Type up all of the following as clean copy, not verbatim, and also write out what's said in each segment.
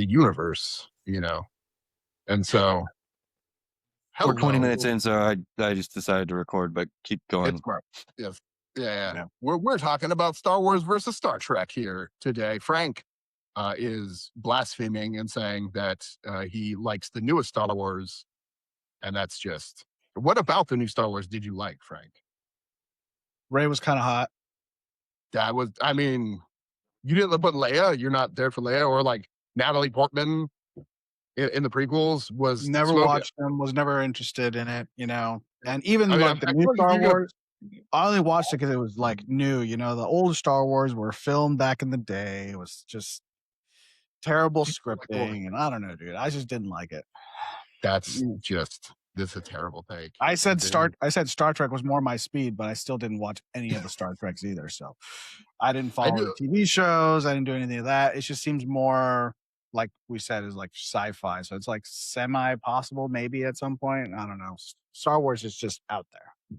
the universe, and so We're 20 hello. minutes in, so I just decided to record, but keep It's going. smart. Yes. Yeah. Yeah. We're talking about Star Wars versus Star Trek here today. Frank is blaspheming and saying that he likes the newest Star Wars, and that's just what about the new Star Wars did you like, Frank? Ray was kind of hot. That was, I mean, you didn't put Leia. You're not there for Leia, or like Natalie Portman in the prequels was Never smoking. watched them. Was never interested in it. And even I mean, like the I new feel like Star you got Wars, I only watched it because it was like new. The old Star Wars were filmed back in the day. It was just terrible scripting, and I don't know, dude. I just didn't like it. that's just this is a terrible take. I said Star Trek was more my speed, but I still didn't watch any of the Star Treks either. So I didn't I follow the do. TV shows. I didn't do anything of that. It just seems more like we said is like sci-fi. So it's like semi-possible maybe at some point. I don't know. Star Wars is just out there.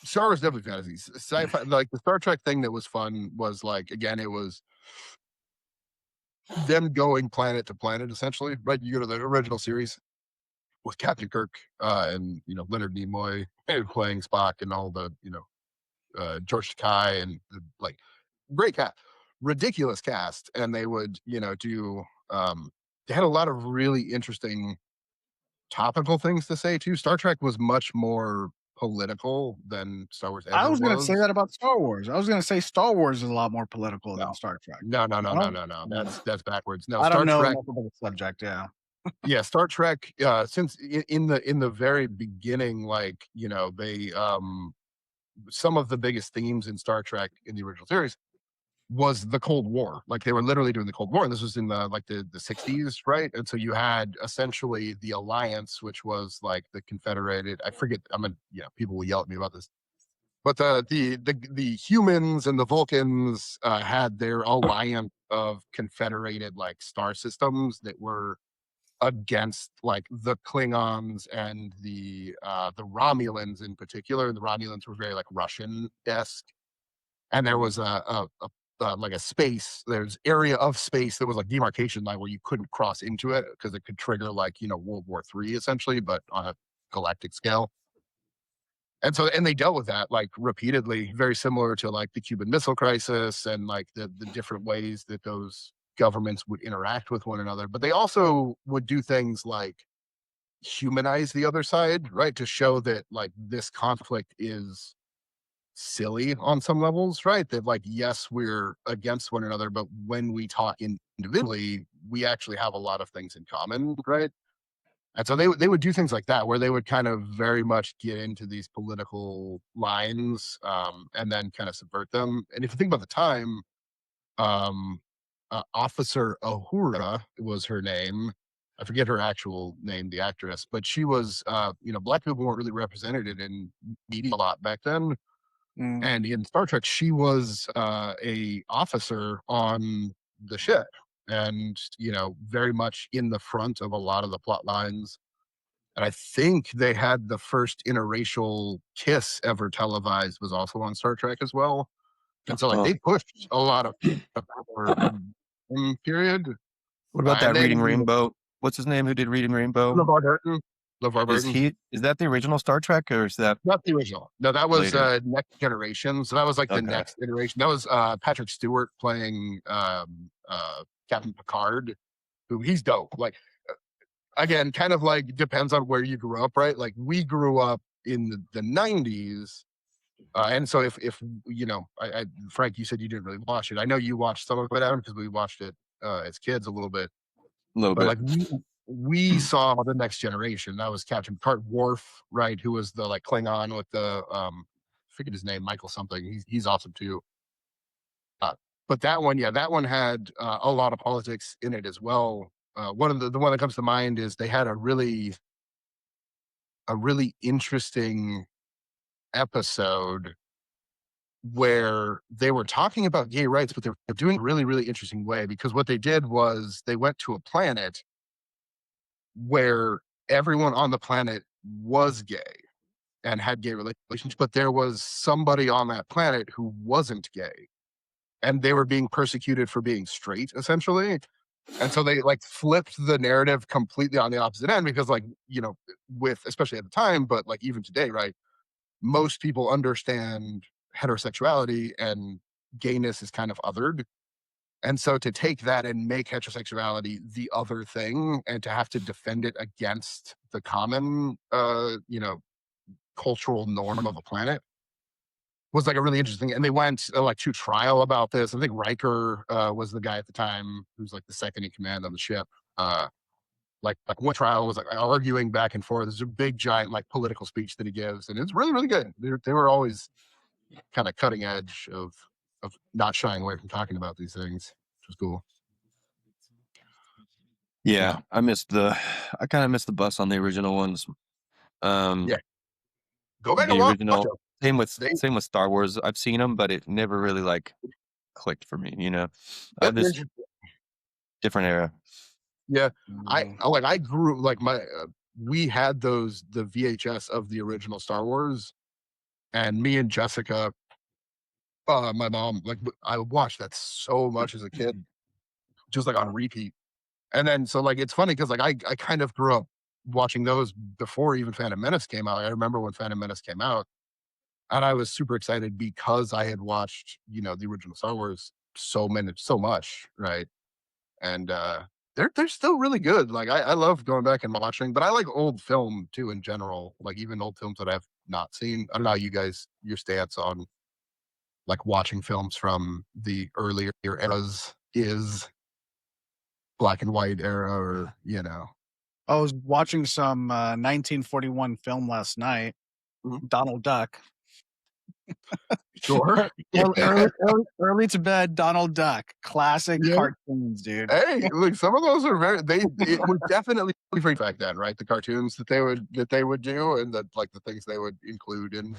Star Wars definitely fantasy. Sci-fi, like the Star Trek thing that was fun was like again, it was them going planet to planet essentially. Right, you go to the original series with Captain Kirk and Leonard Nimoy playing Spock and all the George Takei and like great cast, ridiculous cast, and they would do they had a lot of really interesting topical things to say too. Star Trek was much more political than Star Wars I ever was going to say was. that about Star Wars. I was going to say Star Wars is a lot more political No, than Star Trek. no, no, no, I no, don't. no, no. That's backwards. No, I don't Star know Trek. enough about the subject. Yeah. Yeah, Star Trek. Since in the very beginning, like they some of the biggest themes in Star Trek in the original series was the Cold War. Like they were literally doing the Cold War, and this was in the 60s, right? And so you had essentially the Alliance, which was like the Confederated. I forget. People will yell at me about this, but the humans and the Vulcans had their alliance of confederated like star systems that were against like the Klingons and the Romulans in particular. The Romulans were very like Russian-esque, and there was like a space. There's area of space that was like demarcation line where you couldn't cross into it because it could trigger like World War III essentially, but on a galactic scale. And they dealt with that like repeatedly, very similar to like the Cuban Missile Crisis and like the different ways that those governments would interact with one another. But they also would do things like humanize the other side, right? To show that like this conflict is silly on some levels, right? That like, yes, we're against one another, but when we talk individually, we actually have a lot of things in common, right? And so they would do things like that, where they would kind of very much get into these political lines, and then kind of subvert them. And if you think about the time, um, Officer Uhura was her name. I forget her actual name, the actress, but she was, black people weren't really represented in media a lot back then. Mm. And in Star Trek, she was a officer on the ship, and very much in the front of a lot of the plot lines. And I think they had the first interracial kiss ever televised was also on Star Trek as well. And so like they pushed a lot of period. What about And that then Reading Rainbow? What's his name? Who did Reading Rainbow? LeVar Burton. LeVar Burton. Is that the original Star Trek, or is that Not the original. No, that was later? Next Generation. So that was like the Okay. next iteration. That was Patrick Stewart playing Captain Picard, who he's dope. Like again, kind of like depends on where you grew up, right? Like we grew up in the 90s. And so if Frank, you said you didn't really watch it. I know you watched some of it, Adam, because we watched it as kids a little bit. A little But bit. like we saw the Next Generation. That was Captain Picard, Worf, right? Who was the like Klingon with the I forget his name, Michael something. He's awesome too. But that one, yeah, that one had a lot of politics in it as well. One of the one that comes to mind is they had a really interesting episode where they were talking about gay rights, but they're doing it a really, really interesting way, because what they did was they went to a planet where everyone on the planet was gay and had gay relations, but there was somebody on that planet who wasn't gay, and they were being persecuted for being straight, essentially. And so they like flipped the narrative completely on the opposite end because like, with especially at the time, but like even today, right? Most people understand heterosexuality and gayness is kind of othered. And so to take that and make heterosexuality the other thing and to have to defend it against the common cultural norm of the planet was like a really interesting. And they went like to trial about this. I think Riker was the guy at the time who's like the second in command on the ship. Like one trial was like arguing back and forth. There's a big giant like political speech that he gives, and it's really really good. They were always kind of cutting edge of not shying away from talking about these things, which was cool. Yeah, I kind of missed the bus on the original ones. Yeah, go back The and watch original, them. They, same with Star Wars. I've seen them, but it never really like clicked for me. This different era. yeah, Mhm. I grew like we had the VHS of the original Star Wars, and me and Jessica, my mom, like I watched that so much as a kid, just like on repeat. And then so like it's funny because like I kind of grew up watching those before even Phantom Menace came out. I remember when Phantom Menace came out, and I was super excited because I had watched the original Star Wars so much, right? And they're still really good. Like I love going back and watching, but I like old film too in general. Like even old films that I've not seen. I don't know how you guys your stance on like watching films from the earlier eras is black and white era or I was watching some 1941 film last night, Mhm. Donald Duck. Sure. Yeah. Early to bed, Donald Duck. Classic Yeah. cartoons, dude. Hey, like some of those are it was definitely free back then, right? The cartoons that they would do and the things they would include in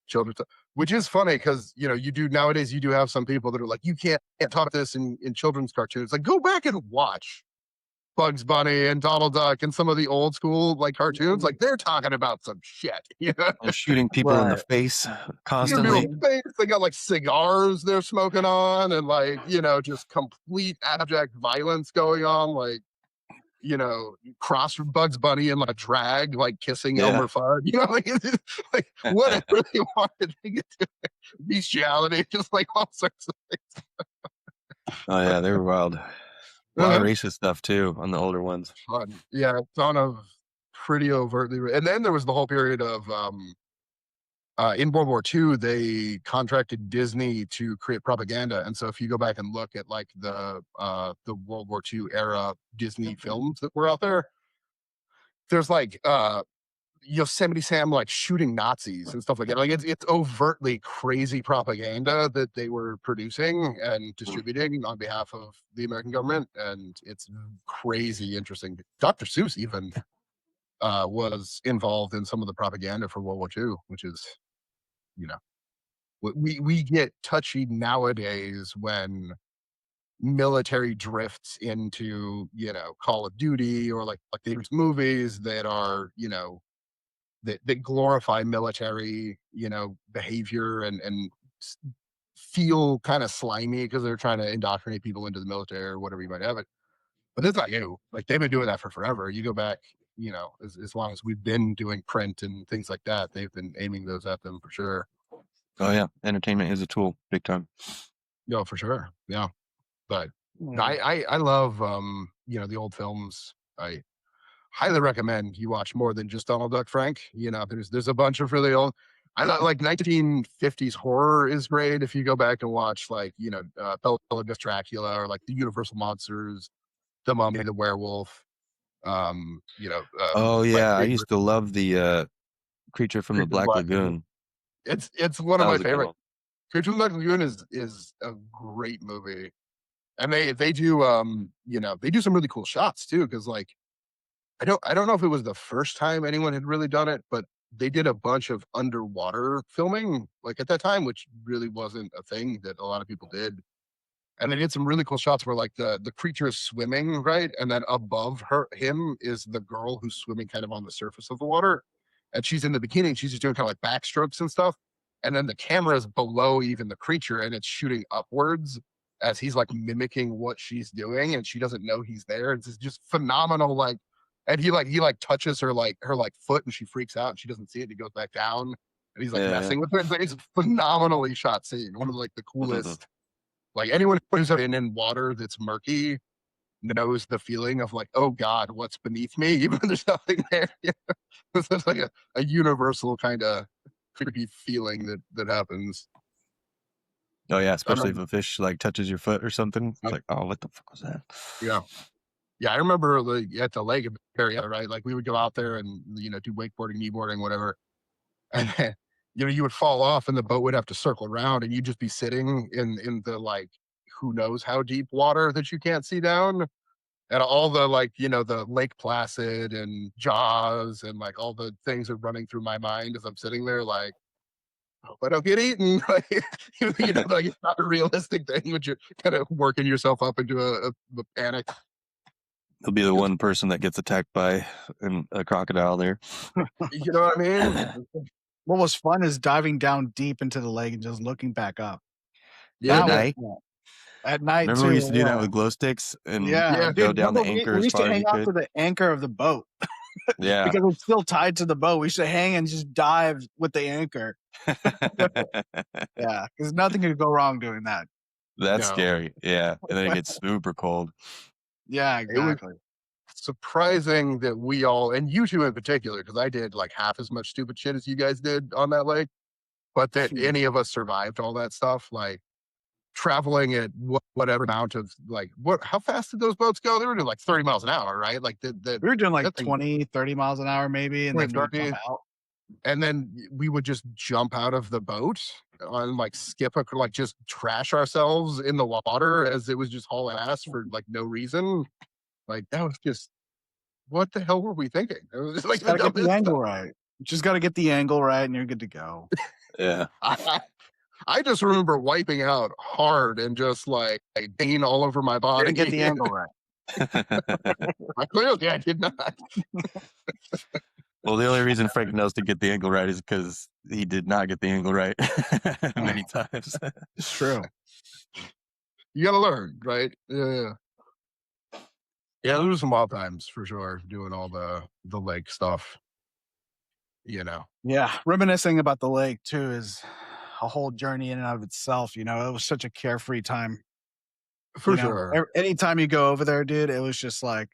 children's which is funny because you do have some people that are like, you can't talk this in children's cartoons. Like go back and watch Bugs Bunny and Donald Duck and some of the old school like cartoons. Like they're talking about some shit, And shooting people in the Right. face They're doing constantly. things. They got like cigars they're smoking on, and like just complete abject violence going on. Like cross Bugs Bunny and like a drag, like kissing Yeah. Elmer Fudd. Like, like whatever they wanted to get to bestiality, just like all sorts of Oh yeah, they were wild. A lot of uh, racist stuff too on the older ones. fun. Yeah, a ton of pretty overtly. And then there was the whole period of in World War II, they contracted Disney to create propaganda. And so if you go back and look at like the World War II era Disney films that were out there, there's like Yosemite Sam like shooting Nazis and stuff like that. Like it's overtly crazy propaganda that they were producing and distributing on behalf of the American government, and it's crazy interesting. Dr. Seuss even was involved in some of the propaganda for World War II, which is you know we get touchy nowadays when military drifts into Call of Duty or like there's movies that are that glorify military behavior and feel kind of slimy because they're trying to indoctrinate people into the military or whatever you might have it. But that's not new. Like they've been doing that for forever. You go back, as long as we've been doing print and things like that, they've been aiming those at them for sure. Oh yeah, entertainment is a tool, big time. No, for sure. Yeah. But no, Mm. I love the old films. I highly recommend you watch more than just Donald Duck, Frank. There's a bunch of really old. I like 1950s horror is great if you go back and watch like Bela Lugosi's Dracula or like the Universal monsters, the Mummy, the Werewolf. Oh My yeah, I favorite used to love the Creature from the Creature of the Black Black Lagoon. Lagoon. It's one of That my was a good favorite. one. Creature of the Black Lagoon is a great movie, and they do they do some really cool shots too because like I don't know if it was the first time anyone had really done it, but they did a bunch of underwater filming, like, at that time, which really wasn't a thing that a lot of people did, and they did some really cool shots where, like, the creature is swimming, right, and then above him is the girl who's swimming kind of on the surface of the water, and she's in the bikini, and she's just doing kinda like backstrokes and stuff, and then the camera is below even the creature, and it's shooting upwards, as he's like mimicking what she's doing, and she doesn't know he's there. It's just phenomenal. Like, and he touches her foot, and she freaks out, and she doesn't see it. And he goes back down, and he's like Yeah. messing with her. It's a phenomenally shot scene. One of like the coolest. Like anyone who's been in water that's murky knows the feeling of like, oh God, what's beneath me? Even when there's nothing there. It's like a universal kind of creepy feeling that happens. Oh yeah, I especially if remember, a fish like touches your foot or something. It's yeah, like, oh, what the fuck was that? yeah, yeah. I remember like, at the lake area, right? Like we would go out there and do wakeboarding, kneeboarding, whatever, and then, you would fall off, and the boat would have to circle around, and you'd just be sitting in the like who knows how deep water that you can't see down, and all the like the Lake Placid and Jaws and like all the things are running through my mind as I'm sitting there like, hope I don't get eaten. Like, like it's not a realistic thing, but you're kind of working yourself up into a panic. He'll be the one person that gets attacked by a crocodile there. You know what I mean? What was fun is diving down deep into the lake and just looking back up. Yeah, At That was night. fun. At night Remember we used to do that with glow sticks and Yeah, yeah, go dude, down remember the anchor we as used to far as hang you out to could? the anchor of the boat Yeah. because it's still tied to the boat. We used to hang and just dive with the anchor. Yeah, because nothing could go wrong doing that. That's no, scary. Yeah. And then it gets super cold. Yeah, it was exactly. surprising that we all, and you two in particular, because I did like half as much stupid shit as you guys did on that lake, but that any of us survived all that stuff. Like traveling at whatever amount of like how fast did those boats go? They were doing like 30 miles an hour, right? Like We were doing like that thing 20, 30 miles an hour maybe, and then we'd jump 20, out. and then we would just jump out of the boat and like like just trash ourselves in the water as it was just hauling ass for like no reason. Like that was just, what the hell were we thinking? It was just like Just the gotta get the dumbest angle stuff. right. Just gotta get the angle right and you're good to go. Yeah. I just remember wiping out hard and just like pain all over my Didn't get the body. angle right. Clearly I did not. Well, the only reason Frank knows to get the angle right is because he did not get the angle right many times. It's true. You gotta learn, right? Yeah. Yeah, those were some wild times for sure, doing all the lake stuff, Yeah, reminiscing about the lake too is a whole journey in and of itself. It was such a carefree time. for sure. Anytime you go over there, dude, it was just like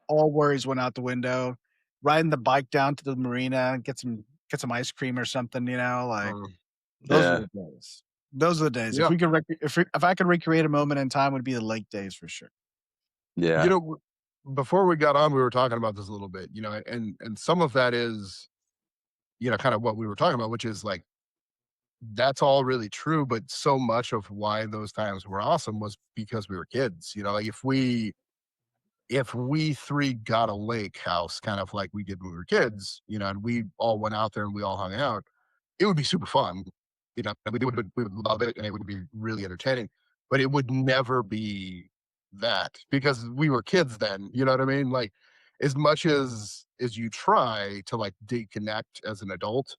all worries went out the window. Riding the bike down to the marina, get some ice cream or something. Like Um, those Yeah. are the days. Those are the days. yeah. If I could recreate a moment in time, it would be the lake days for sure. Yeah. You know, before we got on, we were talking about this a little bit, and some of that is, kind of what we were talking about, which is like that's all really true, but so much of why those times were awesome was because we were kids. Like if we three got a lake house, kind of like we did when we were kids, and we all went out there and we all hung out, it would be super fun. And we would love it, and it would be really entertaining. But it would never be that because we were kids then. You know what I mean? Like as much as you try to like deconnect as an adult,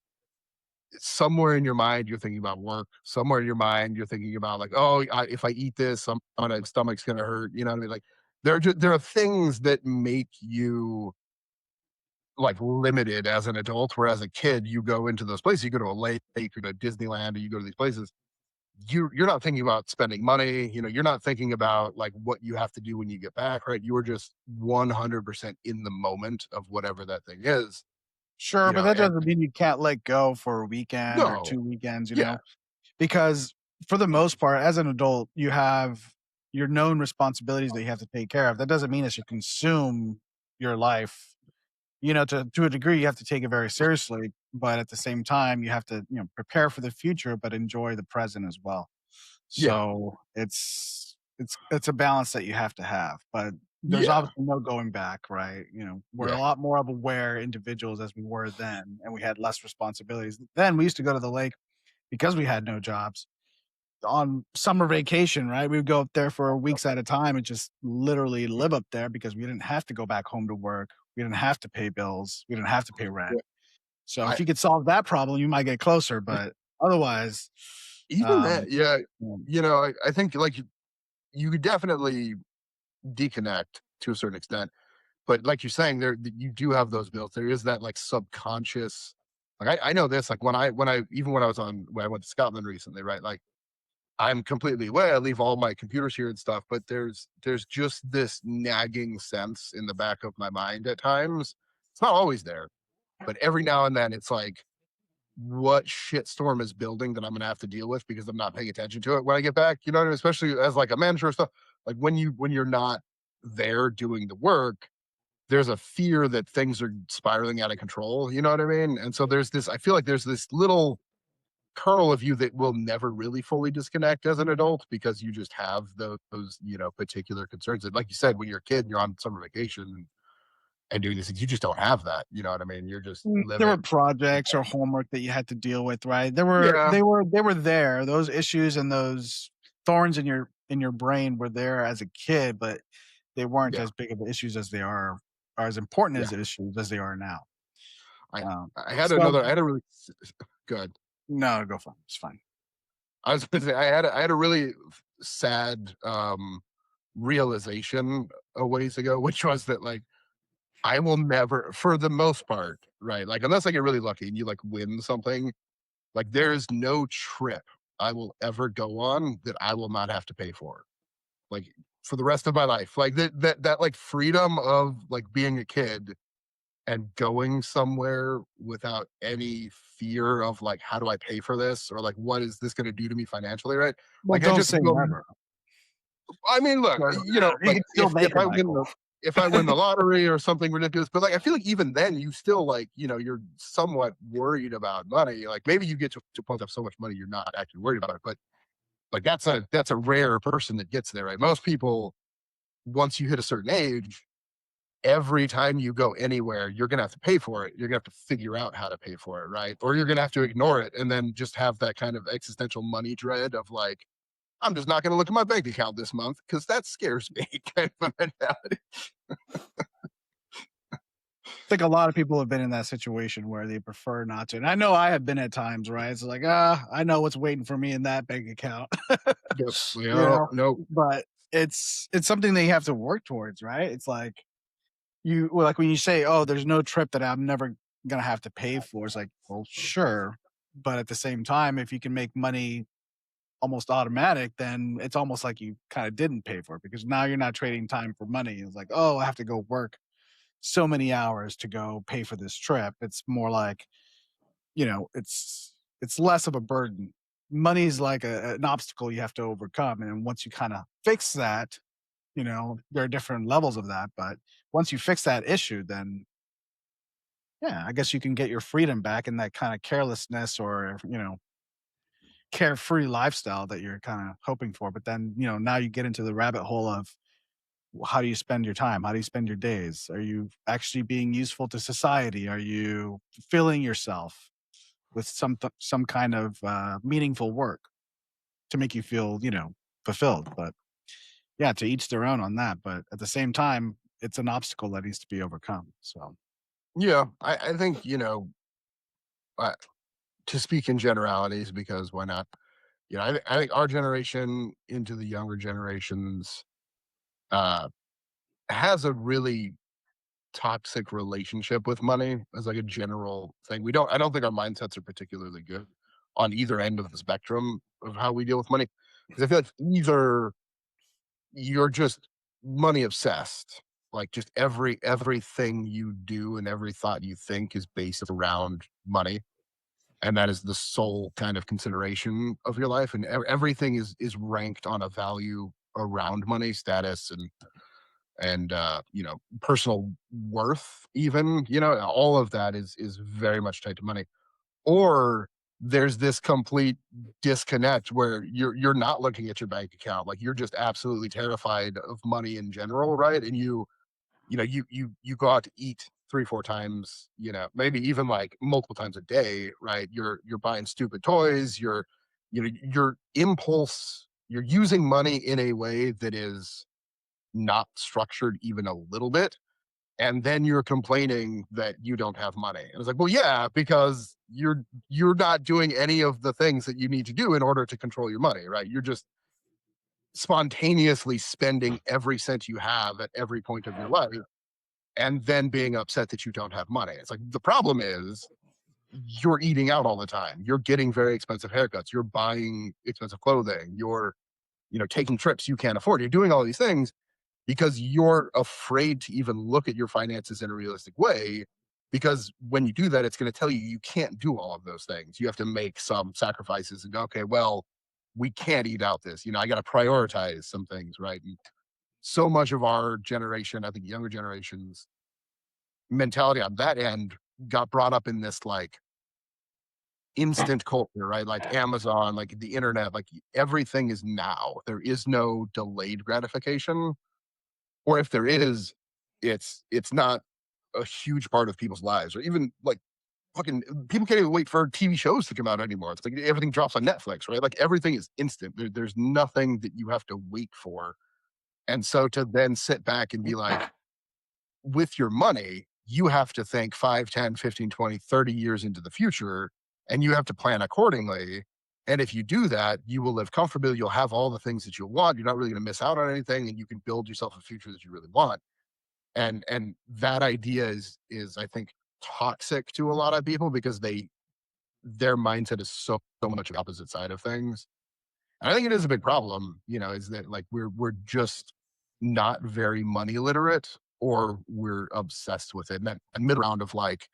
somewhere in your mind you're thinking about work. Somewhere in your mind you're thinking about like, oh, if I eat this, my stomach's gonna hurt. You know what I mean? Like there are things that make you like limited as an adult, where as a kid you go into those places. You go to a lake, you go to Disneyland, or you go to these places. You're not thinking about spending money. You're not thinking about like what you have to do when you get back. Right? You are just 100% in the moment of whatever that thing is. Sure, but that And doesn't mean you can't let go for a weekend or no, 2 weekends, yeah, because for the most part, as an adult, you have your known responsibilities that you have to take care of. That doesn't mean it should consume your life. To a degree, you have to take it very seriously, but at the same time, you have to, prepare for the future, but enjoy the present as well. yeah, So it's a balance that you have to have, but there's yeah, obviously no going back, right? We're yeah, a lot more of aware individuals as we were then, and we had less responsibilities. Then we used to go to the lake because we had no jobs on summer vacation, right? We would go up there for weeks at a time and just literally live up there because we didn't have to go back home to work. We didn't have to pay bills. We didn't have to pay rent. yeah. So I if you could solve that problem, you might get closer, but otherwise, even um, that, yeah. yeah. I think like you could definitely deconnect to a certain extent. But like you're saying, you do have those bills. There is that like subconscious. Like I know this. Like when I even when I was on when I went to Scotland recently, right? Like I'm completely away. I leave all my computers here and stuff. But there's just this nagging sense in the back of my mind at times. It's not always there, but every now and then it's like, what shitstorm is building that I'm gonna have to deal with because I'm not paying attention to it when I get back. You know what I mean? Especially as like a manager or stuff. Like when you're not there doing the work, there's a fear that things are spiraling out of control. You know what I mean? And so there's this. I feel like there's this little kernel of you that will never really fully disconnect as an adult because you just have those particular concerns. And like you said, when you're a kid and you're on summer vacation and doing these things, you just don't have that. You know what I mean? You're just There were living. projects or homework that you had to deal with, right? There were Yeah, they were there. Those issues and those thorns in your brain were there as a kid, but they weren't yeah, as big of issues as they are, or as important yeah. as issues as they are now. I Um, so I had a really good. no, go fine. It's fine. I was gonna say I had a really sad realization a ways ago, which was that like I will never, for the most part, right? Like unless I get really lucky and you like win something, like there is no trip I will ever go on that I will not have to pay for. Like for the rest of my life. Like that like freedom of like being a kid and going somewhere without any fear of like how do I pay for this or like what is this going to do to me financially, right? Well, Like I don't just say will. never. I mean, look, But, you like can still make if it, I win Michael. if I win the lottery or something ridiculous, but like I feel like even then you still like, you're somewhat worried about money. Like maybe you get to a point of so much money you're not actually worried about it. But like that's a rare person that gets there, right? Most people, once you hit a certain age, every time you go anywhere, you're gonna have to pay for it. You're gonna have to figure out how to pay for it, right? Or you're gonna have to ignore it and then just have that kind of existential money dread of like, I'm just not gonna look at my bank account this month because that scares me kind of a mentality. I think a lot of people have been in that situation where they prefer not to. And I know I have been at times, right? It's like, I know what's waiting for me in that bank account. Yep. you Yeah. know, No. but it's something that you have to work towards, right? It's like like when you say, "Oh, there's no trip that I'm never gonna have to pay for." It's like, well, sure, but at the same time, if you can make money almost automatic, then it's almost like you kind of didn't pay for it because now you're not trading time for money. It's like, oh, I have to go work so many hours to go pay for this trip. It's more like, it's less of a burden. Money's like an obstacle you have to overcome, and once you kind of fix that, there are different levels of that, but once you fix that issue, then yeah, I guess you can get your freedom back in that kind of carelessness or, carefree lifestyle that you're kind of hoping for. But then, now you get into the rabbit hole of how do you spend your time? How do you spend your days? Are you actually being useful to society? Are you fulfilling yourself with some kind of meaningful work to make you feel, fulfilled? But yeah, to each their own on that. But at the same time, it's an obstacle that needs to be overcome. So Yeah. I think uh, to speak in generalities because why not? I think our generation into the younger generations uh, has a really toxic relationship with money as like a general thing. I don't think our mindsets are particularly good on either end of the spectrum of how we deal with money. Because I feel like either you're just money obsessed, like just everything you do and every thought you think is based around money. And that is the sole kind of consideration of your life. And everything is ranked on a value around money, status, and personal worth even, all of that is very much tied to money. Or there's this complete disconnect where you're not looking at your bank account, like you're just absolutely terrified of money in general, right? And you go out to eat 3 4 times, maybe even like multiple times a day, right? You're buying stupid toys, your impulse, you're using money in a way that is not structured even a little bit. And then you're complaining that you don't have money. And it's like, well, yeah, because you're not doing any of the things that you need to do in order to control your money, right? You're just spontaneously spending every cent you have at every point of your life and then being upset that you don't have money. It's like the problem is you're eating out all the time. You're getting very expensive haircuts. You're buying expensive clothing. You're, taking trips you can't afford. You're doing all these things because you're afraid to even look at your finances in a realistic way. Because when you do that, it's going to tell you you can't do all of those things. You have to make some sacrifices and go, okay, well, we can't eat out this. I got to prioritize some things, right? And so much of our generation, I think younger generations, mentality on that end got brought up in this like instant culture, right? Like Amazon, like the internet, like everything is now. There is no delayed gratification. Or if there is, it's not a huge part of people's lives, or even like fucking people can't even wait for TV shows to come out anymore. It's like everything drops on Netflix, right? Like everything is instant. There's nothing that you have to wait for. And so to then sit back and be like, with your money, you have to think 5, 10, 15, 20, 30 years into the future, and you have to plan accordingly. And if you do that, you will live comfortably. You'll have all the things that you want. You're not really going to miss out on anything, and you can build yourself a future that you really want. And that idea is I think toxic to a lot of people because their mindset is so much the opposite side of things. And I think it is a big problem, is that like we're just not very money literate, or we're obsessed with it. And that mid round of like,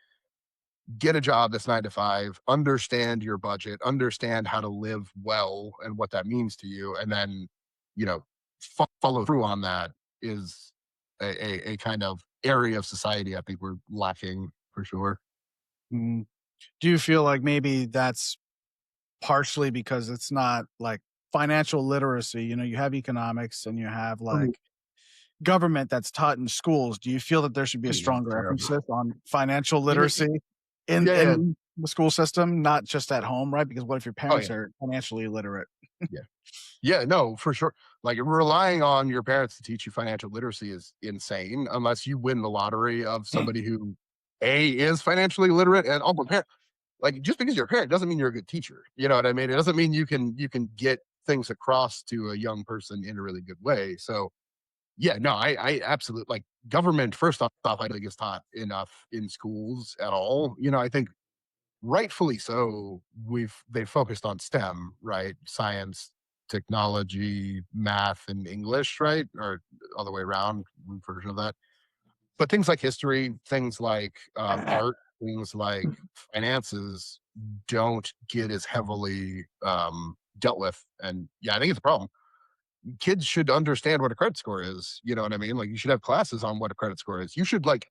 get a job that's 9 to 5, understand your budget, understand how to live well and what that means to you, and then, you know, follow through on that is a kind of area of society I think we're lacking for sure. Mm. Do you feel like maybe that's partially because it's not like financial literacy? You have economics and you have Mhm. like government that's taught in schools. Do you feel that there should be a It's stronger terrible. emphasis on financial Yeah, literacy in yeah, yeah. in the school system, not just at home, right? Because what if your Oh parents yeah. are financially illiterate? Yeah. Yeah, no, for sure. Like relying on your parents to teach you financial literacy is insane unless you win the lottery of somebody who A is financially literate and also parent. Like just because you're a parent doesn't mean you're a good teacher. You know what I mean? It doesn't mean you can get things across to a young person in a really good way. So yeah, no, I absolutely like government first off I don't think is taught enough in schools at all. I think rightfully so, they've focused on STEM, right? Science, technology, math, and English, right? Or other way around, one version of that. But things like history, things like art, things like finances don't get as heavily dealt with. And yeah, I think it's a problem. Kids should understand what a credit score is. You know what I mean? Like you should have classes on what a credit score is. You should like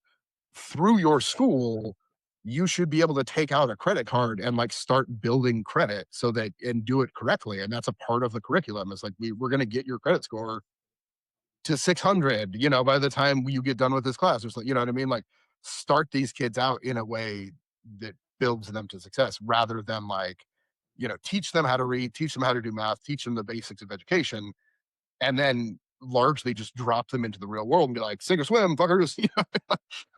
through your school, you should be able to take out a credit card and like start building credit so that and do it correctly. And that's a part of the curriculum. It's like we're going to get your credit score to 600, by the time you get done with this class or something, you know what I mean? Like start these kids out in a way that builds them to success rather than like, teach them how to read, teach them how to do math, teach them the basics of education, and then largely just drop them into the real world and be like, sink or swim, fuckers.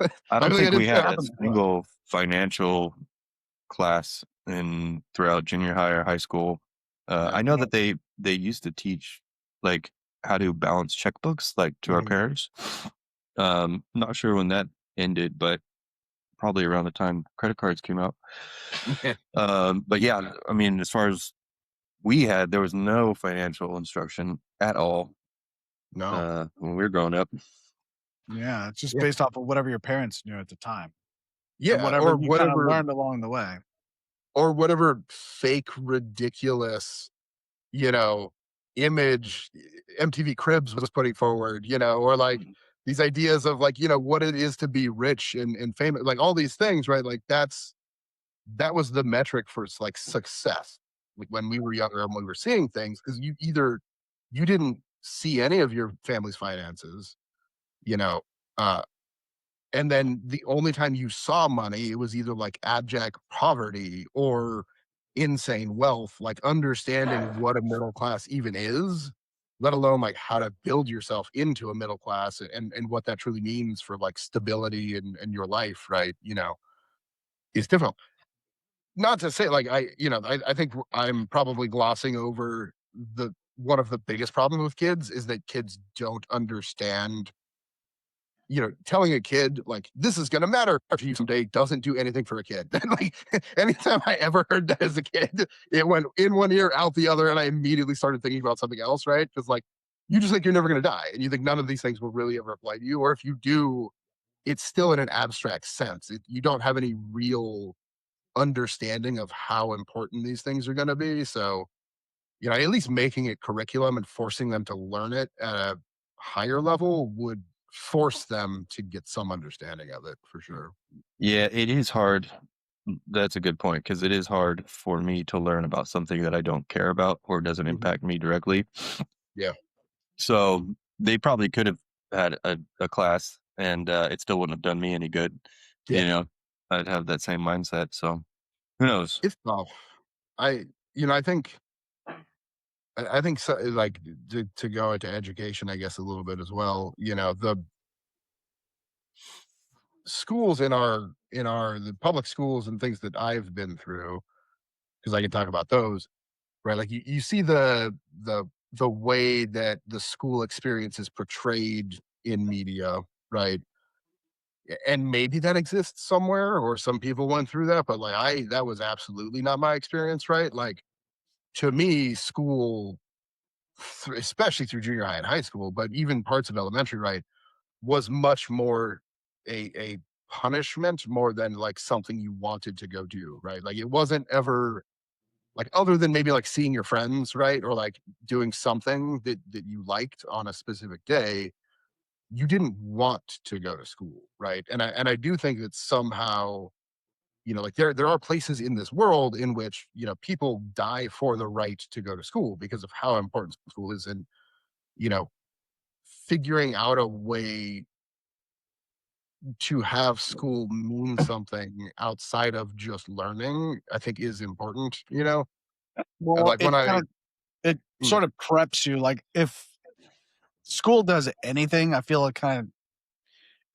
I I don't think I think didn't we see that had a happen. single financial class in throughout junior high or high school. Yeah. I know that they used to teach like how to balance checkbooks like to our Mhm. parents. Not sure when that ended, but probably around the time credit cards came out. But yeah, I mean, as far as there was no financial instruction at all No. when we were growing up. Yeah, it's just Yeah. based off of whatever your parents knew at the time and Yeah, whatever you kind of learned along the way. or whatever fake, ridiculous, you know, image MTV Cribs was putting forward, or like these ideas of like, what it is to be rich and famous, like all these things, right? Like that was the metric for like success. Like when we were younger and we were seeing things, because you didn't see any of your family's finances, you know, uh, and then the only time you saw money, it was either like abject poverty or insane wealth, like understanding what a middle class even is, let alone like how to build yourself into a middle class and what that truly means for like stability and your life, right? Is difficult. Not to say like I think I'm probably glossing over one of the biggest problems with kids is that kids don't understand, telling a kid like this is going to matter to you someday doesn't do anything for a kid. Like anytime I ever heard that as a kid, it went in one ear, out the other, and I immediately started thinking about something else, right? Because like you just think you're never going to die, and you think none of these things will really ever apply to you, or if you do, it's still in an abstract sense. You don't have any real understanding of how important these things are going to be. So at least making it curriculum and forcing them to learn it at a higher level would force them to get some understanding of it for sure. Yeah, it is hard. That's a good point because it is hard for me to learn about something that I don't care about or doesn't Mhm. impact me directly. Yeah. So they probably could have had a class and it still wouldn't have done me any good. Yeah. You know, I'd have that same mindset. So who knows? It's tough. I, I think, I think so, like to go into education, I guess a little bit as well. The schools the public schools and things that I've been through, because I can talk about those, right? Like you see the way that the school experience is portrayed in media, right? And maybe that exists somewhere or some people went through that, but like that was absolutely not my experience, right? Like to me, school, especially through junior high and high school, but even parts of elementary, right, was much more a punishment more than like something you wanted to go do, right? Like it wasn't ever like other than maybe like seeing your friends, right? Or like doing something that you liked on a specific day, you didn't want to go to school, right? And I do think that somehow, like there are places in this world in which, people die for the right to go to school because of how important school is. And, you know, figuring out a way to have school mean something outside of just learning, I think is important. Well, Like when I it mm, sort of preps you. Like if school does anything, I feel it kind of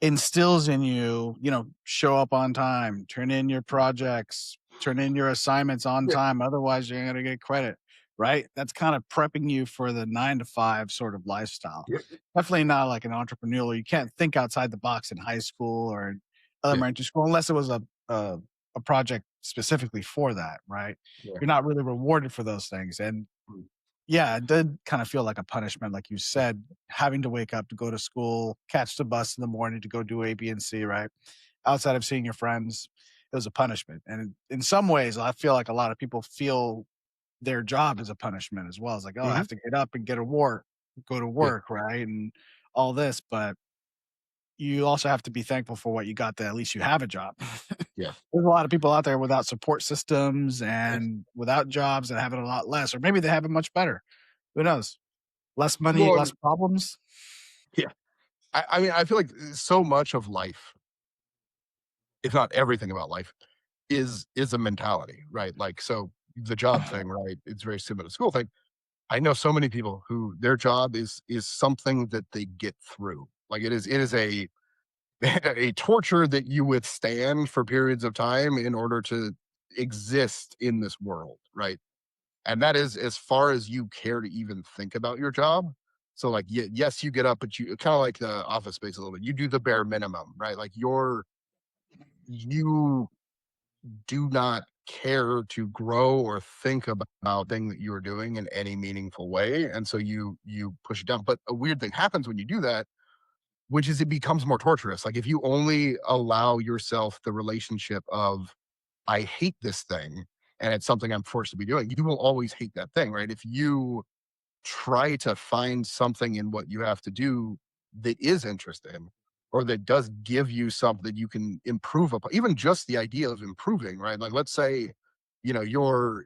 instills in you, show up on time, turn in your projects, turn in your assignments on yeah, time. Otherwise, you're going to get credit, right? That's kind of prepping you for the 9 to 5 sort of lifestyle. yeah, Definitely not like an entrepreneurial. You can't think outside the box in high school or in yeah, elementary school unless it was a, a project specifically for that, right? yeah, You're not really rewarded for those things. And mm, yeah, it did kind of feel like a punishment, like you said, having to wake up to go to school, catch the bus in the morning to go do A, B, and C, right? Outside of seeing your friends, it was a punishment. And in some ways, I feel like a lot of people feel their job is a punishment as well. It's like, oh, I mhm, have to get up and get a work, go to yeah, work, right? And all this. But you also have to be thankful for what you got, that at least you have a job. yeah. There's a lot of people out there without support systems Eh, and without jobs that have it a lot less, or maybe they have it much better. Who knows? Less money, Well, less problems. yeah. I mean, I feel like so much of life, if not everything about life, is a mentality, right? Like, so the job thing, right? It's very similar to the school thing. I know so many people who their job is something that they get through. Like it is a a torture that you withstand for periods of time in order to exist in this world, right? And that is as far as you care to even think about your job. So like yes, you get up, but you kind of like the office space a little bit. You do the bare minimum, right? Like you do not care to grow or think about thing that you're doing in any meaningful way. And so you push it down. But a weird thing happens when you do that, which is it becomes more torturous. Like if you only allow yourself the relationship of I hate this thing and it's something I'm forced to be doing, you will always hate that thing, right? If you try to find something in what you have to do that is interesting or that does give you something you can improve upon, even just the idea of improving, right? Like let's say, you're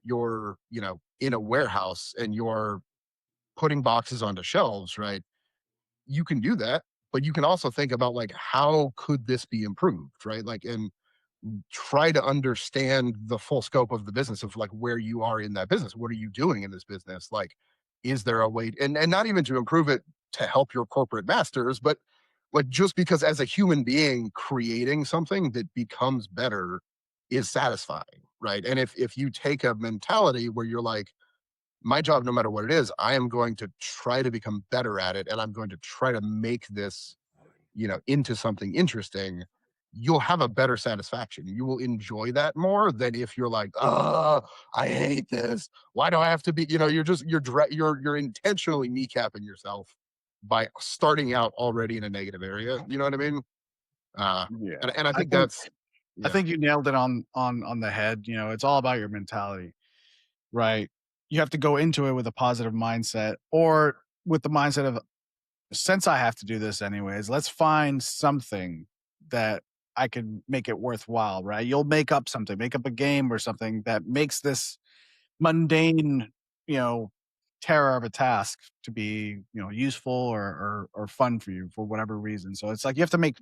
in a warehouse and you're putting boxes onto shelves, right? You can do that, but you can also think about like how could this be improved, right? Like and try to understand the full scope of the business of like where you are in that business. What are you doing in this business? Like, is there a way and not even to improve it to help your corporate masters, but like just because as a human being creating something that becomes better is satisfying, right? And if you take a mentality where you're like, my job, no matter what it is, I am going to try to become better at it, and I'm going to try to make this, into something interesting. You'll have a better satisfaction. You will enjoy that more than if you're like, "Oh, I hate this. Why do I have to be?" You're just you're intentionally kneecapping yourself by starting out already in a negative area. You know what I mean? Yeah. And I I think think that's I yeah, think you nailed it on the head. It's all about your mentality, right? You have to go into it with a positive mindset, or with the mindset of, since I have to do this anyways, let's find something that I can make it worthwhile, right? You'll make up something, make up a game or something that makes this mundane, you know, terror of a task to be, useful or fun for you for whatever reason. So it's like you have to make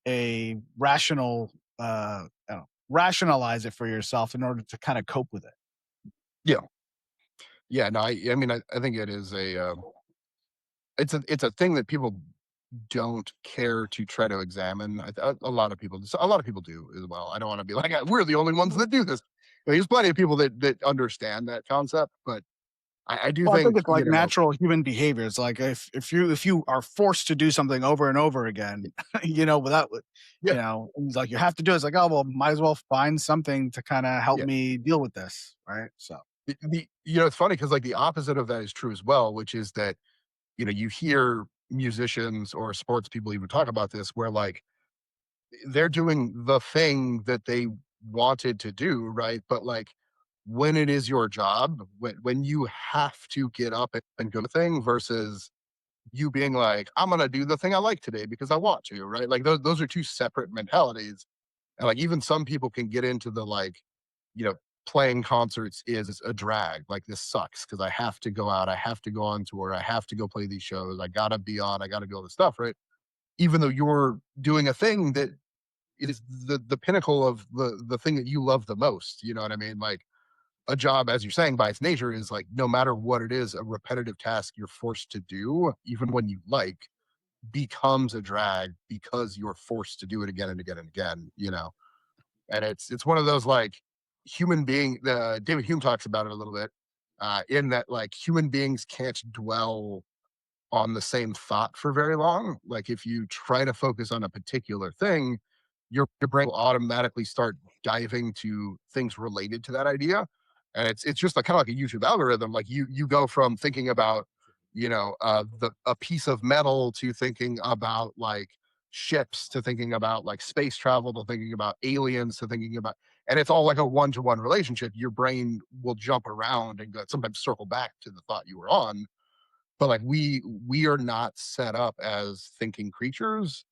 a rational, I don't know, rationalize it for yourself in order to kind of cope with it. yeah, yeah. No, I mean, I think it is it's a thing that people don't care to try to examine. A lot of people, a lot of people do as well. I don't want to be like we're the only ones that do this. There's plenty of people that understand that concept, but I do Well, I think think it's like natural human behavior. It's like if you are forced to do something over and over again, without, yeah, it's like you have to do it. It's like, oh well, might as well find something to kind of help yeah. me deal with this, right? So It's funny because like the opposite of that is true as well, which is that you hear musicians or sports people even talk about this, where like they're doing the thing that they wanted to do, right? But like when it is your job, when you have to get up and go to the thing versus you being like, I'm gonna do the thing I like today because I want to, right? Like those are two separate mentalities. And like even some people can get into the like, you know, playing concerts is a drag. Like this sucks because I have to go out, I have to go on tour, I have to go play these shows, I gotta be on, I gotta do all this stuff, right? Even though you're doing a thing that is the pinnacle of the thing that you love the most. You know what I mean? Like a job, as you're saying, by its nature, is like no matter what it is, a repetitive task you're forced to do, even when you like, becomes a drag because you're forced to do it again and again and again. And it's one of those like human being David Hume talks about it a little bit, in that like human beings can't dwell on the same thought for very long. Like if you try to focus on a particular thing, your brain will automatically start diving to things related to that idea. And it's just like kind of like a YouTube algorithm. Like you go from thinking about, a piece of metal to thinking about like ships to thinking about like space travel to thinking about aliens to thinking about, and it's all like a one-to-one relationship. Your brain will jump around and go, sometimes circle back to the thought you were on, but like we are not set up as thinking creatures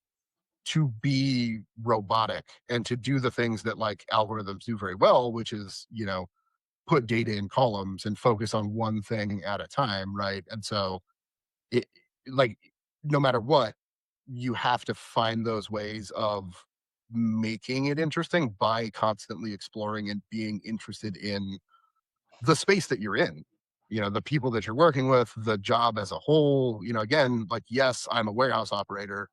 to be robotic and to do the things that like algorithms do very well, which is put data in columns and focus on one thing at a time, right? And so it like no matter what, you have to find those ways of making it interesting by constantly exploring and being interested in the space that you're in, the people that you're working with, the job as a whole. Again, like, yes, I'm a warehouse operator,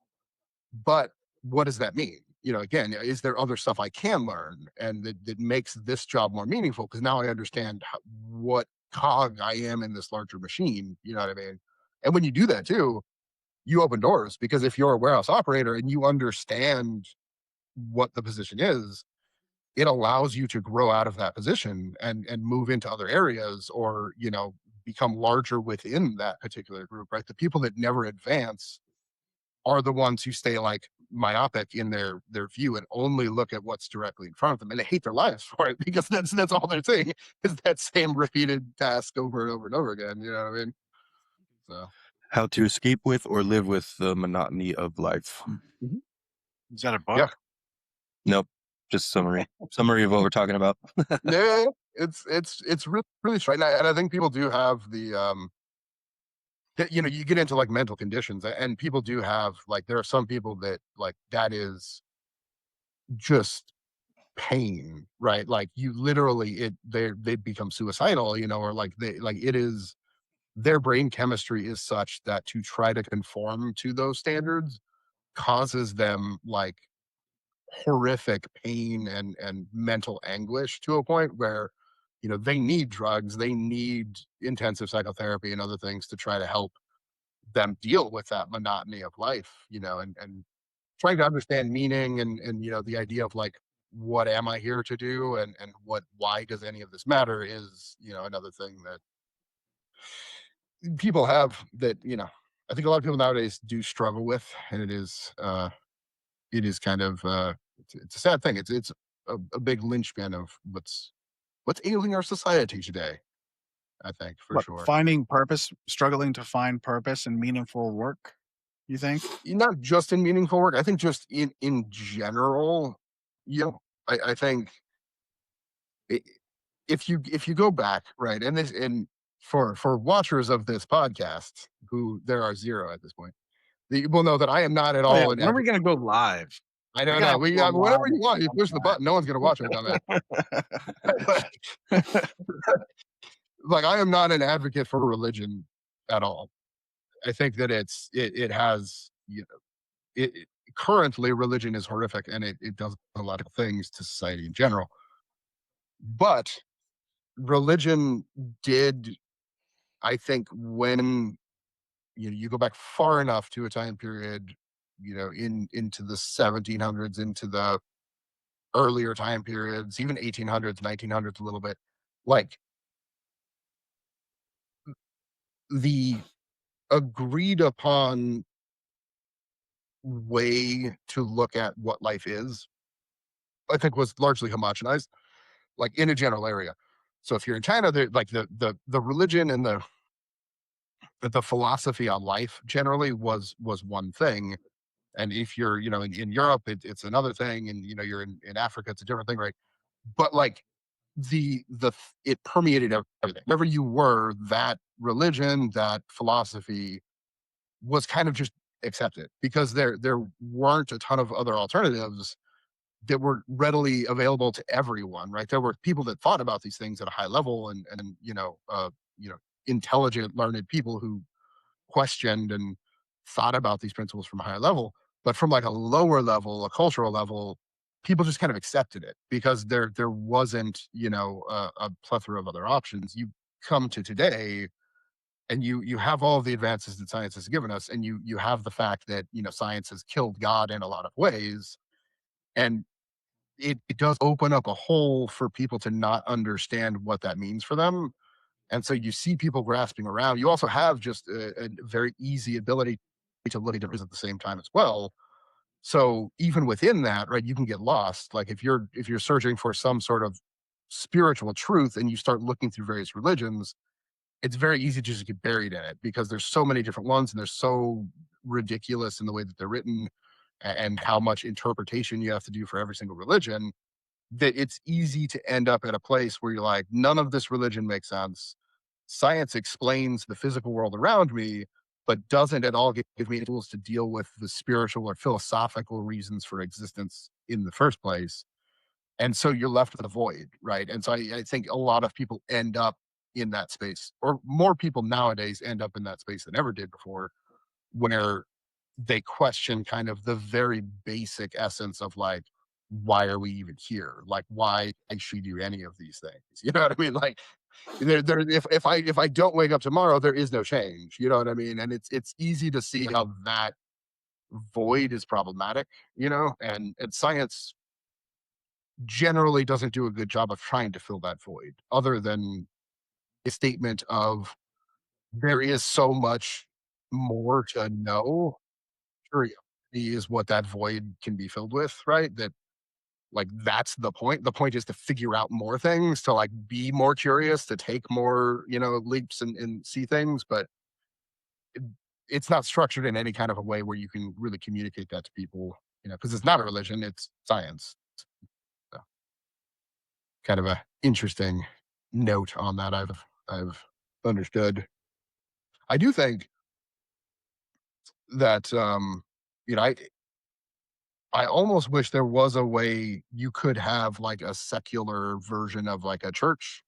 but what does that mean? Again, is there other stuff I can learn and that makes this job more meaningful? Because now I understand what cog I am in this larger machine. You know what I mean? And when you do that too, you open doors, because if you're a warehouse operator and you understand what the position is, it allows you to grow out of that position and move into other areas, or become larger within that particular group, right? The people that never advance are the ones who stay like myopic in their view and only look at what's directly in front of them, and they hate their lives for it because that's all they're saying is that same repeated task over and over and over again. You know what I mean? So How to escape with or live with the monotony of life. mhm. is that a Yeah, book? Nope. Just summary of what we're talking about. yeah, it's really really strange. And I think people do have the you get into like mental conditions, and people do have like there are some people that like that is just pain, right? Like you literally they become suicidal, or like they like it is their brain chemistry is such that to try to conform to those standards causes them like horrific pain and mental anguish to a point where they need drugs, they need intensive psychotherapy and other things to try to help them deal with that monotony of life, and trying to understand meaning and the idea of like, what am I here to do, and why does any of this matter, is another thing that people have, that I think a lot of people nowadays do struggle with, and it is kind of it's a sad thing. It's a big linchpin of what's ailing our society today, I think, for What, sure. finding purpose, struggling to find purpose in meaningful work, you think? Not just in meaningful work, I think just in general, I think i- if you go back, right, and for watchers of this podcast, who there are zero at this point, you will know that I am not at Oh, yeah, all an when are we advocate. gonna go live? I We're know, gonna no, have to we go whatever live you at want, you some push the button, no one's gonna watch it, dumbass. Like, I am not an advocate for religion at all. I think that it has, currently religion is horrific, and it does a lot of things to society in general. But religion did, I think, when you go back far enough to a time period, into the 1700s, into the earlier time periods, even 1800s, 1900s, a little bit, like the agreed upon way to look at what life is, I think, was largely homogenized, like, in a general area. So if you're in China, like the religion and the philosophy on life generally was one thing. And if you're, in Europe, it's another thing, and you're in Africa, it's a different thing, right? But like, it permeated everything. Wherever you were, that religion, that philosophy was kind of just accepted, because there weren't a ton of other alternatives that were readily available to everyone, right? There were people that thought about these things at a high level, and intelligent, learned people who questioned and thought about these principles from a higher level. But from like a lower level, a cultural level, people just kind of accepted it, because there wasn't, a plethora of other options. You come to today, and you have all of the advances that science has given us, and you have the fact that science has killed God in a lot of ways, and it does open up a hole for people to not understand what that means for them. And so you see people grasping around. You also have just a very easy ability to look at different at the same time as well. So even within that, right, you can get lost. Like, if you're searching for some sort of spiritual truth, and you start looking through various religions, it's very easy to just get buried in it, because there's so many different ones, and they're so ridiculous in the way that they're written, and how much interpretation you have to do for every single religion, that it's easy to end up at a place where you're like, none of this religion makes sense. Science explains the physical world around me, but doesn't at all give me tools to deal with the spiritual or philosophical reasons for existence in the first place. And so you're left with a void, right? And so I think a lot of people end up in that space, or more people nowadays end up in that space than ever did before, where they question kind of the very basic essence of like, why are we even here? Like, why should we do any of these things? You know what I mean? Like, if I don't wake up tomorrow, there is no change. You know what I mean? And it's easy to see how that void is problematic. And science generally doesn't do a good job of trying to fill that void, other than a statement of, there is so much more to know. Curiosity is what that void can be filled with, right? That, like, that's the point. The point is to figure out more things, to like be more curious, to take more, leaps, and see things. But it, it's not structured in any kind of a way where you can really communicate that to people, because it's not a religion, it's science. So, kind of a interesting note on that, I've understood. I do think that, I almost wish there was a way you could have like a secular version of like a church.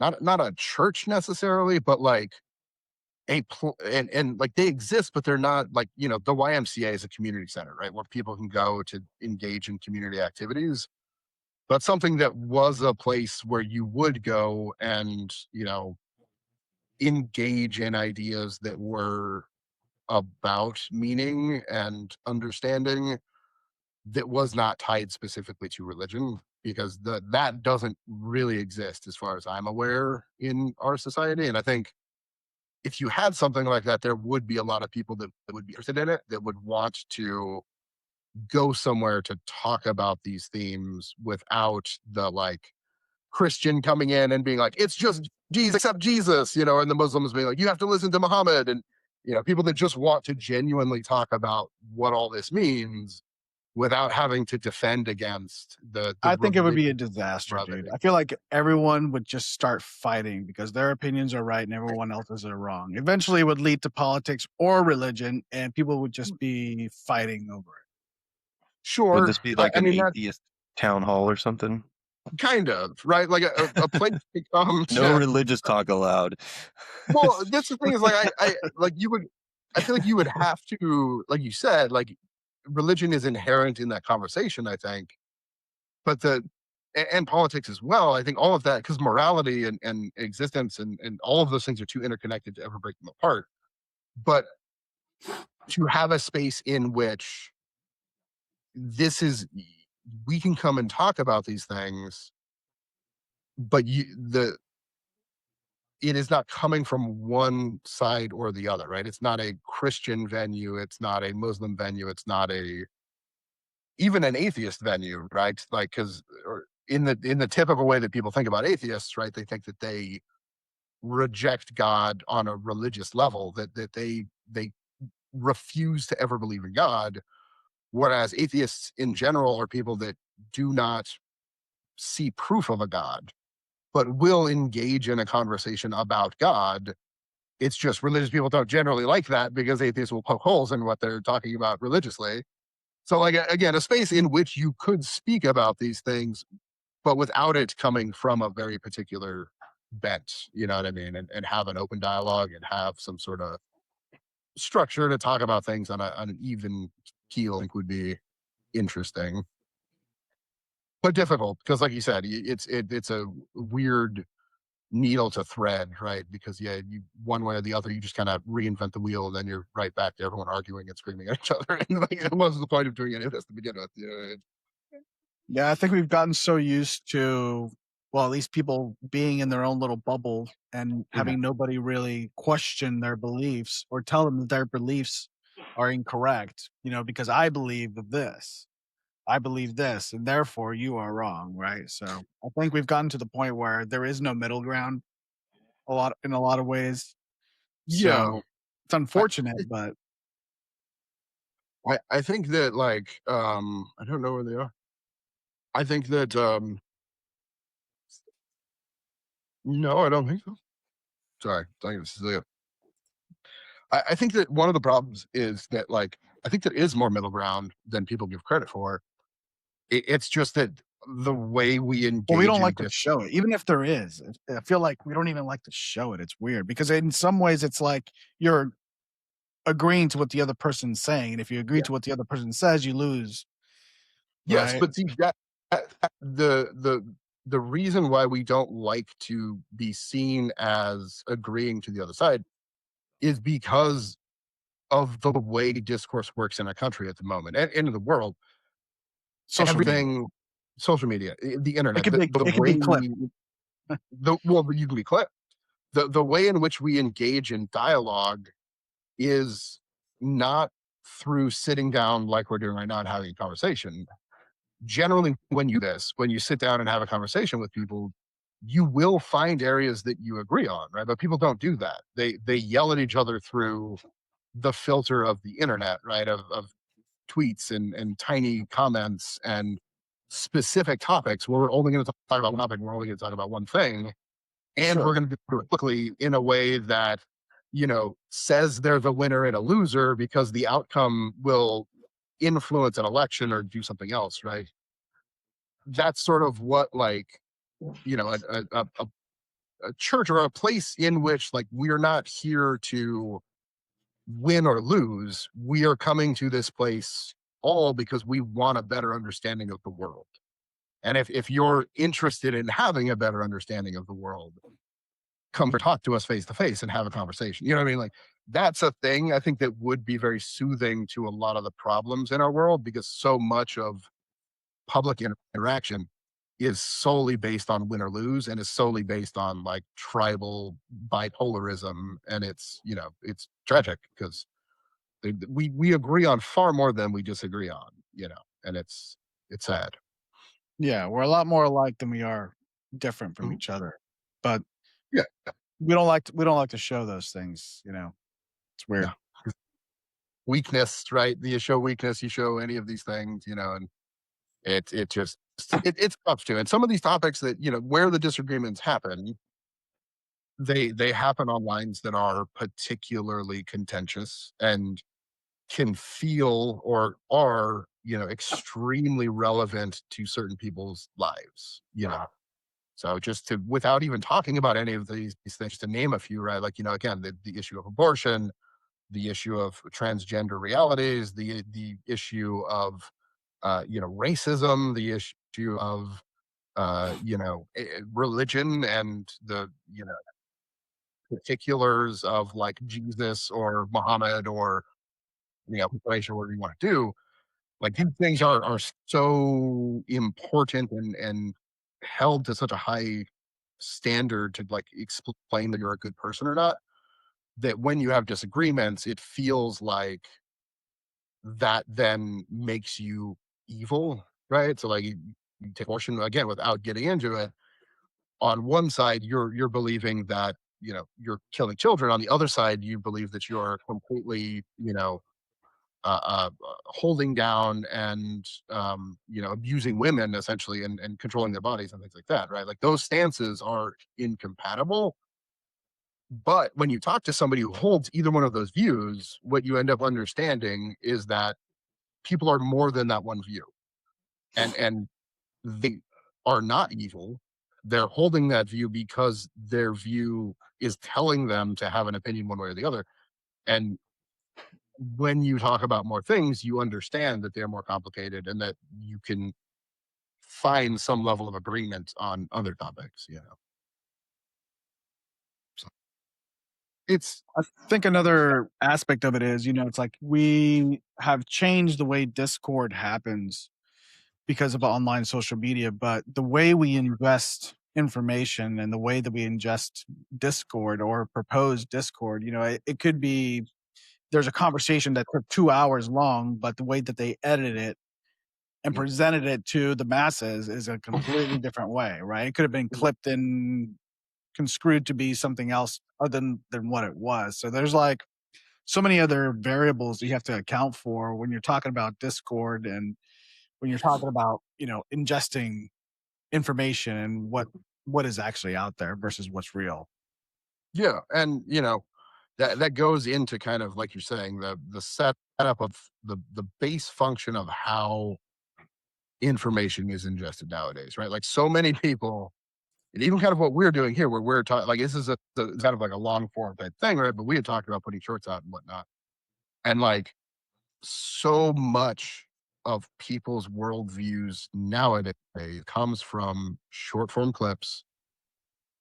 Not a church necessarily, but like and like, they exist, but they're not like, the YMCA is a community center, right? Where people can go to engage in community activities. but something that was a place where you would go and, engage in ideas that were about meaning and understanding that was not tied specifically to religion, because that doesn't really exist as far as I'm aware in our society. And I think if you had something like that, there would be a lot of people that would be interested in it, that would want to go somewhere to talk about these themes without the Christian coming in and being like, it's just Jesus, except Jesus, and the Muslims being like, you have to listen to Muhammad. And, people that just want to genuinely talk about what all this means without having to defend against the I think it would be a religious disaster, dude. brotherhood. I feel like everyone would just start fighting because their opinions are right and everyone else's are wrong. Eventually, it would lead to politics or religion, and people would just be fighting over it. Would Sure. this be I, like I an mean, that atheist town hall or something? kind of, right? Like a place becomes, No religious talk allowed. well, that's the thing is I like you would, I feel like you would have to, like you said, like religion is inherent in that conversation, I think. But and politics as well. I think all of that, because morality and existence and all of those things are too interconnected to ever break them apart. But to have a space in which this is, we can come and talk about these things, but it is not coming from one side or the other, right? It's not a Christian venue, it's not a Muslim venue, it's not a even an atheist venue, right? Like, because in the typical way that people think about atheists, right? They think that they reject God on a religious level, that they refuse to ever believe in God. Whereas atheists in general are people that do not see proof of a God, but will engage in a conversation about God. It's just religious people don't generally like that because atheists will poke holes in what they're talking about religiously. So, like, again, a space in which you could speak about these things, but without it coming from a very particular bent, you know what I mean? And have an open dialogue and have some sort of structure to talk about things on an even keel, I think would be interesting, but difficult because, like you said, it's a weird needle to thread, right? Because yeah, you one way or the other, you just kind of reinvent the wheel, and then you're right back to everyone arguing and screaming at each other. And like, what was the point of doing any of this to begin with? Yeah, I think we've gotten so used to, well, at least people being in their own little bubble and Mhm. having nobody really question their beliefs or tell them that their beliefs are incorrect, because I believe this. I believe this, and therefore you are wrong, right? So I think we've gotten to the point where there is no middle ground in a lot of ways. Yeah, So it's I, unfortunate, but I think that I don't know where they are. I think that no, I don't think so. Sorry, thank you, Cecilia. I think that one of the problems is that I think there is more middle ground than people give credit for. It's just that the way we well, we engage don't in like to show it. Even if there is, I feel like we don't even like to show it. It's weird because in some ways it's like you're agreeing to what the other person's saying, and if you agree yeah, to what the other person says, you lose, yes, right? but see the reason why we don't like to be seen as agreeing to the other side is because of the way discourse works in our country at the moment and in the world. Social media. Everything, social media, the It internet, could be the it could be clipped. way you can be clear, the way in which we engage in dialogue is not through sitting down like we're doing right now and having a conversation. Generally, when you sit down and have a conversation with people, you will find areas that you agree on, right? But people don't do that. They yell at each other through the filter of the internet, right? Of tweets and tiny comments and specific topics where we're only going to talk about one topic, we're only going to talk about one thing, and we're Sure. going to do it quickly in a way that says there's a winner and a loser because the outcome will influence an election or do something else, right? That's sort of what a church or a place in which we're not here to win or lose. We are coming to this place all because we want a better understanding of the world. And if you're interested in having a better understanding of the world, come talk to us face to face and have a conversation. You know what I mean? Like that's a thing I think that would be very soothing to a lot of the problems in our world, because so much of public interaction is solely based on win or lose, and is solely based on like tribal bipolarism. And it's, you know, it's tragic because we agree on far more than we disagree on, you know, and it's sad. Yeah, we're a lot more alike than we are different from Mhm. each other. But Yeah. we don't like to show those things, you know. It's No. weird. Weakness, right? You show weakness, you show any of these things, you know, and it just it's tough too. And some of these topics that, you know, where the disagreements happen, they happen on lines that are particularly contentious and can feel or are, you know, extremely relevant to certain people's lives, you know. So just to, without even talking about any of these things, to name a few, right? Like, you know, again, the issue of abortion, the issue of transgender realities, the issue of you know, racism, the issue of you know, religion, and the, you know, particulars of like Jesus or Muhammad, or, you know, situation, whatever you want to do. Like these things are so important and held to such a high standard to like explain that you're a good person or not, that when you have disagreements, it feels like that then makes you evil, right? So like you take abortion again without getting into it. On one side, you're believing that, you know, you're killing children. On the other side, you believe that you're completely, you know, holding down and you know, abusing women essentially, and controlling their bodies and things like that, right? Like those stances are incompatible. But when you talk to somebody who holds either one of those views, what you end up understanding is that people are more than that one view, and they are not evil. They're holding that view because their view is telling them to have an opinion one way or the other. And when you talk about more things, you understand that they're more complicated and that you can find some level of agreement on other topics, you know. So it's I think another aspect of it is, you know, it's like we have changed the way Discord happens because of online social media, but the way we ingest information and the way that we ingest Discord or propose Discord, you know, it could be there's a conversation that took 2 hours long, but the way that they edit it and presented it to the masses is a completely different way, right? It could have been clipped and construed to be something else other than what it was. So there's like so many other variables you have to account for when you're talking about Discord and when you're talking about, you know, ingesting information and what is actually out there versus what's real. yeah, and you know, that goes into kind of like you're saying, the setup of the base function of how information is ingested nowadays, right? Like so many people, and even kind of what we're doing here, where we're talking, like this is it's kind of like a long form type thing, right? But we had talked about putting shorts out and whatnot, and like so much of people's worldviews nowadays comes from short form clips,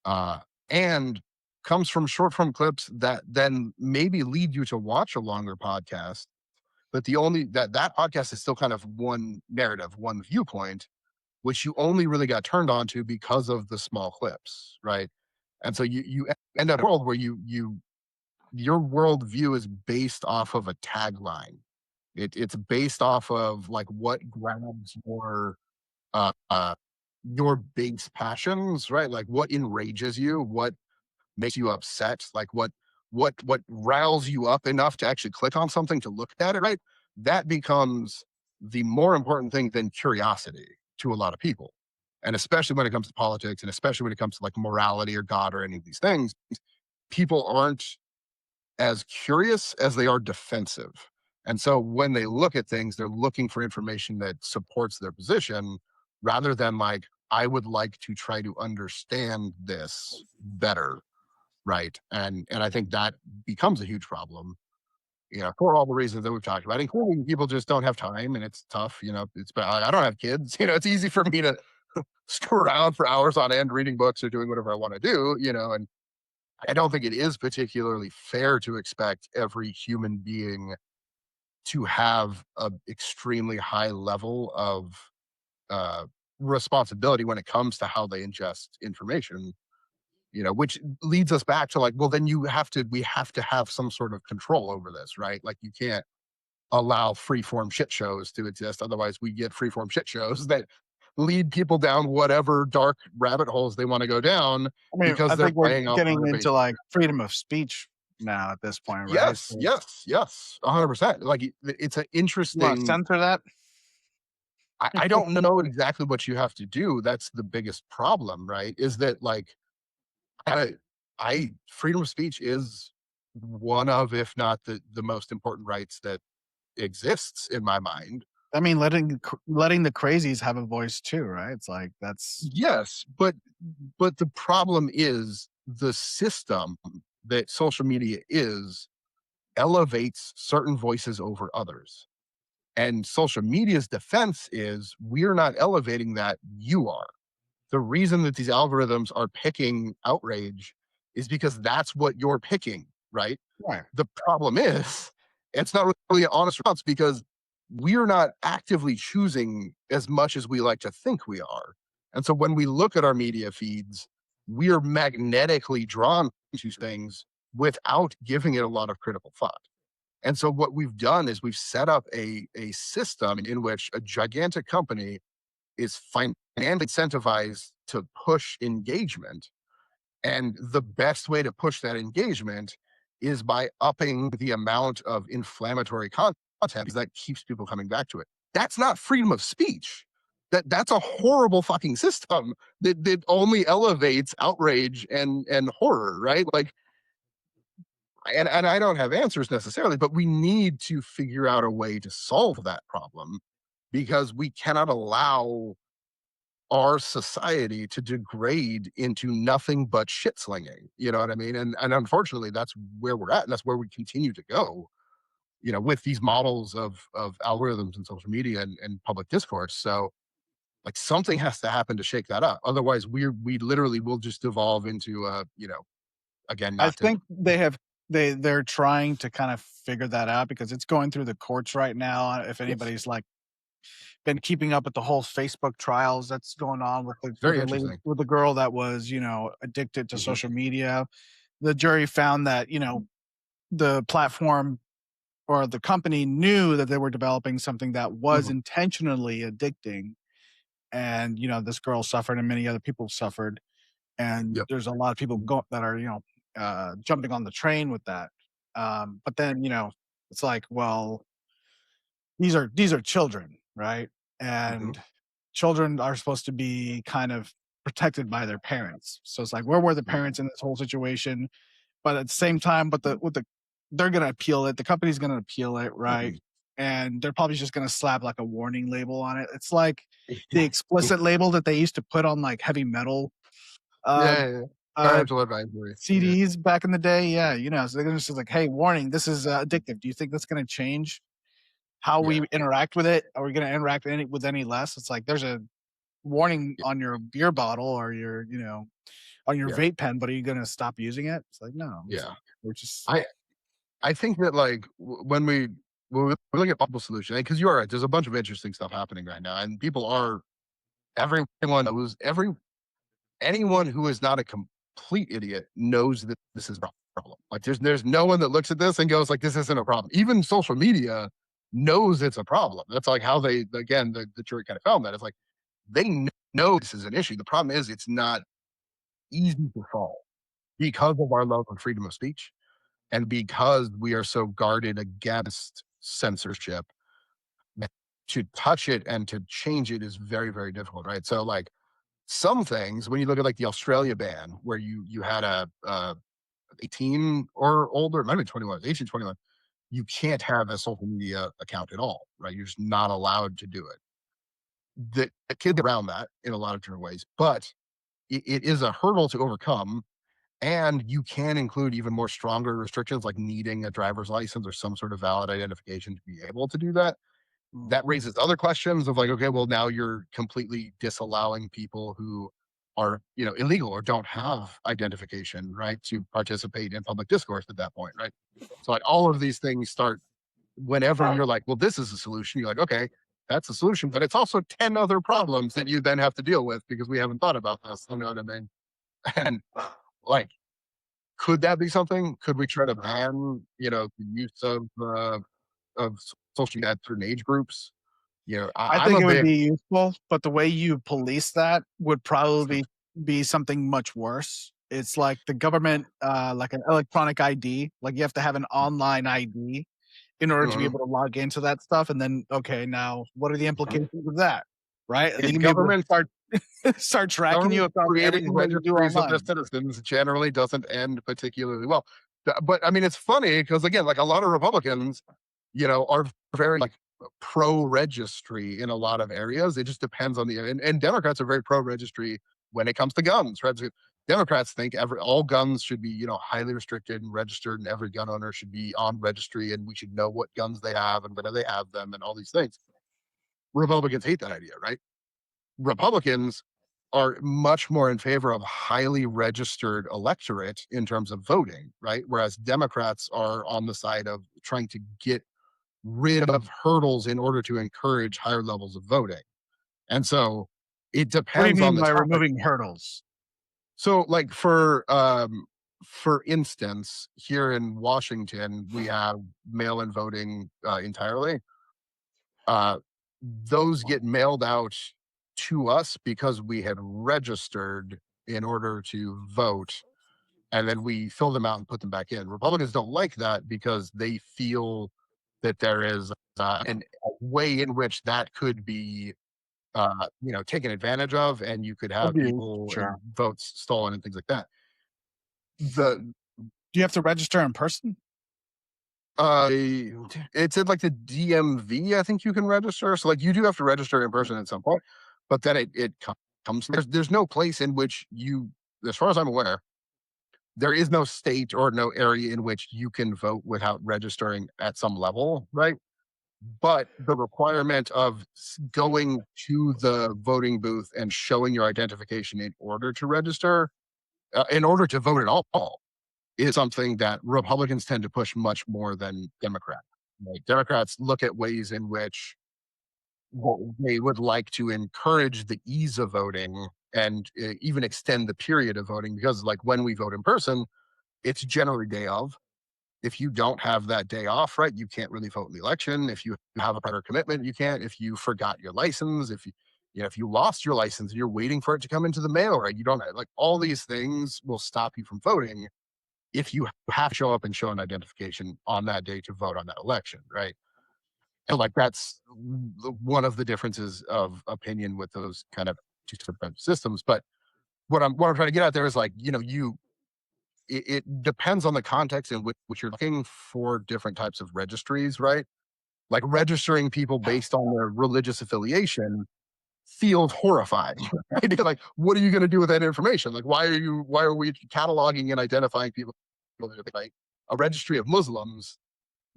uh, and comes from short form clips that then maybe lead you to watch a longer podcast. But the only that podcast is still kind of one narrative, one viewpoint, which you only really got turned on to because of the small clips, right? And so you end up in a world where your worldview is based off of a tagline. It's based off of like what grabs uh, uh, your base passions, right? Like what enrages you, what makes you upset, like what riles you up enough to actually click on something to look at it, right? That becomes the more important thing than curiosity to a lot of people. And especially when it comes to politics, and especially when it comes to like morality or God or any of these things, people aren't as curious as they are defensive. And so when they look at things, they're looking for information that supports their position, rather than like, I would like to try to understand this better, right? And I think that becomes a huge problem, you know, for all the reasons that we've talked about, including people just don't have time and it's tough, you know. It's, I don't have kids, you know, it's easy for me to screw around for hours on end reading books or doing whatever I want to do, and I don't think it is particularly fair to expect every human being to have a extremely high level of uh, responsibility when it comes to how they ingest information. Which leads us back to like, well, then we have to have some sort of control over this, right? Like, you can't allow freeform shit shows to exist. Otherwise, we get freeform shit shows that lead people down whatever dark rabbit holes they want to go down I mean, because I they're think we're playing off of getting their into base. like freedom of speech now at this point, right? Yes, So yes, yes, 100%. Like, it's an you want to interesting. censor that? I don't know exactly what you have to do. That's the biggest problem, right? Is that like, I, freedom of speech is one of, if not the most important rights that exists in my mind. I mean, letting the crazies have a voice too, right? It's like that's Yes, but the problem is the system that social media is elevates certain voices over others. And social media's defense is, we're not elevating that, you are. The reason that these algorithms are picking outrage is because that's what you're picking, right? right. The problem is, it's not really an honest response because we're not actively choosing as much as we like to think we are. And so when we look at our media feeds, we're magnetically drawn to things without giving it a lot of critical thought. And so what we've done is we've set up a system in which a gigantic company is financially incentivized to push engagement, and the best way to push that engagement is by upping the amount of inflammatory content that keeps people coming back to it. That's not freedom of speech. That's a horrible fucking system that only elevates outrage and horror, right? Like, and I don't have answers necessarily, but we need to figure out a way to solve that problem, because we cannot allow our society to degrade into nothing but shit slinging. You know what I mean? And unfortunately, that's where we're at, and that's where we continue to go. With these models of algorithms and social media and public discourse. So, like, something has to happen to shake that up. Otherwise, we literally will just devolve into again, I not to. think they're trying to kind of figure that out because it's going through the courts right now. If Yes, anybody's like been keeping up with the whole Facebook trials that's going on with the very lady interesting. with the girl that was addicted to Hmm. social media, the jury found that the platform or the company knew that they were developing something that was Hmm. intentionally addicting, and this girl suffered and many other people suffered, and Yep. there's a lot of people that are jumping on the train with that. But then it's like, well, these are children, right? Hmm. And children are supposed to be kind of protected by their parents. So it's like, where were the Yeah. parents in this whole situation? But at the same time, they're gonna appeal it. The company's gonna appeal it, right? Hmm. And they're probably just gonna slap like a warning label on it. It's like the explicit label that they used to put on like heavy metal uh Yeah, yeah, yeah. uh Parental advisory. Yeah, CDs back in the day. Yeah, so they're just like, hey, warning, this is addictive. Do you think that's gonna change how we yeah, interact with it? Are we gonna interact with any less? It's like there's a warning on your beer bottle or your, on your yeah, vape pen, but are you gonna stop using it? It's like, no, it's yeah. like, we're just I I think that, like, when we look at possible solution, because you are right, there's a bunch of interesting stuff happening right now, and people are everyone knows anyone who is not a complete idiot knows that this is a problem. Like, there's no one that looks at this and goes like, this isn't a problem. Even social media knows it's a problem. That's like how they, again, the jury kind of found that. It's like, they know this is an issue. The problem is, it's not easy to solve because of our love of freedom of speech, and because we are so guarded against censorship. To touch it and to change it is very, very difficult, right? So, like, some things, when you look at like the Australia ban, where you had a 18 or older, it might have been 21, 18, 21, you can't have a social media account at all, right? You're just not allowed to do it. The kids get around that in a lot of different ways, but it is a hurdle to overcome. And you can include even more stronger restrictions, like needing a driver's license or some sort of valid identification to be able to do that. that raises other questions of like, okay, well, now you're completely disallowing people who are, illegal or don't have identification, right, to participate in public discourse at that point, right? So like all of these things start whenever you're like, well, this is a solution. You're like, okay, that's a solution, but it's also 10 other problems that you then have to deal with because we haven't thought about this. You know what I mean? And like, could that be something? Could we try to ban, the use of social media at certain age groups? I I'm think a it would big, be useful, but the way you police that would probably be something much worse. It's like the government, like an electronic ID. Like you have to have an online ID in order to be Mhm. able to log into that stuff. And then, okay, now what are the implications of that? Right? Are they And gonna be able to government start tracking you government across creating everything that you do registries of their online? citizens generally doesn't end particularly well. But I mean, it's funny because again, like a lot of Republicans, are very like pro registry in a lot of areas. It just depends on and Democrats are very pro registry when it comes to guns, right? So Democrats think all guns should be, highly restricted and registered, and every gun owner should be on registry, and we should know what guns they have and whether they have them and all these things. Republicans hate that idea, right? Republicans are much more in favor of highly registered electorate in terms of voting, right? Whereas Democrats are on the side of trying to get rid of hurdles in order to encourage higher levels of voting. And so it What do you depends on mean the by topic. removing hurdles? So like for instance, here in Washington, we have mail-in voting entirely. Uh, those get mailed out to us because we had registered in order to vote, and then we fill them out and put them back in. Republicans don't like that because they feel that there is a way in which that could be, taken advantage of, and you could have Abuse, people and sure. votes stolen and things like that. The Do you have to register in person? it's in like the DMV. I think you can register. So like you do have to register in person at some point, but then it comes. There's no place in which as far as I'm aware, there is no state or no area in which you can vote without registering at some level, right? But the requirement of going to the voting booth and showing your identification in order to register, in order to vote at all, is something that Republicans tend to push much more than Democrats. Like Democrats look at ways in which they would like to encourage the ease of voting and even extend the period of voting because, like, when we vote in person, it's generally day of. If you don't have that day off, right, you can't really vote in the election. If you have a prior commitment, you can't. If you forgot your license, if you lost your license and you're waiting for it to come into the mail, right, you don't like all these things will stop you from voting if you have to show up and show an identification on that day to vote on that election, right? And like that's one of the differences of opinion with those kind of two different systems. But what I'm trying to get at there is like, it depends on the context in which you're looking for different types of registries, right? Like registering people based on their religious affiliation feels horrifying, right? Because like, what are you going to do with that information? Like, why are we cataloging and identifying people? Like a registry of Muslims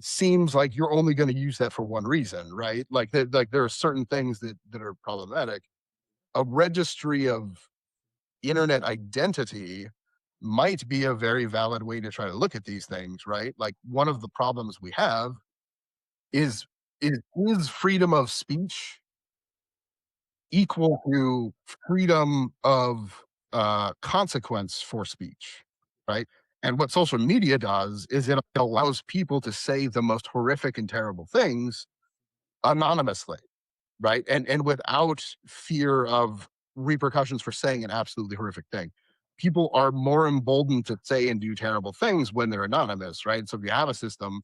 seems like you're only going to use that for one reason, right? Like there are certain things that are problematic. A registry of internet identity might be a very valid way to try to look at these things, right? Like one of the problems we have is is freedom of speech equal to freedom of consequence for speech, right? And what social media does is it allows people to say the most horrific and terrible things anonymously, right? And without fear of repercussions for saying an absolutely horrific thing. People are more emboldened to say and do terrible things when they're anonymous, right? So if you have a system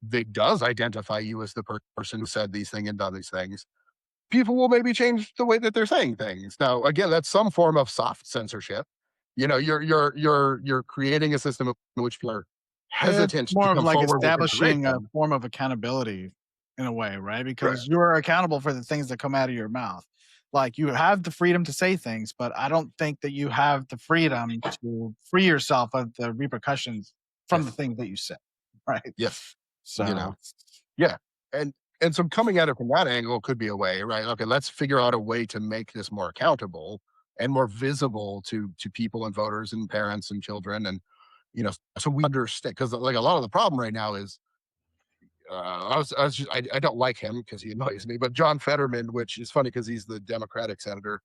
that does identify you as the person who said these things and done these things, people will maybe change the way that they're saying things. Now, again, that's some form of soft censorship. You're creating a system in which people are It's hesitant to more of come like forward with establishing a information. form of accountability in a way, right? Right. Because you're accountable for the things that come out of your mouth. Like you have the freedom to say things, but I don't think that you have the freedom to free yourself of the repercussions from the Yes. things that you say. Right. Yes. You know. So Yeah. And And so coming at it from that angle could be a way, right? Okay, let's figure out a way to make this more accountable and more visible to people and voters and parents and children. And, so we understand, because like a lot of the problem right now is, I don't like him because he annoys me, but John Fetterman, which is funny because he's the Democratic senator.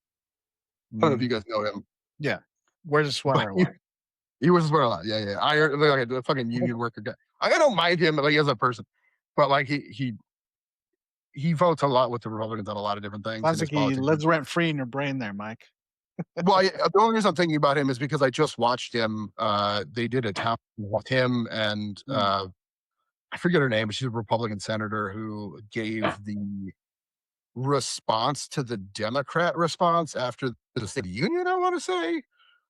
I don't know if Mm. you guys know him, Yeah. Wears a but sweater a lot. he was well, a lot. Yeah, yeah. I like a fucking union worker guy. I don't mind him like as a person, but like he votes a lot with the Republicans on a lot of different things in Sounds his like he politics. lives rent free in your brain there, Mike. Well, the only reason I'm thinking about him is because I just watched him. They did a town with him and Mm. I forget her name, but she's a Republican senator who gave the response to the Democrat response after the State of the Union, I want to say.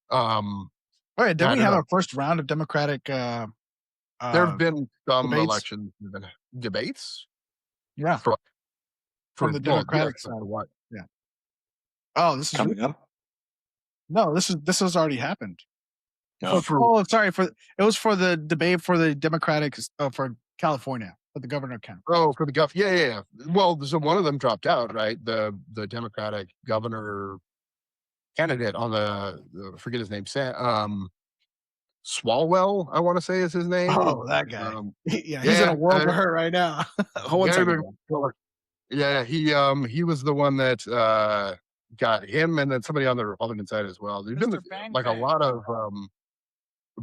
Um, All right, did I we don't have know. our first round of Democratic There have been some debates? election debates Yeah, for from the well, yes, Democratic but side. for what? Yeah. Oh, this is Coming up. no, this has already happened. No. Oh, sorry for it was for the debate for the Democratic for California for the governor count. For the yeah, yeah, yeah. Well, so one of them dropped out, right? The Democratic governor candidate on forget his name, Swalwell, I want to say is his name. Oh, that guy. Um, Yeah, he's in a yeah, world of hurt right now. Hold one very second. big. Yeah, he was the one that got him, and then somebody on the Republican side as well. There's been Mr. Fang like a Fang. lot of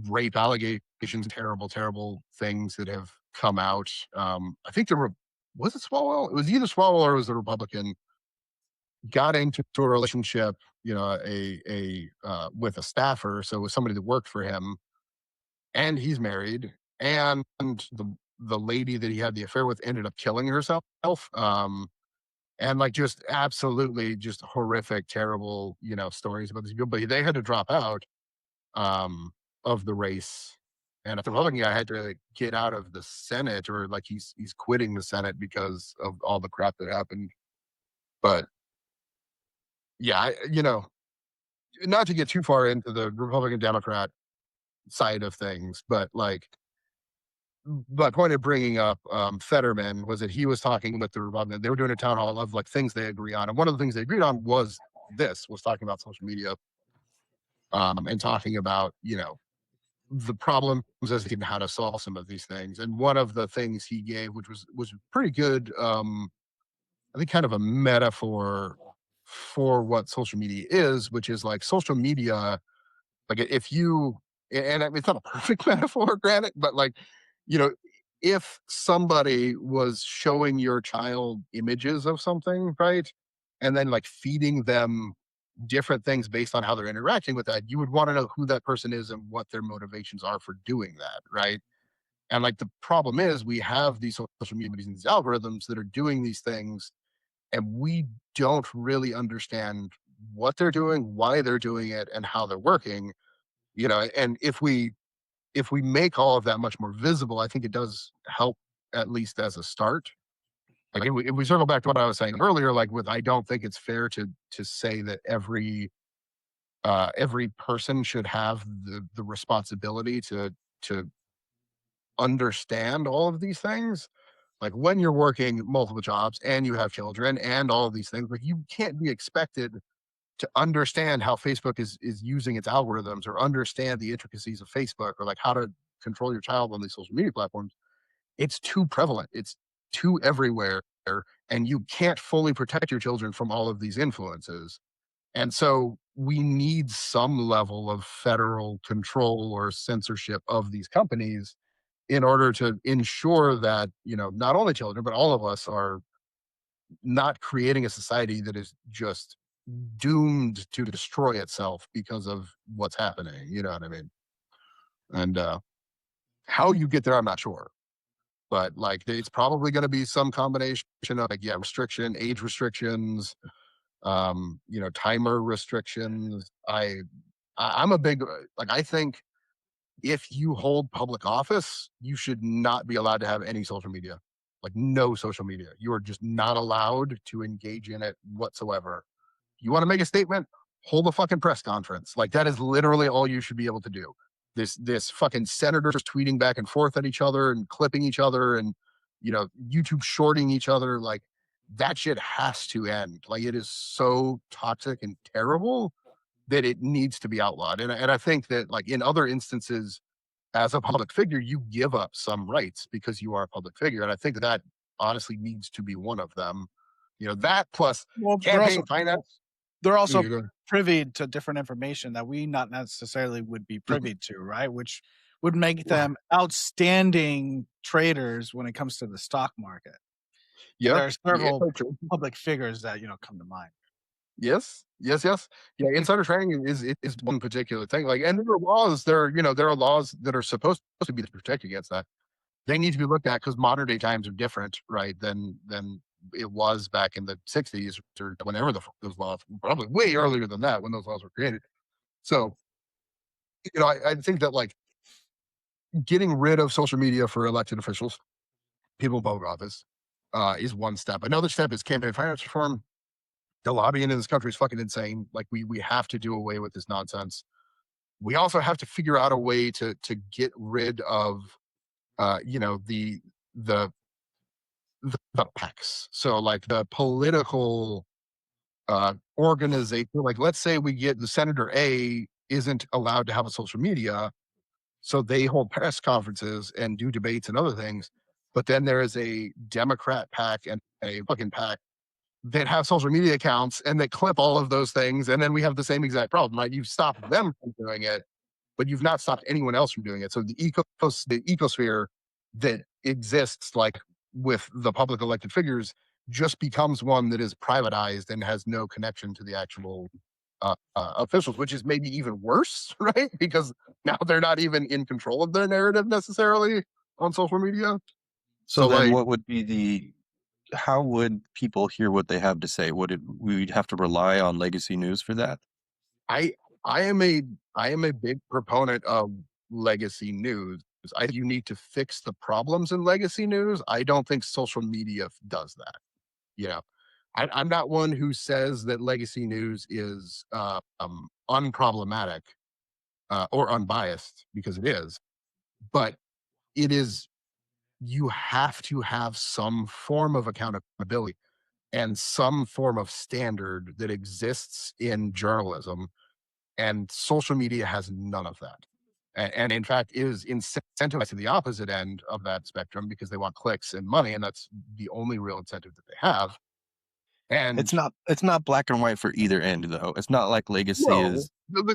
rape allegations, terrible, terrible things that have come out. I think was it Swalwell? It was either Swalwell or it was the Republican got into a relationship, with a staffer, so with somebody that worked for him, and he's married, and the lady that he had the affair with ended up killing herself. And like just absolutely just horrific, terrible, stories about these people. But they had to drop out of the race. And if the Republican guy had to get out of the Senate, or like he's quitting the Senate because of all the crap that happened. But yeah, not to get too far into the Republican Democrat side of things, but like my point of bringing up Fetterman was that he was talking with the Republican. They were doing a town hall of like things they agree on, and one of the things they agreed on was talking about social media, and talking about the problems as to how to solve some of these things. And one of the things he gave, which was pretty good, I think, kind of a metaphor for what social media is, which is like social media. Like if you, and it's not a perfect metaphor, granted, but like, you know, if somebody was showing your child images of something, right? And then like feeding them different things based on how they're interacting with that, you would want to know who that person is and what their motivations are for doing that, right? And like the problem is we have these social media and these algorithms that are doing these things, and we don't really understand what they're doing, why they're doing it, and how they're working. And if we make all of that much more visible, I think it does help, at least as a start. Like if we circle back to what I was saying earlier, like with I don't think it's fair to say that every person should have the responsibility to understand all of these things. Like when you're working multiple jobs and you have children and all of these things, like you can't be expected to understand how Facebook is using its algorithms, or understand the intricacies of Facebook, or like how to control your child on these social media platforms. It's too prevalent. It's too everywhere, and you can't fully protect your children from all of these influences. And so we need some level of federal control or censorship of these companies in order to ensure that, not only children, but all of us are not creating a society that is just doomed to destroy itself because of what's happening. You know what I mean? And how you get there, I'm not sure. But like, it's probably going to be some combination of like, yeah, age restrictions, timer restrictions. I'm a big like. I think if you hold public office, you should not be allowed to have any social media, like no social media. You are just not allowed to engage in it whatsoever. You want to make a statement? Hold a fucking press conference. Like that is literally all you should be able to do. This fucking senators tweeting back and forth at each other and clipping each other and YouTube shorting each other, like that shit has to end. Like it is so toxic and terrible that it needs to be outlawed. And I think that like in other instances, as a public figure, you give up some rights because you are a public figure. And I think that honestly needs to be one of them. That plus Well, campaign finance. they're also You know, privy to different information that we not necessarily would be privy to, right? Which would make them outstanding traders when it comes to the stock market. yeah, There are yeah, several public figures that come to mind. yes, yes, yes. Yeah, insider trading is one particular thing. Like, and there are laws. There are laws that are supposed to be to protect against that. They need to be looked at because modern day times are different, right? Than it was back in the '60s or whenever those laws, probably way earlier than that when those laws were created. So, I think that like getting rid of social media for elected officials, people in public office, is one step. Another step is campaign finance reform. The lobbying in this country is fucking insane. Like we have to do away with this nonsense. We also have to figure out a way to get rid of the the the PACs. So like the political organization. Like let's say we get the Senator A isn't allowed to have a social media, so they hold press conferences and do debates and other things. But then there is a Democrat PAC and a Republican PAC that have social media accounts and they clip all of those things. And then we have the same exact problem, right? You've stopped them from doing it, but you've not stopped anyone else from doing it. So the ecosphere that exists like with the public elected figures just becomes one that is privatized and has no connection to the actual officials, which is maybe even worse, right? Because now they're not even in control of their narrative necessarily on social media. So So then like, what would be how would people hear what they have to say? We'd have to rely on legacy news for that? I I am a big proponent of legacy news. I think you need to fix the problems in legacy news. I don't think social media does that. You know, I'm not one who says that legacy news is unproblematic or unbiased because it is, but it is. You have to have some form of accountability and some form of standard that exists in journalism, and social media has none of that. And in fact, is incentivized to the opposite end of that spectrum because they want clicks and money, and that's the only real incentive that they have. And It's not black and white for either end though. It's not like legacy no,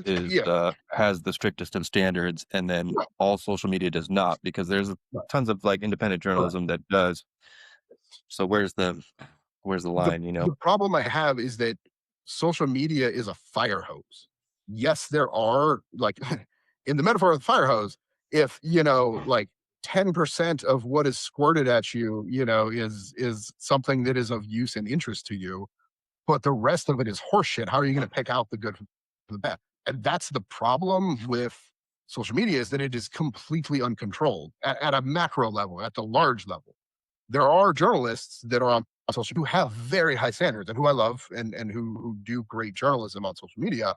yeah, has the strictest of standards and then no, all social media does not, because there's no, tons of like independent correct. journalism that does. So where's the the line, the problem I have is that social media is a fire hose. Yes, there are like in the metaphor of the fire hose, if like 10% of what is squirted at you, is something that is of use and interest to you, but the rest of it is horseshit. How are you going to pick out the good from the bad? And that's the problem with social media is that it is completely uncontrolled at a macro level, at the large level. There are journalists that are on social who have very high standards and who I love and who do great journalism on social media.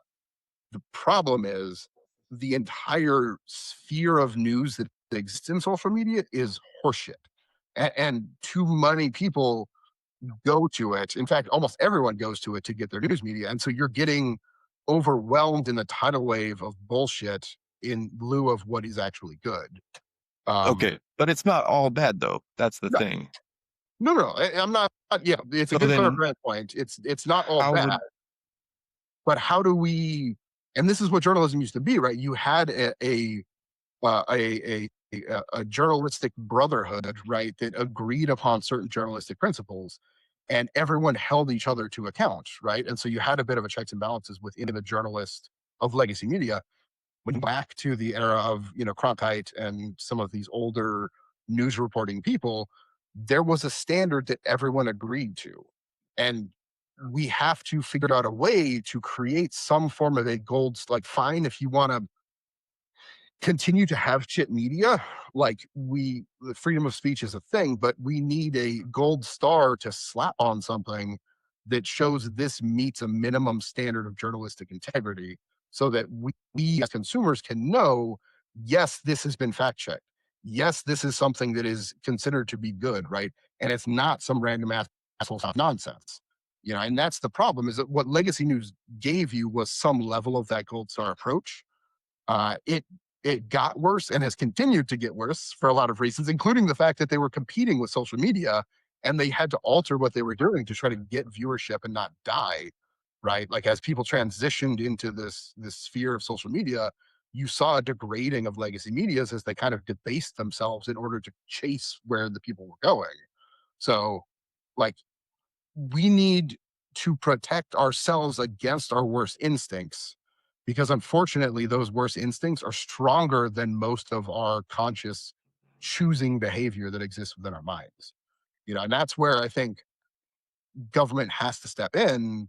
The problem is the entire sphere of news that exists in social media is horseshit. And too many people go to it. In fact, almost everyone goes to it to get their news media. And so you're getting overwhelmed in the tidal wave of bullshit in lieu of what is actually good. Um, Okay, but it's not all bad though. That's the no, thing. no. I'm not. Yeah, it's a So good then clarifying point. It's not all how bad, would but how do we? And this is what journalism used to be, right? You had a journalistic brotherhood, right, that agreed upon certain journalistic principles, and everyone held each other to account, right? And so you had a bit of a checks and balances within the journalist of legacy media. When back to the era of Cronkite and some of these older news reporting people, there was a standard that everyone agreed to, and we have to figure out a way to create some form of a gold, like, fine if you want to continue to have chit media, like the freedom of speech is a thing, but we need a gold star to slap on something that shows this meets a minimum standard of journalistic integrity so that we as consumers can know, yes, this has been fact checked. yes, this is something that is considered to be good, right? And it's not some random asshole stuff nonsense. And that's the problem, is that what legacy news gave you was some level of that gold star approach. It got worse and has continued to get worse for a lot of reasons, including the fact that they were competing with social media and they had to alter what they were doing to try to get viewership and not die. Right, like as people transitioned into this sphere of social media, you saw a degrading of legacy medias as they kind of debased themselves in order to chase where the people were going. So, like, we need to protect ourselves against our worst instincts, because unfortunately those worst instincts are stronger than most of our conscious choosing behavior that exists within our minds. And that's where I think government has to step in,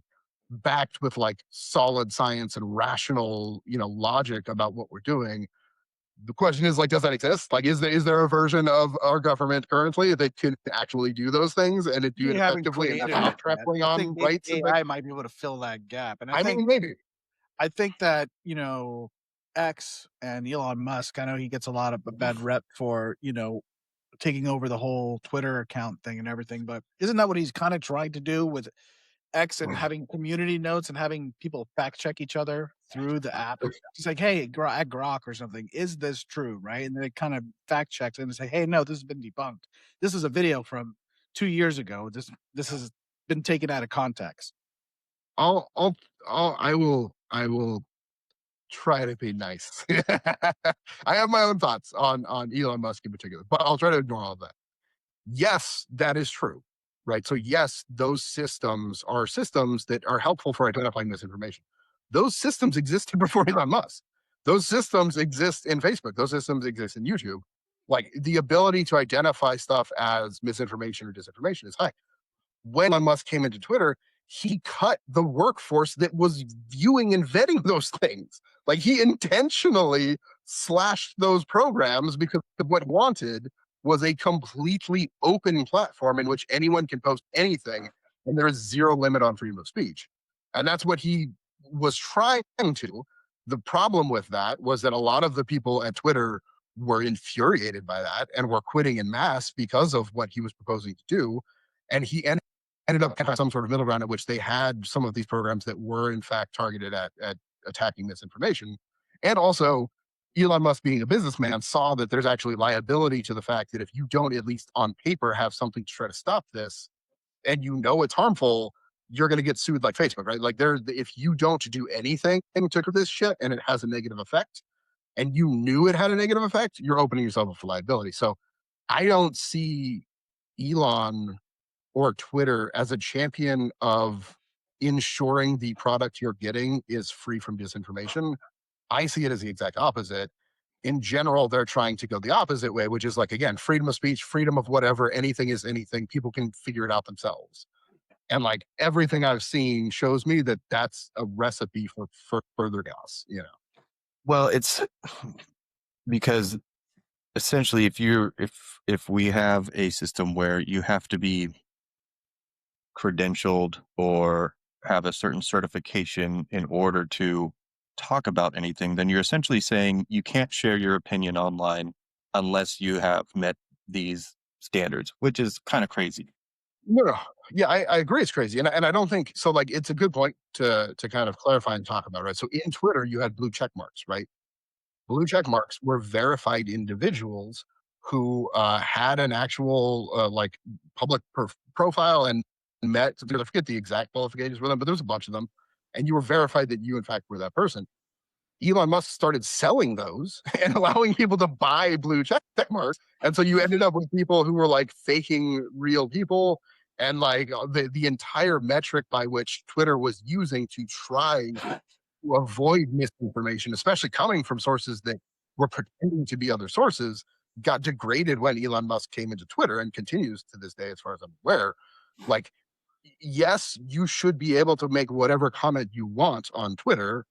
backed with like solid science and rational logic about what we're doing. The question is, like, does that exist? Like, is there a version of our government currently that can actually do those things and it do We it haven't effectively and have created enough it yet. trampling I think on maybe rights and things? AI might be able to fill that gap. And I mean, maybe. I think that, X and Elon Musk, I know he gets a lot of a bad rep for, taking over the whole Twitter account thing and everything, but isn't that what he's kind of tried to do with X and having community notes and having people fact check each other through the app? It's like, hey, at Grok or something, is this true? Right. And then it kind of fact checks and say, hey, no, this has been debunked. This is a video from 2 years ago. This has been taken out of context. I will try to be nice. I have my own thoughts on Elon Musk in particular, but I'll try to ignore all of that. Yes, that is true. Right. So yes, those systems are systems that are helpful for identifying misinformation. Those systems existed before Elon Musk. Those systems exist in Facebook. Those systems exist in YouTube. Like, the ability to identify stuff as misinformation or disinformation is high. When Elon Musk came into Twitter, he cut the workforce that was viewing and vetting those things. Like, he intentionally slashed those programs because what he wanted was a completely open platform in which anyone can post anything and there is zero limit on freedom of speech. And that's what he was trying to. The problem with that was that a lot of the people at Twitter were infuriated by that and were quitting in mass because of what he was proposing to do. And he ended up kind of some sort of middle ground at which they had some of these programs that were in fact targeted at attacking misinformation. And also, Elon Musk, being a businessman, saw that there's actually liability to the fact that if you don't, at least on paper, have something to try to stop this, and it's harmful, you're going to get sued like Facebook, right? Like, if you don't do anything to this shit and it has a negative effect, and you knew it had a negative effect, you're opening yourself up for liability. So I don't see Elon or Twitter as a champion of ensuring the product you're getting is free from disinformation. I see it as the exact opposite. In general, they're trying to go the opposite way, which is, like, again, freedom of speech, freedom of whatever, anything is anything. People can figure it out themselves. And like, everything I've seen shows me that that's a recipe for further chaos. Well, it's because essentially, if we have a system where you have to be credentialed or have a certain certification in order to talk about anything, then you're essentially saying you can't share your opinion online unless you have met these standards, which is kind of crazy. No. Yeah, I agree. It's crazy. And I don't think so. Like, it's a good point to kind of clarify and talk about, right? So in Twitter, you had blue check marks, right? Blue check marks were verified individuals who had an actual like public profile and met. I forget the exact qualifications for them, but there was a bunch of them, and you were verified that you in fact were that person. Elon Musk started selling those and allowing people to buy blue check marks, and so you ended up with people who were like faking real people. And like, the entire metric by which Twitter was using to try to avoid misinformation, especially coming from sources that were pretending to be other sources, got degraded when Elon Musk came into Twitter, and continues to this day, as far as I'm aware. Like, yes, you should be able to make whatever comment you want on Twitter,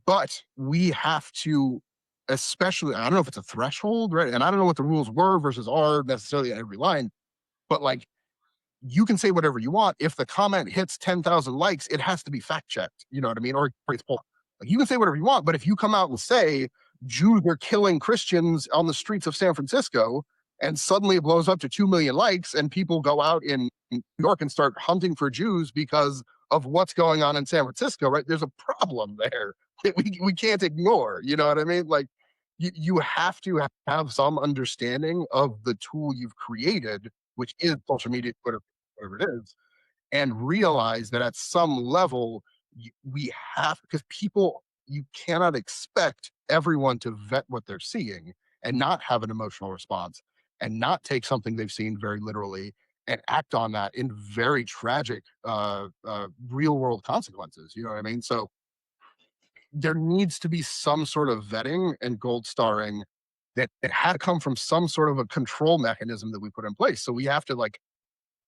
but we have to, especially, I don't know if it's a threshold, right? And I don't know what the rules were versus are necessarily at every line, but like, you can say whatever you want. If the comment hits 10,000 likes, it has to be fact checked. You know what I mean? Or it's pulled. Like, you can say whatever you want, but if you come out and say Jews are killing Christians on the streets of San Francisco, and suddenly it blows up to 2 million likes, and people go out in New York and start hunting for Jews because of what's going on in San Francisco, right? There's a problem there that we can't ignore. You know what I mean? Like, you have to have some understanding of the tool you've created, which is social media, Twitter, whatever it is, and realize that at some level we have, because people, you cannot expect everyone to vet what they're seeing and not have an emotional response and not take something they've seen very literally and act on that in very tragic real world consequences. You know what I mean? So there needs to be some sort of vetting and gold starring that it had to come from some sort of a control mechanism that we put in place. So we have to like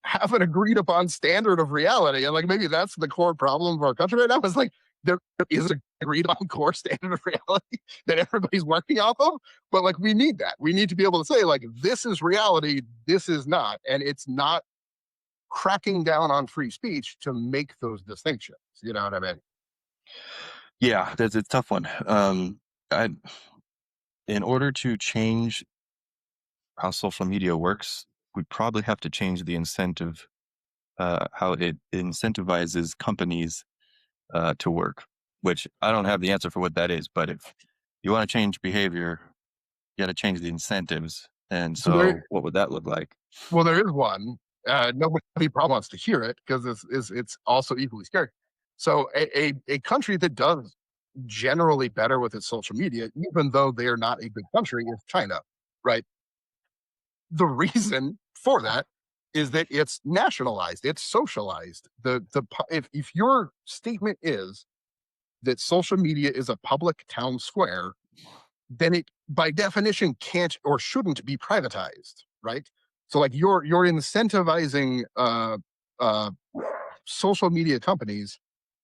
have an agreed upon standard of reality. And like maybe that's the core problem of our country right now is like there is an agreed on core standard of reality that everybody's working off of. But like we need that. We need to be able to say, like, this is reality, this is not. And it's not cracking down on free speech to make those distinctions. You know what I mean? Yeah, that's a tough one. I, in order to change how social media works, we probably have to change the incentive, how it incentivizes companies to work, which I don't have the answer for what that is. But if you want to change behavior, you got to change the incentives. And So so, what would that look like? well, there is one. Nobody probably wants to hear it because it's also equally scary. So a country that does generally better with its social media, even though they are not a big country, is China, right? The reason for that is that it's nationalized, it's socialized. If your statement is that social media is a public town square, then it by definition can't or shouldn't be privatized, right? So like you're incentivizing uh, social media companies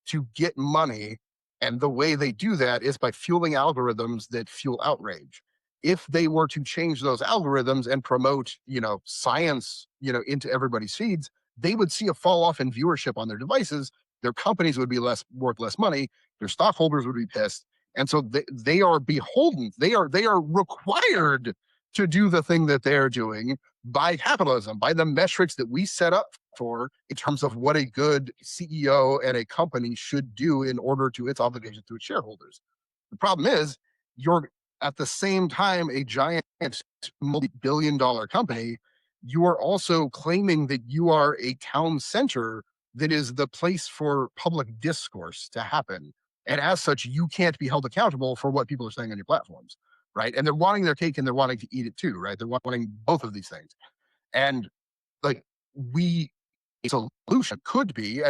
to get money, and the way they do that is by fueling algorithms that fuel outrage. If they were to change those algorithms and promote, science, into everybody's feeds, they would see a fall off in viewership on their devices. Their companies would be worth less money. Their stockholders would be pissed, and so they are beholden. They are required to do the thing that they're doing by capitalism, by the metrics that we set up for in terms of what a good CEO and a company should do in order to its obligations to its shareholders. The problem is you're at the same time a giant multi-billion dollar company, you are also claiming that you are a town center that is the place for public discourse to happen. And as such, you can't be held accountable for what people are saying on your platforms, right? And they're wanting their cake and they're wanting to eat it too, right? They're wanting both of these things. And like a solution could be,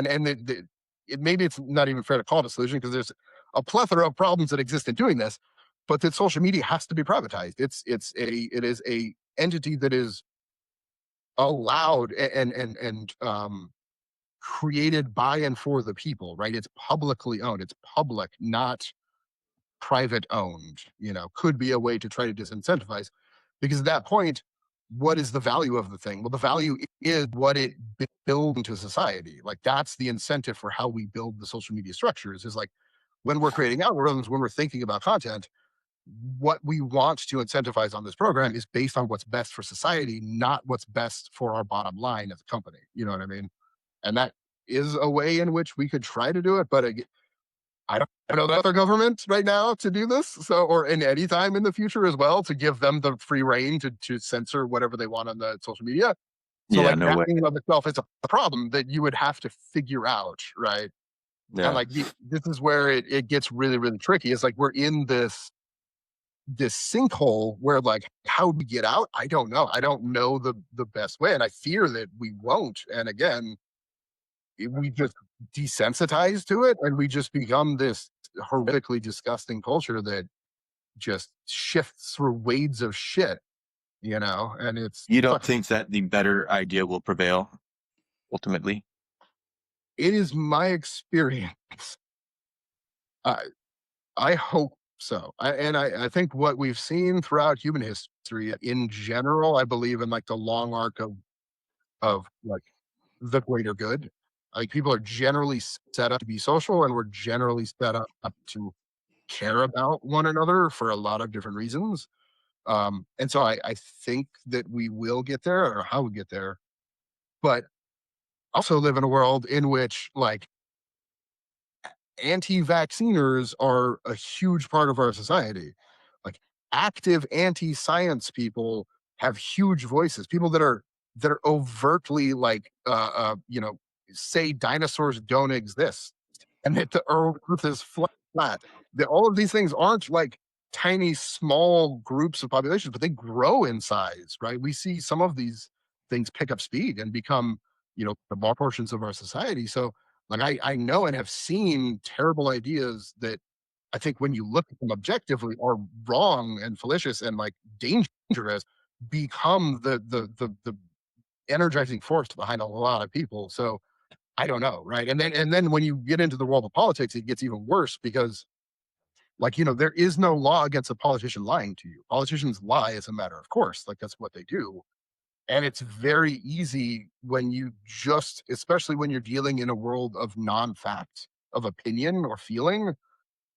maybe it's not even fair to call it a solution because there's a plethora of problems that exist in doing this, but that social media has to be privatized. It is a entity that is allowed and created by and for the people, right? It's publicly owned. It's public, not private owned. Could be a way to try to disincentivize, because at that point, what is the value of the thing? Well, the value is what it builds into society. Like that's the incentive for how we build the social media structures, is like when we're creating algorithms, when we're thinking about content, what we want to incentivize on this program is based on what's best for society, not what's best for our bottom line as a company. You know what I mean? And that is a way in which we could try to do it. But I don't know another government right now to do this. So, or in any time in the future as well, to give them the free reign to censor whatever they want on the social media. So Yeah, like no that way. in and of itself is a problem that you would have to figure out, right? And Yeah. like this is where it gets really, really tricky. It's like we're in this sinkhole where like how we get out, I don't know. I don't know the best way. And I fear that we won't. And again, we just desensitize to it and we just become this horrifically disgusting culture that just shifts through wades of shit, and You don't think that the better idea will prevail ultimately? it is my experience. I hope so. I think what we've seen throughout human history in general, I believe in like the long arc of like the greater good. Like people are generally set up to be social and we're generally set up to care about one another for a lot of different reasons. And so I think that we will get there, or how we get there, but also live in a world in which like anti-vacciners are a huge part of our society. Like active anti-science people have huge voices. People that are overtly like say dinosaurs don't exist and that the earth is flat. That all of these things aren't like tiny small groups of populations, but they grow in size, right? We see some of these things pick up speed and become, the more portions of our society. So like I know and have seen terrible ideas that I think when you look at them objectively are wrong and fallacious and like dangerous, become the energizing force behind a lot of people. So I don't know, right? And then when you get into the world of politics, it gets even worse because like there is no law against a politician lying to you. Politicians lie as a matter of course, like that's what they do. And it's very easy when you just, especially when you're dealing in a world of non-fact, of opinion or feeling,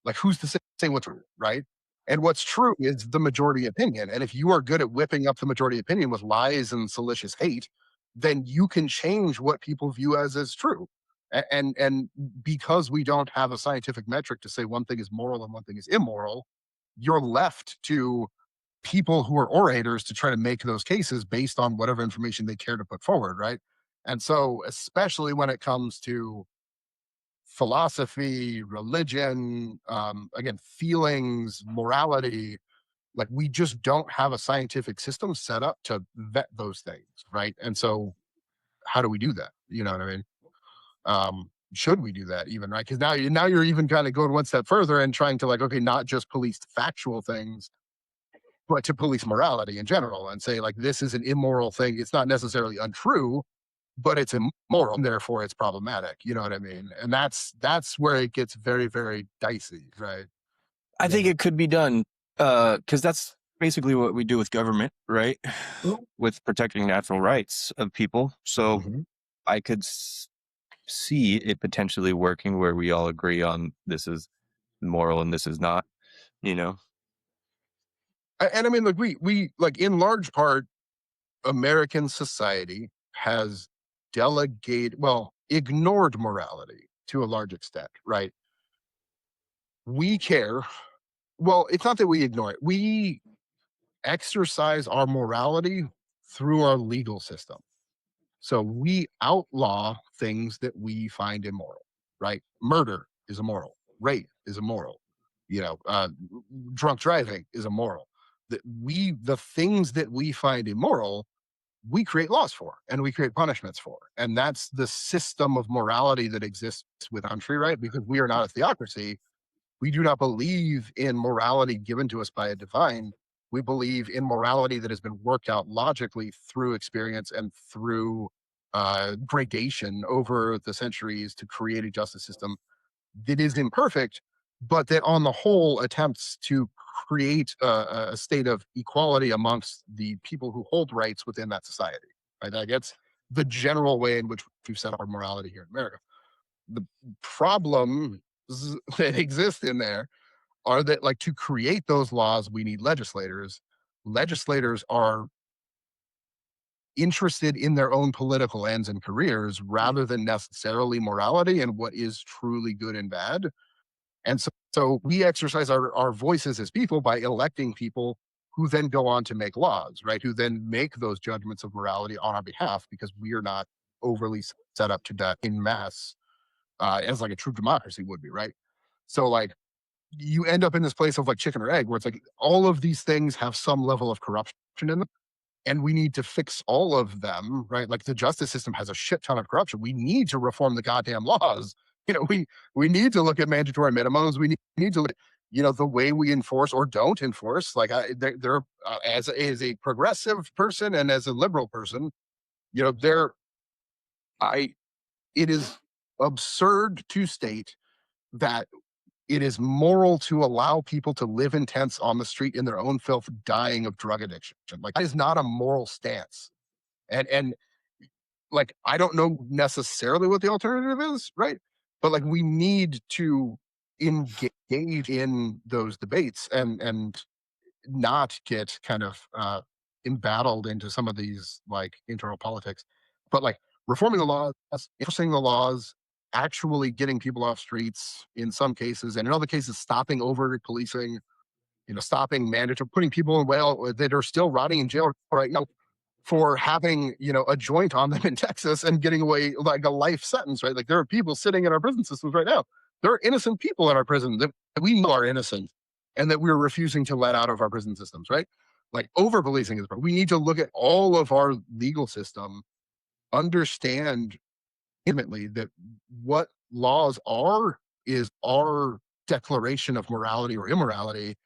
like who's to say what's true, right? And what's true is the majority opinion. And if you are good at whipping up the majority opinion with lies and salacious hate, then you can change what people view as true. And because we don't have a scientific metric to say one thing is moral and one thing is immoral, you're left to people who are orators to try to make those cases based on whatever information they care to put forward, right? And so, especially when it comes to philosophy, religion, again, feelings, morality, like we just don't have a scientific system set up to vet those things, right? And so, how do we do that? You know what I mean? Should we do that even, right? Because now you're even kind of going one step further and trying to like, okay, not just police factual things, but to police morality in general and say like this is an immoral thing. It's not necessarily untrue, but it's immoral, and therefore it's problematic. You know what I mean? And that's where it gets very, very dicey, right? I think it could be done because that's basically what we do with government, right? With protecting natural rights of people. So Mhm. I could see it potentially working where we all agree on this is moral and this is not, you know? And I mean, like we like in large part, American society has ignored morality to a large extent, right? We care. Well, it's not that we ignore it. We exercise our morality through our legal system. So we outlaw things that we find immoral, right? Murder is immoral. Rape is immoral. You know, drunk driving is immoral. The things that we find immoral, we create laws for and we create punishments for. And that's the system of morality that exists with country, right? Because we are not a theocracy. We do not believe in morality given to us by a divine. We believe in morality that has been worked out logically through experience and through gradation over the centuries to create a justice system that is imperfect, but that on the whole attempts to create a state of equality amongst the people who hold rights within that society. Right? Like that's the general way in which we've set our morality here in America. The problem that exist in there are that like to create those laws we need legislators. Legislators are interested in their own political ends and careers rather than necessarily morality and what is truly good and bad. And so we exercise our voices as people by electing people who then go on to make laws, right? Who then make those judgments of morality on our behalf because we are not overly set up to that in mass as like a true democracy would be, right? So like you end up in this place of like chicken or egg where it's like all of these things have some level of corruption in them and we need to fix all of them, right? Like the justice system has a shit ton of corruption. We need to reform the goddamn laws. We need to look at mandatory minimums. We need to look at, the way we enforce or don't enforce. Like they're as a progressive person and as a liberal person, there I it is absurd to state that it is moral to allow people to live in tents on the street in their own filth, dying of drug addiction. Like that is not a moral stance. And like I don't know necessarily what the alternative is, right? But like we need to engage in those debates and not get kind of embattled into some of these like internal politics, but like reforming the laws, enforcing the laws, actually getting people off streets in some cases, and in other cases, stopping over policing, stopping mandatory, putting people in jail that are still rotting in jail right now for having, a joint on them in Texas and getting away like a life sentence, right? Like there are people sitting in our prison systems right now. There are innocent people in our prison that we know are innocent and that we're refusing to let out of our prison systems, right? Like over policing is, we need to look at all of our legal system, understand intimately that what laws are is our declaration of morality or immorality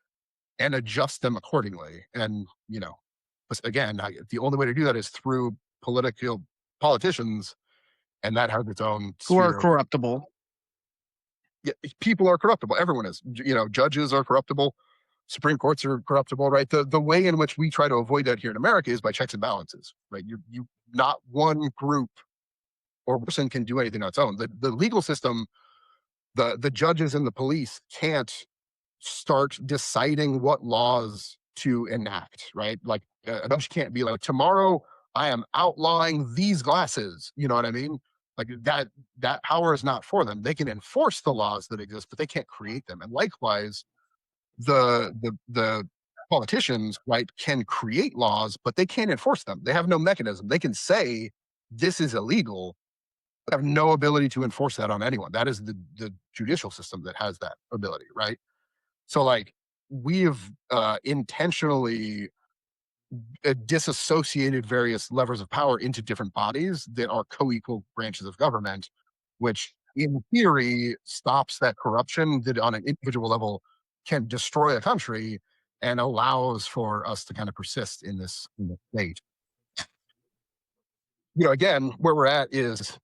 and adjust them accordingly. And, again, the only way to do that is through politicians, and that has its own Who are sphere of. corruptible. Yeah, people are corruptible. Everyone is. Judges are corruptible. Supreme Courts are corruptible, right? The way in which we try to avoid that here in America is by checks and balances, right? You not one group or person can do anything on its own. The legal system, the judges and the police can't start deciding what laws to enact, right? Like a judge can't be like, tomorrow I am outlawing these glasses. You know what I mean? Like that power is not for them. They can enforce the laws that exist, but they can't create them. And likewise, the politicians, right, can create laws, but they can't enforce them. They have no mechanism. They can say this is illegal, but have no ability to enforce that on anyone. That is the judicial system that has that ability, right? So like we've intentionally disassociated various levers of power into different bodies that are co-equal branches of government, which in theory stops that corruption that on an individual level can destroy a country and allows for us to kind of persist in this state. Again, where we're at is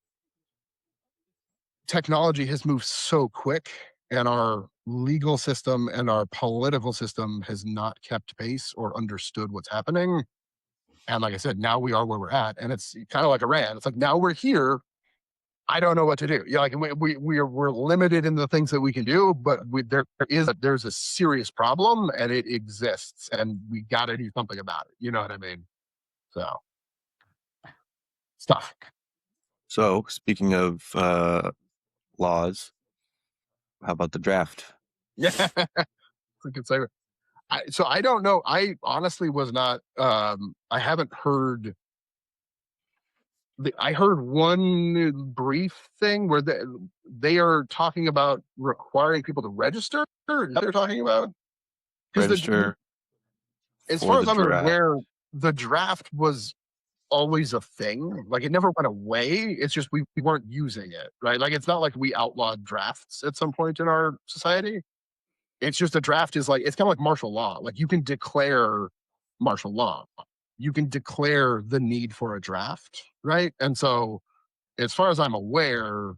technology has moved so quick and our legal system and our political system has not kept pace or understood what's happening. And like I said, now we are where we're at, and it's kind of like Iran. It's like now we're here. I don't know what to do. Yeah, like we're limited in the things that we can do, but there's a serious problem, and it exists, and we got to do something about it. You know what I mean? So stuff. So, speaking of laws, how about the draft? Yeah, we could say. So I don't know. I honestly was not. I haven't heard. I heard one brief thing where they are talking about requiring people to register. Is that what they're talking about? Register As for far the as I'm draft. aware, the draft was always a thing. Like it never went away. It's just we weren't using it, right? Like it's not like we outlawed drafts at some point in our society. It's just a draft is like it's kind of like martial law. Like you can declare martial law. You can declare the need for a draft, right? And so, as far as I'm aware,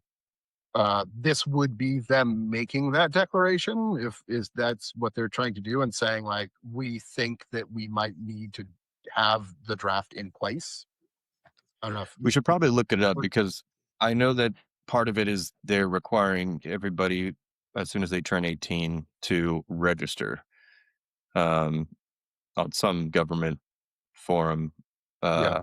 this would be them making that declaration if that's what they're trying to do and saying like we think that we might need to have the draft in place. I don't know if We should probably look it up because I know that part of it is they're requiring everybody as soon as they turn 18 to register on some government forum. yeah.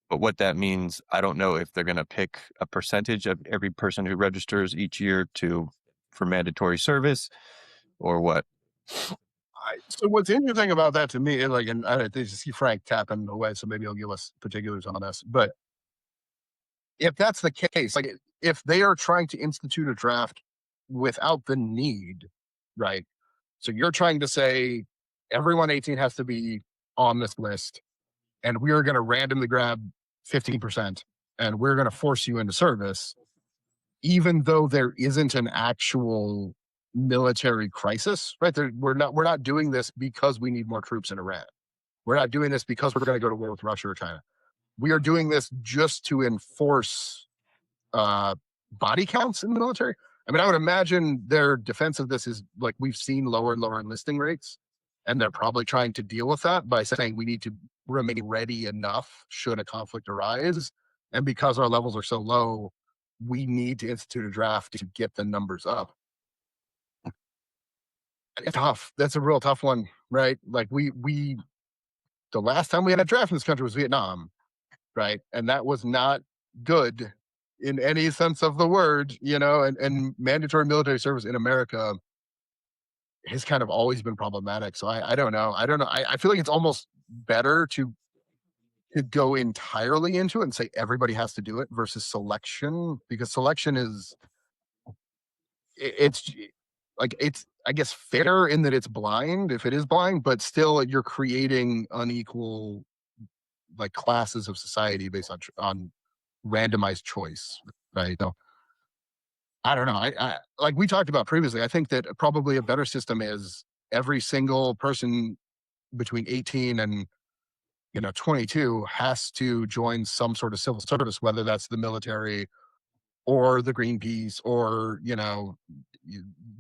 But what that means, I don't know if they're going to pick a percentage of every person who registers each year for mandatory service or what. So what's interesting about that to me is like, and I see Frank tapping away, so maybe he'll give us particulars on this. But if that's the case, like if they are trying to institute a draft without the need, right? So you're trying to say everyone 18 has to be on this list, and we are going to randomly grab 15%, and we're going to force you into service, even though there isn't an actual military crisis, right? We're not doing this because we need more troops in Iran. We're not doing this because we're going to go to war with Russia or China. We are doing this just to enforce uh, body counts in the military. I mean, I would imagine their defense of this is like we've seen lower and lower enlisting rates, and they're probably trying to deal with that by saying we need to remain ready enough should a conflict arise. And because our levels are so low, we need to institute a draft to get the numbers up. It's tough. That's a real tough one, right? Like the last time we had a draft in this country was Vietnam, right? And that was not good in any sense of the word, and mandatory military service in America has kind of always been problematic. So I don't know. I don't know. I feel like it's almost better to go entirely into it and say everybody has to do it versus selection, because selection is it's like it's I guess fair in that it's blind if it is blind, but still you're creating unequal like classes of society based on randomized choice, right? So I don't know. I like we talked about previously. I think that probably a better system is every single person between 18 and 22 has to join some sort of civil service, whether that's the military or the Greenpeace or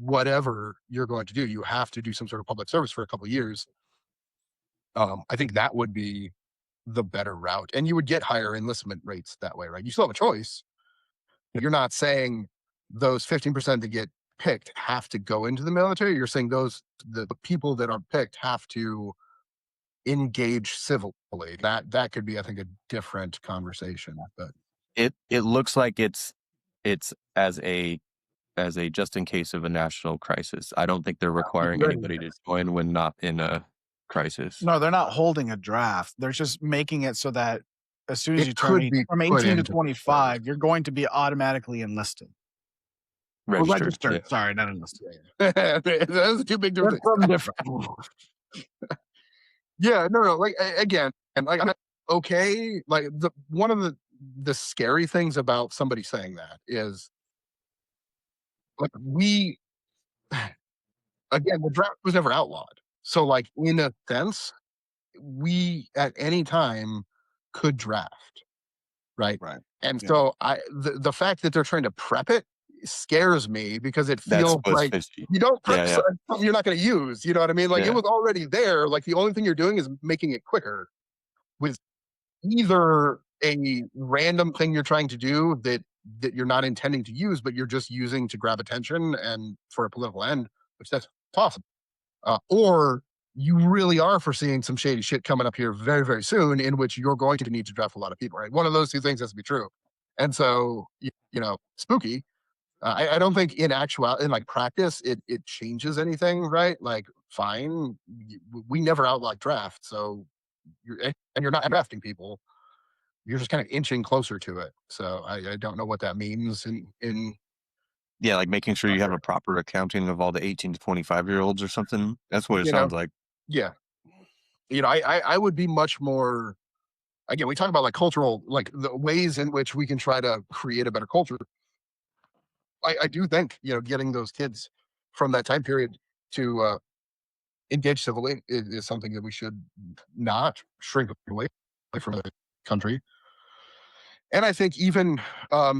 whatever you're going to do. You have to do some sort of public service for a couple of years. I think that would be the better route, and you would get higher enlistment rates that way, right? You still have a choice. You're not saying those 15% that get picked have to go into the military. You're saying the people that are picked have to engage civilly. That could be, I think, a different conversation. But It looks like it's as a just in case of a national crisis. I don't think they're requiring anybody to join when not in a crisis. No, they're not holding a draft. They're just making it so that as soon as you it turn could be from put 18 to into 25, you're going to be automatically enlisted. Or registered. Yeah. Sorry, not enlisted. Those are two big That's different something different. Yeah, no, like again, and like I'm okay. Like one of the scary things about somebody saying that is like again, the draft was never outlawed. So like in a sense, we at any time could draft, right? Right. And Yeah. so the fact that they're trying to prep it scares me because it That's feels what's like fishy. you don't prep Yeah. something you're not going to use. You know what I mean? Like it Yeah. was already there. Like the only thing you're doing is making it quicker with either a random thing you're trying to do that you're not intending to use, but you're just using to grab attention and for a political end, which that's possible. Or you really are foreseeing some shady shit coming up here very, very soon, in which you're going to need to draft a lot of people, right? One of those two things has to be true. And so, spooky. I don't think in like practice, it changes anything, right? Like, fine, we never outlawed draft, so you're not drafting people. You're just kind of inching closer to it. So I don't know what that means in Yeah, like making sure you have a proper accounting of all the 18 to 25-year-olds or something. That's what it you know, sounds like. yeah. I would be much more again, we talk about like cultural, like the ways in which we can try to create a better culture. I do think, getting those kids from that time period to engage civilly is something that we should not shrink away from the country. And I think even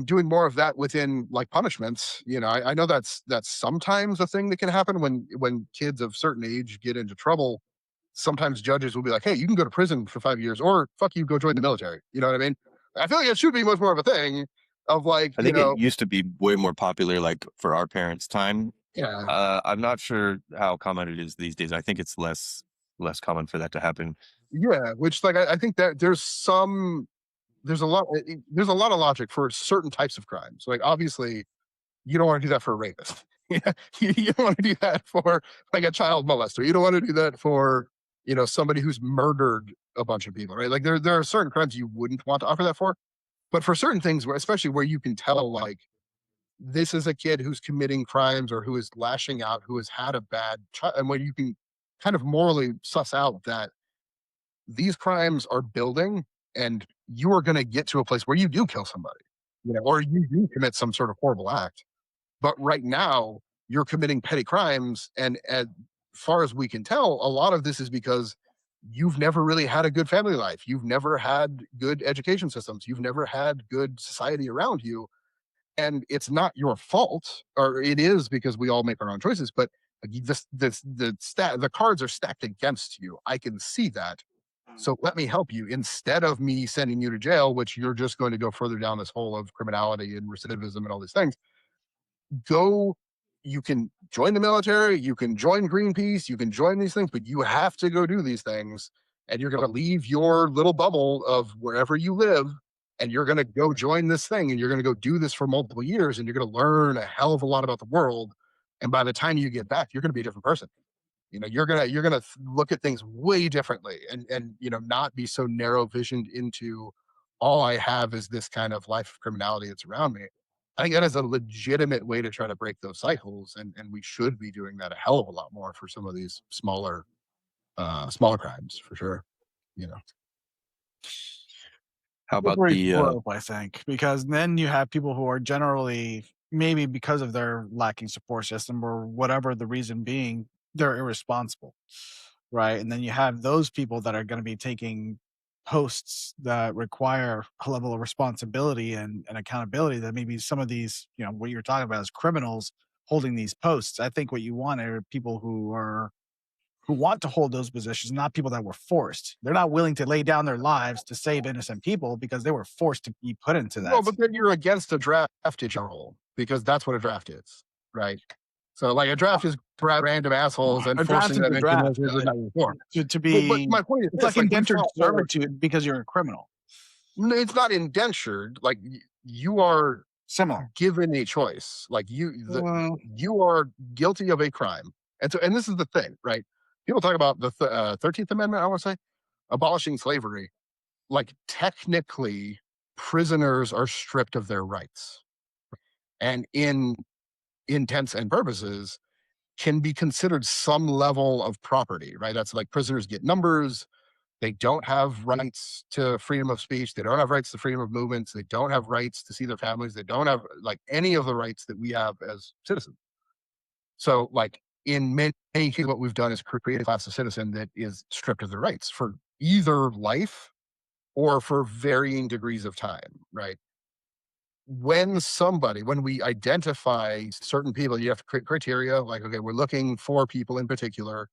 doing more of that within like punishments, I know that's sometimes a thing that can happen when kids of certain age get into trouble. Sometimes judges will be like, "Hey, you can go to prison for 5 years, or fuck you, go join the military." You know what I mean? I feel like it should be much more of a thing of like, I think it used to be way more popular, like for our parents' time. yeah, I'm not sure how common it is these days. I think it's less common for that to happen. yeah. Which like I think that there's a lot of logic for certain types of crimes. Like obviously, you don't want to do that for a rapist. Yeah, you don't want to do that for like a child molester. You don't want to do that for somebody who's murdered a bunch of people, right? Like there are certain crimes you wouldn't want to offer that for, but for certain things, where especially where you can tell like this is a kid who's committing crimes or who is lashing out, who has had a bad child, and where you can kind of morally suss out that these crimes are building and you are going to get to a place where you do kill somebody, or you do commit some sort of horrible act. But right now, you're committing petty crimes. And as far as we can tell, a lot of this is because you've never really had a good family life. You've never had good education systems. You've never had good society around you. And it's not your fault, or it is because we all make our own choices. But the cards are stacked against you. I can see that. So let me help you instead of me sending you to jail, which you're just going to go further down this hole of criminality and recidivism and all these things. Go, you can join the military, you can join Greenpeace, you can join these things, but you have to go do these things. And you're going to leave your little bubble of wherever you live, and you're going to go join this thing, and you're going to go do this for multiple years, and you're going to learn a hell of a lot about the world. And by the time you get back, you're going to be a different person. You're gonna look at things way differently, and not be so narrow visioned into all I have is this kind of life of criminality that's around me. I think that is a legitimate way to try to break those cycles, and we should be doing that a hell of a lot more for some of these smaller crimes, for sure. You know, How about Slippery the slope, I think, because then you have people who are generally, maybe because of their lacking support system or whatever the reason being, they're irresponsible, right? And then you have those people that are going to be taking posts that require a level of responsibility and accountability that maybe some of these, what you're talking about is criminals holding these posts. I think what you want are people who want to hold those positions, not people that were forced. They're not willing to lay down their lives to save innocent people because they were forced to be put into well, that. but then you're against a draft in general, because that's what a draft is, right? So, like, a draft is random assholes and A draft forcing is them a into draft. measures they're not for. To But be, my point is it's this: like like, we indentured fought for. servitude because you're a criminal. No, it's not indentured. Like, you are Similar. given a choice. Like, Well, you are guilty of a crime, and this is the thing, right? People talk about the 13th Amendment. I want to say abolishing slavery. Like, technically, prisoners are stripped of their rights, and in intents and purposes, can be considered some level of property, right? That's like prisoners get numbers. They don't have rights to freedom of speech. They don't have rights to freedom of movements. They don't have rights to see their families. They don't have, like, any of the rights that we have as citizens. So, like, in many cases, what we've done is create a class of citizen that is stripped of their rights for either life or for varying degrees of time, right? When we identify certain people, you have to create criteria like, okay, we're looking for people in particular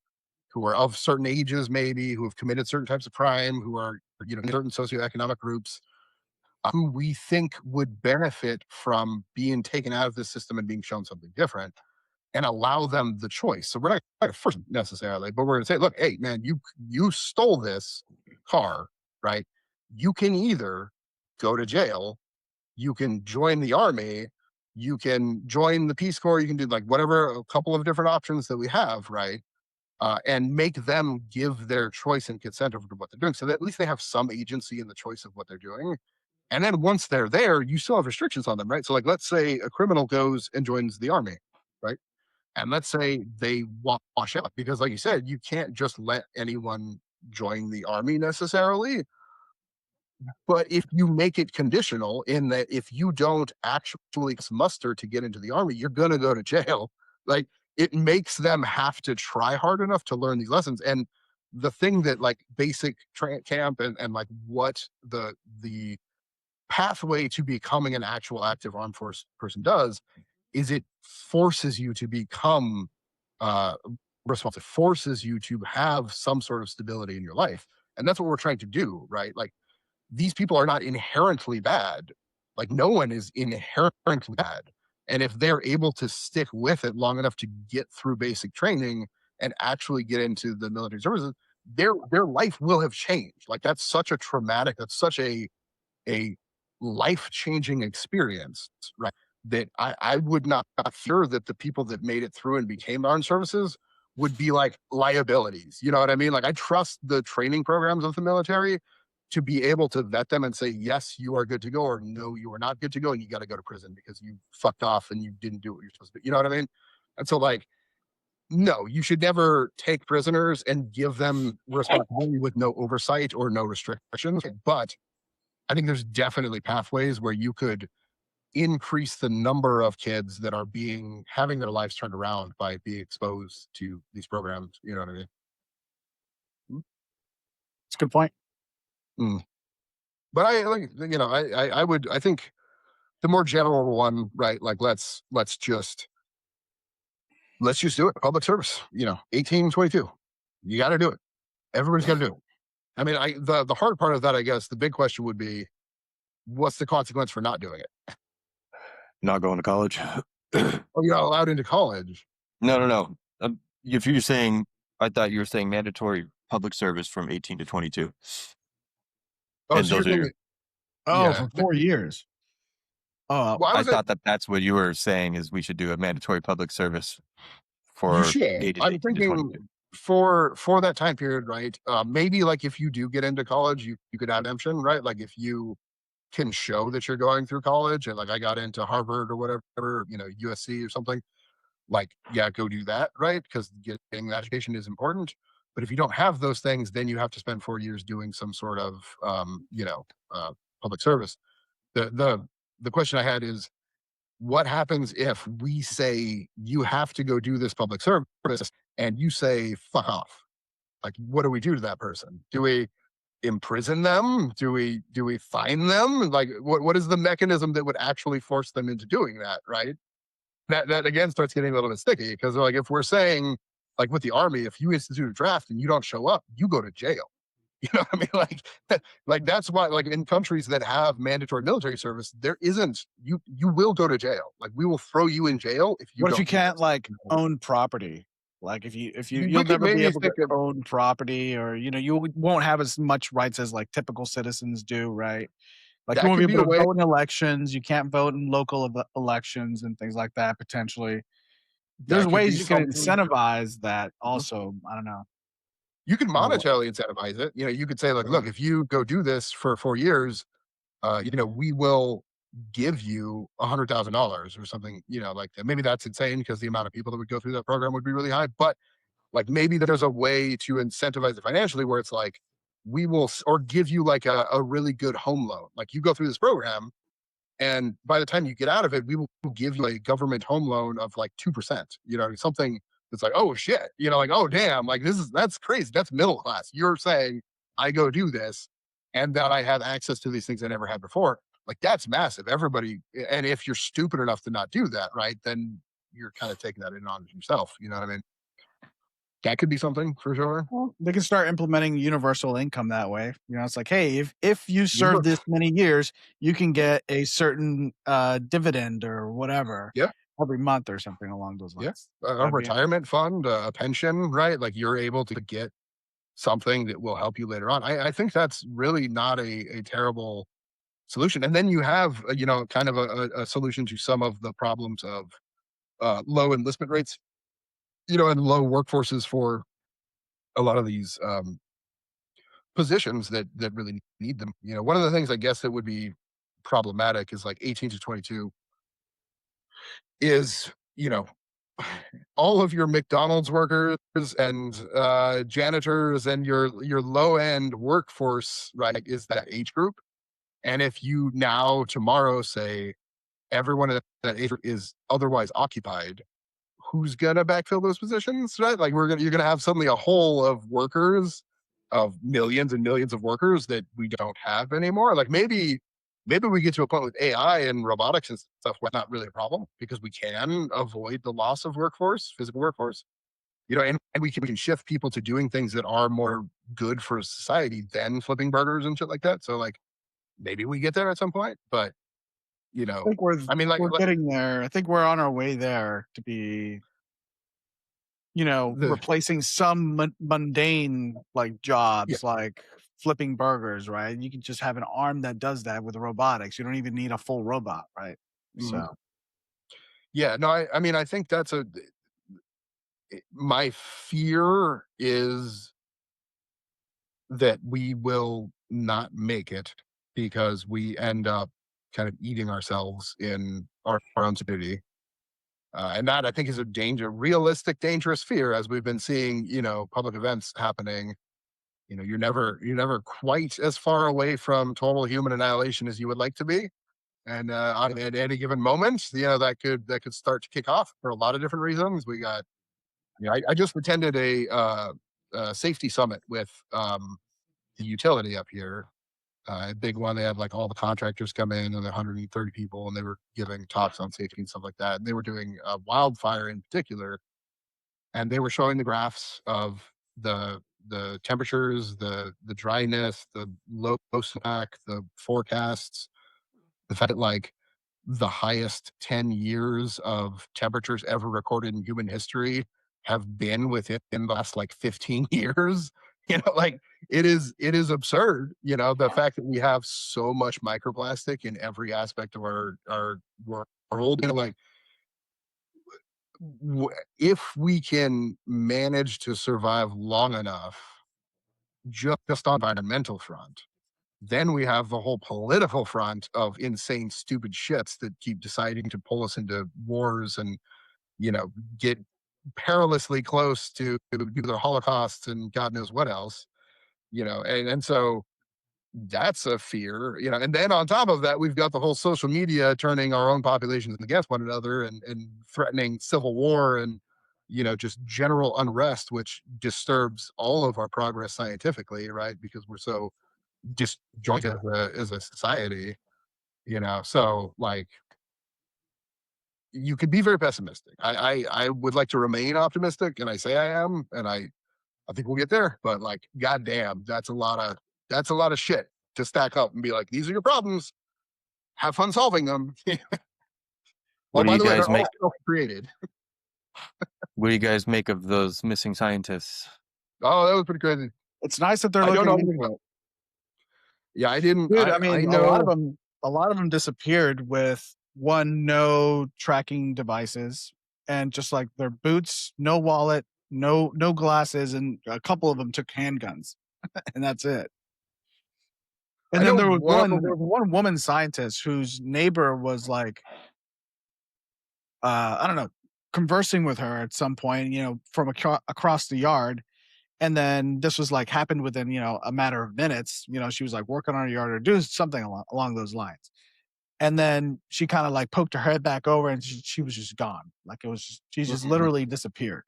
who are of certain ages, maybe, who have committed certain types of crime, who are, in certain socioeconomic groups, who we think would benefit from being taken out of this system and being shown something different, and allow them the choice. So we're not going to force necessarily, but we're going to say, look, hey, man, you stole this car, right? You can either go to jail, you can join the army, you can join the Peace Corps, you can do, like, whatever, a couple of different options that we have, right? And make them give their choice and consent over to what they're doing, so that at least they have some agency in the choice of what they're doing. And then once they're there, you still have restrictions on them, right? So, like, let's say a criminal goes and joins the army, right? And let's say they wash out, because, like you said, you can't just let anyone join the army necessarily. But if you make it conditional, in that if you don't actually muster to get into the army, you're going to go to jail. Like, it makes them have to try hard enough to learn these lessons. And the thing that, like, basic camp and like what the pathway to becoming an actual active armed force person does is it forces you to become uh responsive, forces you to have some sort of stability in your life. And that's what we're trying to do, right? Like, these people are not inherently bad. Like, no one is inherently bad. And if they're able to stick with it long enough to get through basic training and actually get into the military services, their life will have changed. Like, that's such a traumatic, that's such a life-changing experience, right? That I would not fear that the people that made it through and became armed services would be like liabilities. You know what I mean? Like, I trust the training programs of the military to be able to vet them and say, yes, you are good to go, or no, you are not good to go, and you got to go to prison because you fucked off and you didn't do what you're supposed to do. You know what I mean? And so, like, no, you should never take prisoners and give them responsibility with no oversight or no restrictions. But I think there's definitely pathways where you could increase the number of kids that are having their lives turned around by being exposed to these programs. You know what I mean? it's a good point. Mm. But I think the more general one, right? Like, let's just do it. Public service, 18, 22. You got to do it. Everybody's got to do it. I mean, the hard part of that, I guess, the big question would be, what's the consequence for not doing it? not going to college. Or you're not allowed into college. No. If you're saying, I thought you were saying mandatory public service from 18 to 22, Oh, and so you're those are saying, your. Oh, yeah. for 4 years. Oh, Well, I I was thought that that's what you were saying is we should do a mandatory public service You for should. ages I'm 18 to thinking 22. for that time period, right? Maybe like if you do get into college, you could add exemption, right? Like if you can show that you're going through college, and like I got into Harvard or whatever, USC or something. Like, yeah, go do that, right? Because getting that education is important. But if you don't have those things, then you have to spend 4 years doing some sort of, public service. The question I had is, what happens if we say you have to go do this public service and you say fuck off? Like, what do we do to that person? Do we imprison them? Do we fine them? Like, what is the mechanism that would actually force them into doing that? Right? That again starts getting a little bit sticky because like if we're saying like with the army, if you institute a draft and you don't show up, you go to jail. You know what I mean? Like that's why, like in countries that have mandatory military service, there isn't you will go to jail. Like we will throw you in jail if you what if you don't do can't this. like own property? Like if We you'll could never be maybe able to think of own property, or you won't have as much rights as like typical citizens do, right? Like you that won't be could be able a to way. vote in elections. You can't vote in local elections and things like that. Potentially, there's That could ways be you can something. incentivize that. Mhm. Also, I don't know. You could Uh, monetarily incentivize it. You could say like, look, if you go do this for 4 years, we will give you $100,000 or something, like that. Maybe that's insane because the amount of people that would go through that program would be really high. But like maybe there's a way to incentivize it financially where it's like, we will, or give you like a really good home loan. Like you go through this program, and by the time you get out of it, we will give you a government home loan of like 2%, something that's like, oh shit, like, oh damn, like that's crazy. That's middle class. You're saying I go do this and that I have access to these things I never had before. Like that's massive. Everybody, and if you're stupid enough to not do that, right, then you're kind of taking that in on yourself. You know what I mean? That could be something for sure. well, they can start implementing universal income that way. It's like, hey, if you serve Univer- this many years, you can get a certain dividend or whatever Yeah, every month or something along those yeah. lines. A That'd be retirement fund, a pension, right? Like you're able to get something that will help you later on. I think that's really not a terrible solution. And then you have, kind of a solution to some of the problems of low enlistment rates, and low workforces for a lot of these positions that really need them. One of the things I guess that would be problematic is like 18 to 22 is, all of your McDonald's workers and janitors and your low end workforce, right, is that age group. And if you now tomorrow say everyone at that age group is otherwise occupied, who's gonna backfill those positions, right? Like you're gonna have suddenly a hole of workers, of millions and millions of workers that we don't have anymore. Like maybe we get to a point with AI and robotics and stuff where it's not really a problem because we can avoid the loss of workforce, physical workforce. And we can shift people to doing things that are more good for society than flipping burgers and shit like that. So like maybe we get there at some point, but I think we're I mean, we're getting there. I think we're on our way there to be, the replacing some mundane like yeah, jobs like flipping burgers, right? You can just have an arm that does that with robotics. You don't even need a full robot, right? mhm. So Yeah, no, I mean, I think that's my fear is that we will not make it because we end up kind of eating ourselves in our own stupidity. And that I think is a realistic, dangerous fear as we've been seeing, public events happening. You're never quite as far away from total human annihilation as you would like to be. And at any given moment, that could start to kick off for a lot of different reasons. We got, I just attended a safety summit with the utility up here, a big one. They had like all the contractors come in and 130 people, and they were giving talks on safety and stuff like that. And they were doing wildfire in particular, and they were showing the graphs of the temperatures, the dryness, the low snowpack, the forecasts, the fact that like the highest 10 years of temperatures ever recorded in human history have been within the last like 15 years. Like it is absurd, the fact that we have so much microplastic in every aspect of our world, like if we can manage to survive long enough just on the environmental front, then we have the whole political front of insane, stupid shits that keep deciding to pull us into wars and, get perilously close to nuclear holocausts and God knows what else, and so that's a fear, and then on top of that, we've got the whole social media turning our own populations against one another and threatening civil war and, just general unrest, which disturbs all of our progress scientifically, right? Because we're so disjointed as a society, so like you could be very pessimistic. I would like to remain optimistic, and I say I am, and I think we'll get there. But like, goddamn, that's a lot of shit to stack up and be like, these are your problems. Have fun solving them. Oh, What do by you the way, guys they're all make? self-created. What do you guys make of those missing scientists? Oh, that was pretty crazy. It's nice that they're I don't looking know into anything it. about. Yeah, I didn't. Dude, I I mean, know. a lot of them disappeared with no tracking devices and just like their boots, no wallet, no glasses, and a couple of them took handguns, and that's it. And I then know there was one of them. one woman scientist whose neighbor was like, I don't know, conversing with her at some point, from across the yard. And then this was like happened within, a matter of minutes. She was like working on her yard or doing something along those lines. And then she kind of like poked her head back over and she was just gone. Like she just Mhm. literally disappeared.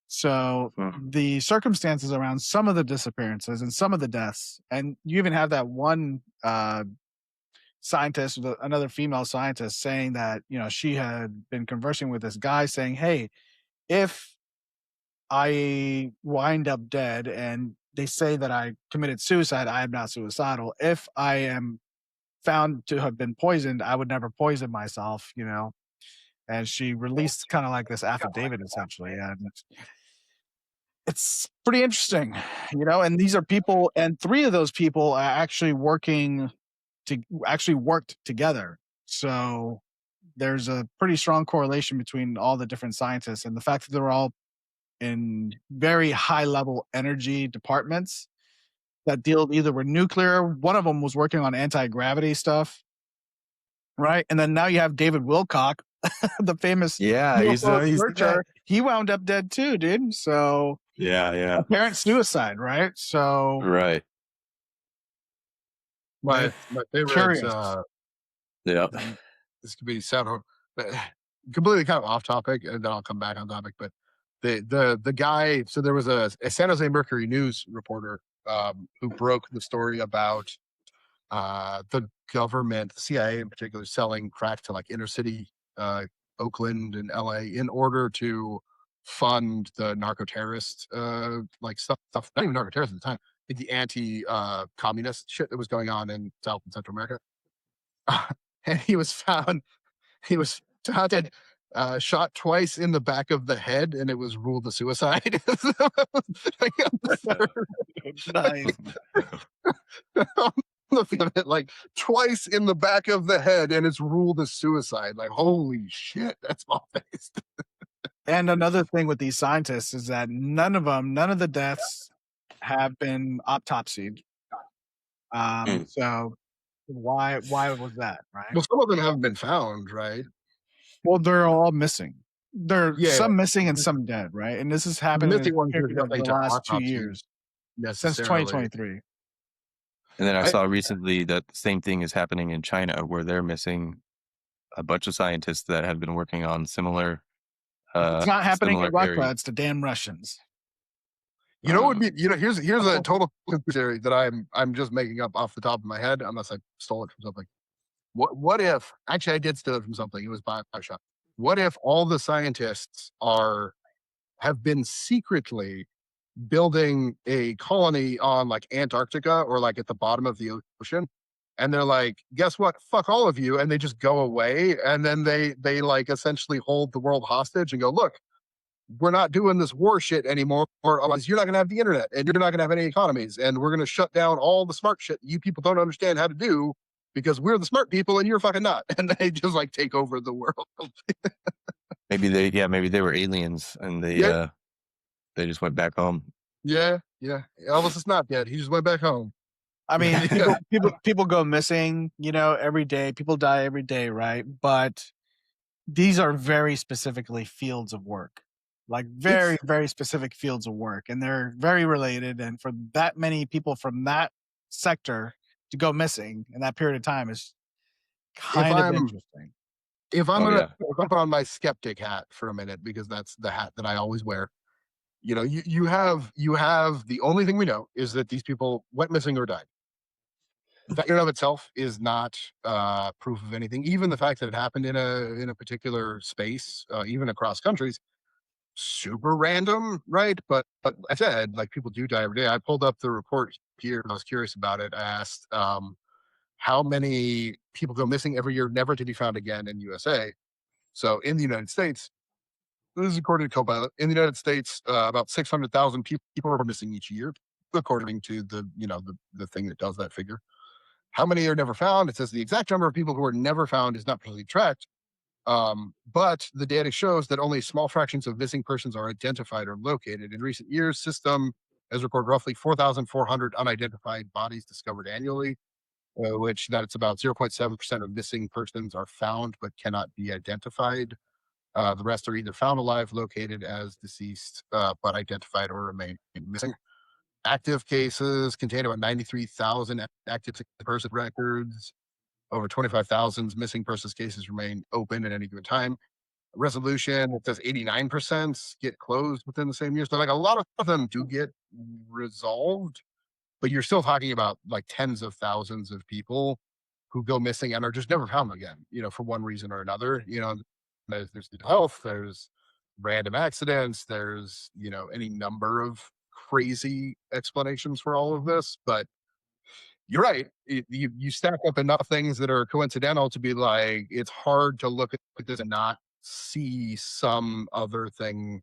So Hmm. the circumstances around some of the disappearances and some of the deaths, and you even have that one scientist, another female scientist, saying that she had been conversing with this guy, saying, "Hey, if I wind up dead and they say that I committed suicide, I am not suicidal. If I am found to have been poisoned, I would never poison myself." And she released kind of like this affidavit essentially. And it's pretty interesting. And these are people, and three of those people are actually worked together. So there's a pretty strong correlation between all the different scientists and the fact that they're all in very high level energy departments that deal either with nuclear. One of them was working on anti-gravity stuff, right? And then now you have David Wilcock, the famous Yeah, UFO he's the guy. searcher. He wound up dead too, dude. So Yeah. apparent suicide, right? So Right. My favorite. curious. Yeah. This could be sound but completely kind of off topic, and then I'll come back on topic. But the guy. So there was a San Jose Mercury News reporter who broke the story about the government, the CIA in particular, selling crack to like inner city Oakland and LA in order to fund the narco terrorist like stuff, not even narco terrorists at the time, like the anti communist shit that was going on in South and Central America. And he was found dead, shot twice in the back of the head, and it was ruled a suicide. Nice. Like twice in the back of the head, and it's ruled a suicide. Like, holy shit, that's small faced. And another thing with these scientists is that none of the deaths have been autopsied. So why was that, right? Well, some of them haven't been found, right? Well, they're all missing. There are Yeah, some missing and some dead, right? And this has the happened in missing the ones, there's period of nothing the to last 2 autopsy years, since necessarily. 2023. And then I I- saw recently that the same thing is happening in China, where they're missing a bunch of scientists that have been working on similar It's not happening in Russia. areas. It's the damn Russians. You know what would be? Here's a total theory that I'm just making up off the top of my head, unless I stole it from something. What if? Actually, I did steal it from something. It was Bioshock. What if all the scientists have been secretly building a colony on like Antarctica or like at the bottom of the ocean, and they're like, guess what? Fuck all of you. And they just go away. And then they like essentially hold the world hostage and go, look, we're not doing this war shit anymore, or otherwise you're not going to have the internet and you're not going to have any economies. And we're going to shut down all the smart shit you people don't understand how to do because we're the smart people and you're fucking not. And they just like take over the world. Maybe they were aliens and they just went back home. Yeah. Elvis is not dead. He just went back home. I mean, people go missing, every day. People die every day, right? But these are very specifically fields of work, like very, very specific fields of work, and they're very related. And for that many people from that sector to go missing in that period of time is kind of interesting. If I'm gonna put on my skeptic hat for a minute, because that's the hat that I always wear. You have the only thing we know is that these people went missing or died. That in and of itself is not proof of anything. Even the fact that it happened in a particular space, even across countries, super random, right? But I said, like, people do die every day. I pulled up the report here. I was curious about it. I asked how many people go missing every year, never to be found again in USA. So in the United States, this is according to Copilot. In the United States, about 600,000 people are missing each year, according to the thing that does that figure. How many are never found? It says the exact number of people who are never found is not precisely tracked. But the data shows that only small fractions of missing persons are identified or located. In recent years, system has recorded roughly 4,400 unidentified bodies discovered annually, which that's about 0.7% of missing persons are found but cannot be identified. The rest are either found alive, located as deceased, but identified or remain missing. Active cases contain about 93,000 active person records. Over 25,000 missing persons cases remain open at any given time. Resolution, it says 89% get closed within the same year. So like a lot of them do get resolved, but you're still talking about like tens of thousands of people who go missing and are just never found again, for one reason or another. There's mental health, there's random accidents, there's, any number of crazy explanations for all of this. But you're right. You stack up enough things that are coincidental to be like, it's hard to look at this and not see some other thing,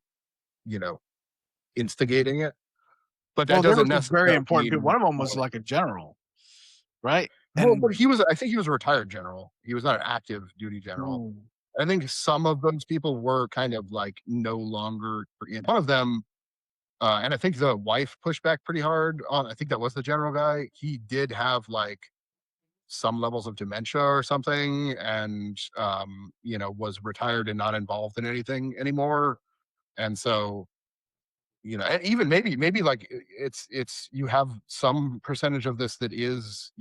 instigating it. But that Well, there doesn't was some very necessarily important people. mean. One of them was like a general, right? Well, And but I think he was a retired general. He was not an active duty general. I think some of those people were kind of like no longer in. One of them, and I think the wife pushed back pretty hard on. I think that was the general guy. He did have like some levels of dementia or something, and was retired and not involved in anything anymore. And so, and even maybe like it's you have some percentage of this that is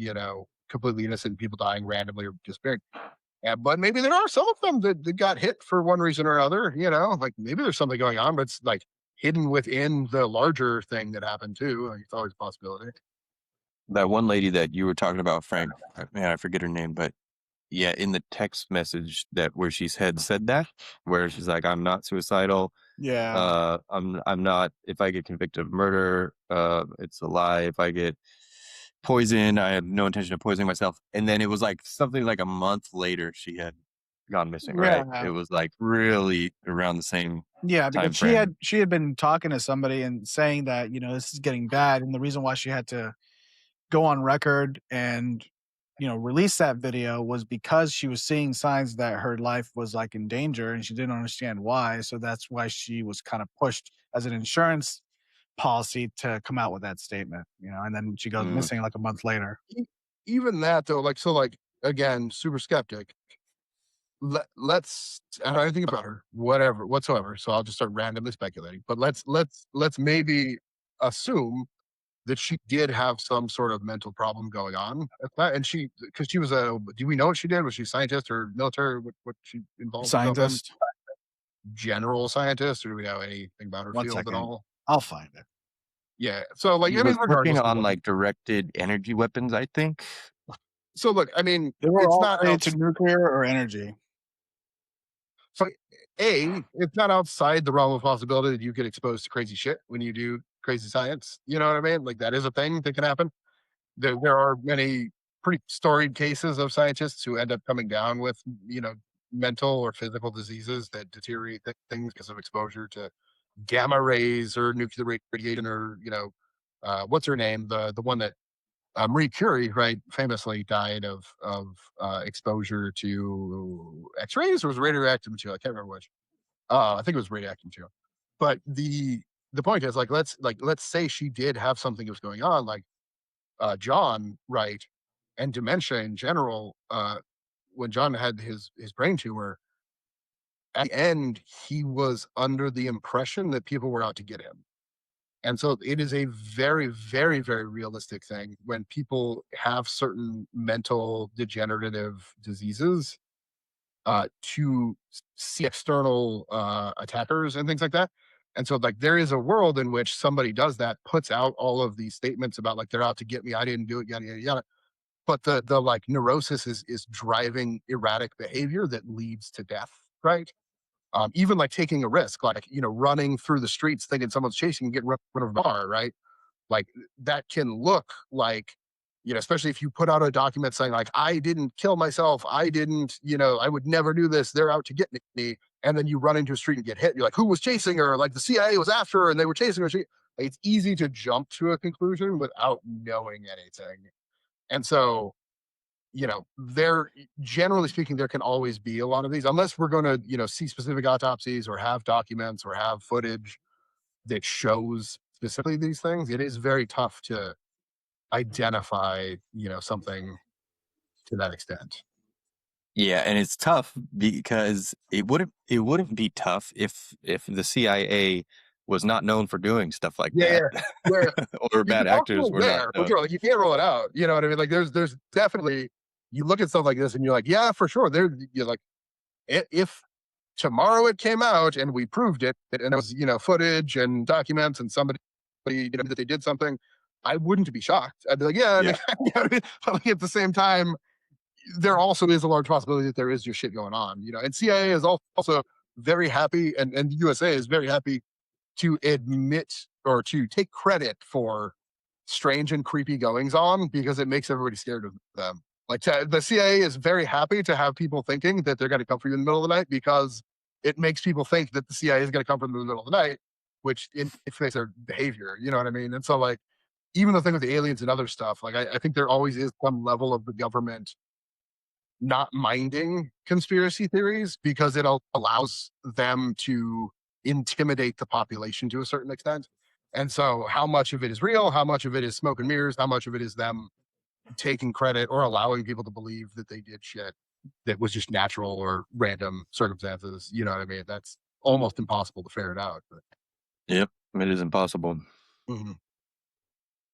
completely innocent people dying randomly or disappearing. Yeah, but maybe there are some of them that got hit for one reason or another, like maybe there's something going on, but it's like hidden within the larger thing that happened too. Like, it's always a possibility. That one lady that you were talking about, Frank, man, I forget her name, but yeah, in the text message where she said that, where she's like, I'm not suicidal. Yeah. I'm not, if I get convicted of murder, it's a lie. If I get poison, I have no intention of poisoning myself. And then it was like something like a month later she had gone missing, right? It was like really around the same because she had been talking to somebody and saying that this is getting bad, and the reason why she had to go on record and release that video was because she was seeing signs that her life was like in danger, and she didn't understand why. So that's why she was kind of pushed as an insurance policy to come out with that statement, and then she goes missing like a month later. Even that though, again, super skeptic. Let's I don't think about her whatsoever. So I'll just start randomly speculating. But let's maybe assume that she did have some sort of mental problem going on at that, and because she was do we know what she did? Was she a scientist or military? What she involved? Scientist, general scientist, or do we know anything about her field at all? I'll find it. Yeah. So like, he was working on like directed energy weapons, I think. So look, I mean, they were all related to nuclear or energy. So it's not outside the realm of possibility that you get exposed to crazy shit when you do crazy science. You know what I mean? Like, that is a thing that can happen. There are many pretty storied cases of scientists who end up coming down with, mental or physical diseases that deteriorate things because of exposure to gamma rays or nuclear radiation, or what's her name, the one that Marie Curie, right, famously died of exposure to X-rays, or was it radioactive material? I can't remember which. I think it was radioactive material. But the point is, let's say she did have something that was going on, like John, right, and dementia in general. When John had his brain tumor, at the end, he was under the impression that people were out to get him. And so it is a very, very, very realistic thing when people have certain mental degenerative diseases, to see external attackers and things like that. And so, like, there is a world in which somebody does that, puts out all of these statements about, like, they're out to get me, I didn't do it, yada yada yada. But the like neurosis is driving erratic behavior that leads to death, right? Even like taking a risk, like, running through the streets thinking someone's chasing you, get rid of a bar, right? Like, that can look like, especially if you put out a document saying, like, I didn't kill myself, I didn't, I would never do this, they're out to get me. And then you run into a street and get hit. You're like, who was chasing her? Like, the CIA was after her and they were chasing her. Like, it's easy to jump to a conclusion without knowing anything. And so, there, generally speaking, there can always be a lot of these, unless we're going to, see specific autopsies or have documents or have footage that shows specifically these things. It is very tough to identify, something to that extent. Yeah, and it's tough because it wouldn't be tough if the CIA was not known for doing stuff like Yeah, that, yeah, yeah. or You bad can also actors were not aware, for known. sure. Like, you can't rule it out. You know what I mean? Like, there's definitely, you look at stuff like this and you're like, yeah, for sure. You're like, if tomorrow it came out and we proved it, and it was, footage and documents and somebody, that they did something, I wouldn't be shocked. I'd be like, yeah, Yeah, you know what I mean? But, like, at the same time, there also is a large possibility that there is just shit going on, and CIA is also very happy, and the USA is very happy to admit or to take credit for strange and creepy goings on, because it makes everybody scared of them. Like, the CIA is very happy to have people thinking that they're going to come for you in the middle of the night, because it makes people think that the CIA is going to come for them in the middle of the night, which infects their behavior. You know what I mean? And so, like, even the thing with the aliens and other stuff, like, I think there always is some level of the government not minding conspiracy theories, because it allows them to intimidate the population to a certain extent. And so, how much of it is real, how much of it is smoke and mirrors, how much of it is them taking credit or allowing people to believe that they did shit that was just natural or random circumstances, you know what I mean? That's almost impossible to ferret out. But yep, it is impossible. mhm,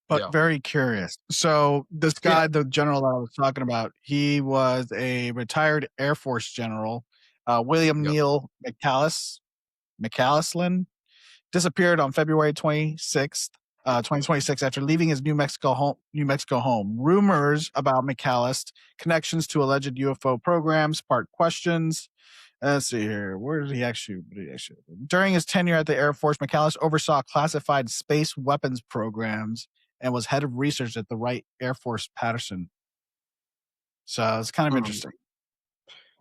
But yeah, very curious. So this yeah, guy, the general that I was talking about, he was a retired Air Force general, William yep. Neal McCaslin, disappeared on February 26th, 2026 after leaving his New Mexico home. Rumors about McAllis connections to alleged UFO programs sparked questions. Let's see here. What did he actually During his tenure at the Air Force, McAllis oversaw classified space weapons programs and was head of research at the Wright Air Force Patterson. So it's kind of Mhm. interesting.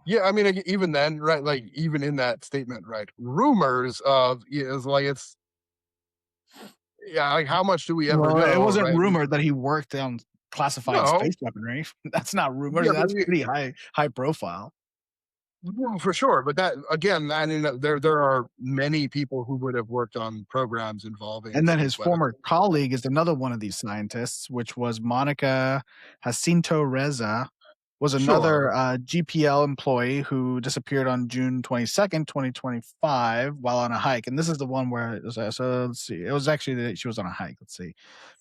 Yeah, I mean, like, even then, right? Like, even in that statement, right? Rumors of, is like, it's, yeah, like, how much do we ever Well, it know, wasn't right? rumored that he worked on classified No, space weaponry. That's not rumors. yeah, but That's pretty high profile. well, for sure. But that, again, I mean, there are many people who would have worked on programs involving And then space his weapons. former colleague is another one of these scientists, which was Monica Jacinto Reza, was another Sure. GPL employee who disappeared on June 22nd, 2025, while on a hike. And this is the one where it was, so let's see. It was actually that she was on a hike. Let's see.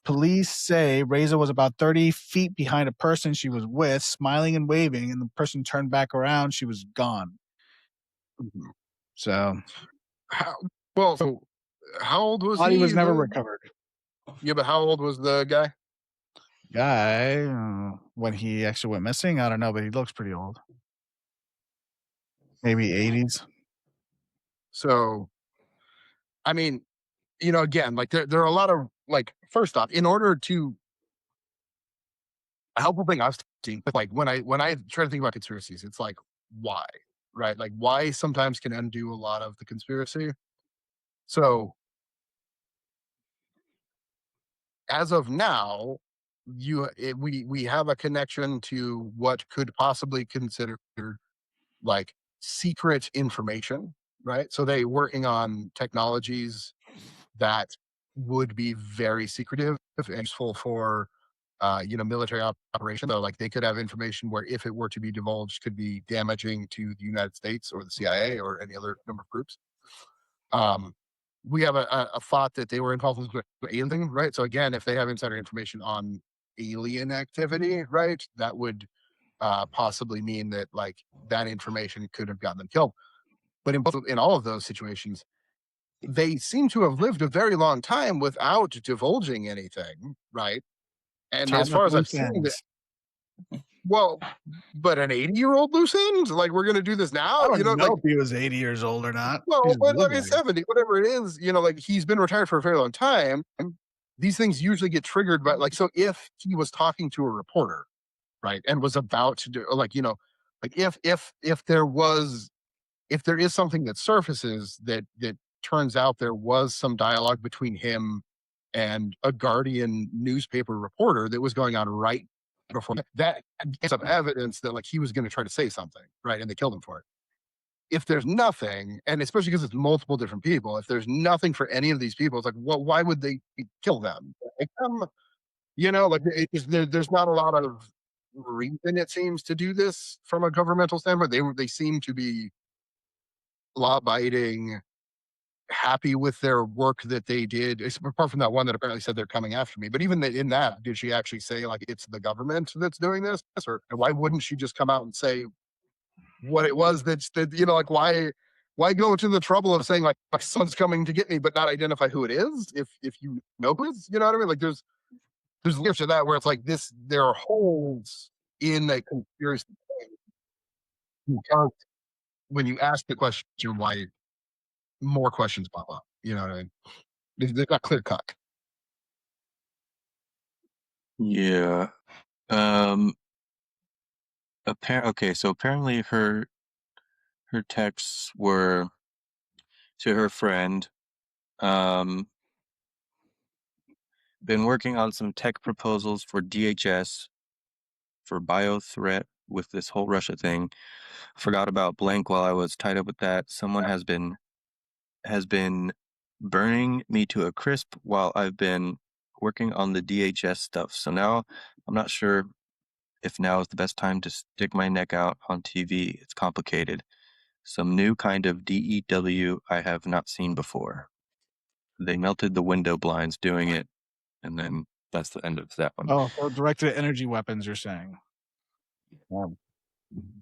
Police say Reza was about 30 feet behind a person she was with, smiling and waving, and the person turned back around. She was gone. Mhm. So How, well, so how old was body was he? never recovered. Yeah, but how old was the guy? Guy, when he actually went missing, I don't know, but he looks pretty old. Maybe 80s. So, I mean, again, like, there are a lot of, like, first off, in order to a helpful thing I've seen, but like when I try to think about conspiracies, it's like why, right? Like why sometimes can undo a lot of the conspiracy. So as of now, we have a connection to what could possibly consider like secret information, right? So they working on technologies that would be very secretive and useful for military operation. Though, like they could have information where if it were to be divulged, could be damaging to the United States or the CIA or any other number of groups. Um, we have a thought that they were involved with the alien thing, right? So again, if they have insider information on alien activity, right, that would possibly mean that like that information could have gotten them killed. But in all of those situations, they seem to have lived a very long time without divulging anything, right? And as Tying up far as I've loose seen, ends. well, but an 80-year-old loose end? Like we're gonna do this I now? don't Like know if he was 80 years old or not. well, He's but I mean living. 70, whatever it is, like he's been retired for a very long time. These things usually get triggered by like so if he was talking to a reporter, right, and was about to do like, like if there is something that surfaces that turns out there was some dialogue between him and a Guardian newspaper reporter that was going on right before that gets some evidence that like he was going to try to say something, right? And they killed him for it. If there's nothing, and especially because it's multiple different people, if there's nothing for any of these people, it's like, well, why would they kill them? Like, like there's not a lot of reason it seems to do this from a governmental standpoint. They seem to be law abiding, happy with their work that they did, apart from that one that apparently said they're coming after me. But even in that, did she actually say like it's the government that's doing this, or why wouldn't she just come out and say what it was that like why go to the trouble of saying like someone's coming to get me, but not identify who it is if you know who it is, you know what I mean? Like there's layers to that where it's like this there are holes in a conspiracy because when you ask the question why more questions pop up. You know what I mean? They're not clear cut. Yeah. Um. Okay. So apparently, her texts were to her friend. Um. Been working on some tech proposals for DHS for bio threat with this whole Russia thing. Forgot about blank while I was tied up with that. Someone has been burning me to a crisp while I've been working on the DHS stuff. So now I'm not sure if now is the best time to stick my neck out on TV. It's complicated. Some new kind of DEW I have not seen before. They melted the window blinds doing it, and then that's the end of that one. Oh, so directed at energy weapons, you're saying?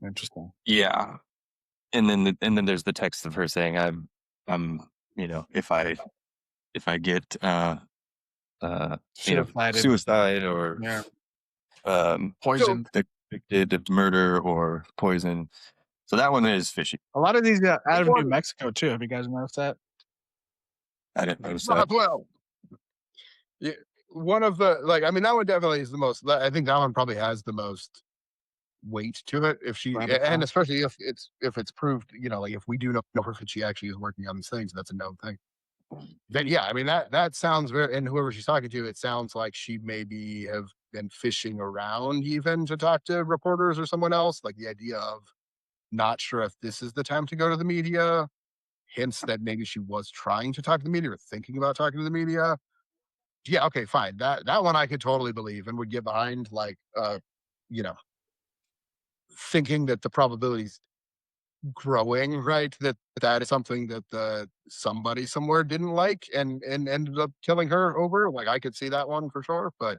Interesting. Yeah, and then there's the text of her saying I'm if I get Suicided. suicide or Yeah. poison, Poisoned. convicted of murder or poison. So that one is fishy. A lot of these out of New Mexico too. Have you guys noticed that? I didn't notice Not that. well. Yeah, one of the like I mean that one definitely is the most. I think that one probably has the most weight to it if she and especially if it's proved like if we do know if she actually is working on these things, that's a known thing. Then yeah, I mean that sounds very, and whoever she's talking to, it sounds like she maybe have been fishing around even to talk to reporters or someone else, like the idea of not sure if this is the time to go to the media, hints that maybe she was trying to talk to the media or thinking about talking to the media. Yeah, okay, fine. That one I could totally believe and would get behind, like, you know, thinking that the probability's growing, right? That is something that somebody somewhere didn't like and ended up killing her over. Like, I could see that one for sure. But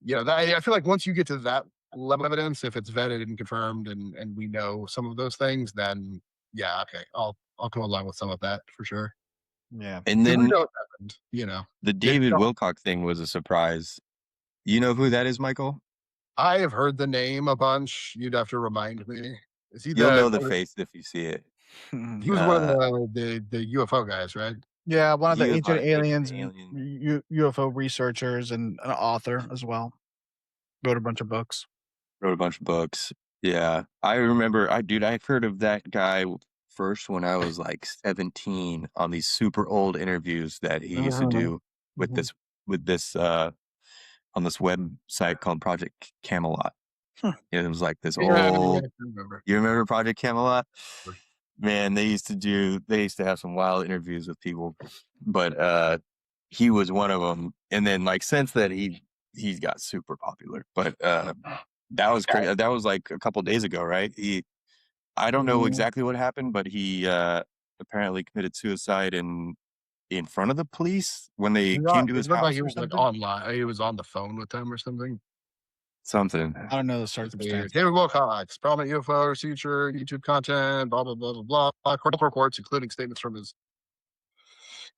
I feel like once you get to that level of evidence, if it's vetted and confirmed, and we know some of those things, then yeah, okay, I'll go along with some of that for sure. Yeah. And We then know what happened. the David Wilcock thing was a surprise. You know who that is, Michael? I have heard the name a bunch. You'd have to remind me. Is he You'll know the face if you see it. He was one of the UFO guys, right? Yeah, one of the ancient Ancient aliens, alien. UFO researchers, and an author as well. Wrote a bunch of books. Wrote a bunch of books. Yeah, I remember. I've heard of that guy first when I was like 17 on these super old interviews that he used to Mhm. do with Mhm. this on this website called Project Camelot. Huh. It was like this Yeah, old. I remember. You remember Project Camelot? Man, they used to have some wild interviews with people, but he was one of them. And then like since then he's got super popular. But that was crazy. That was like a couple days ago, right? I don't know Mhm. exactly what happened, but he apparently committed suicide in front of the police when they came to It his looked like house he or was like something. online. He was on the phone with them or something. Something. I don't know the It's weird. circumstance. David Wilcox, prominent UFO researcher, YouTube content, blah blah blah blah blah. Court reports, including statements from his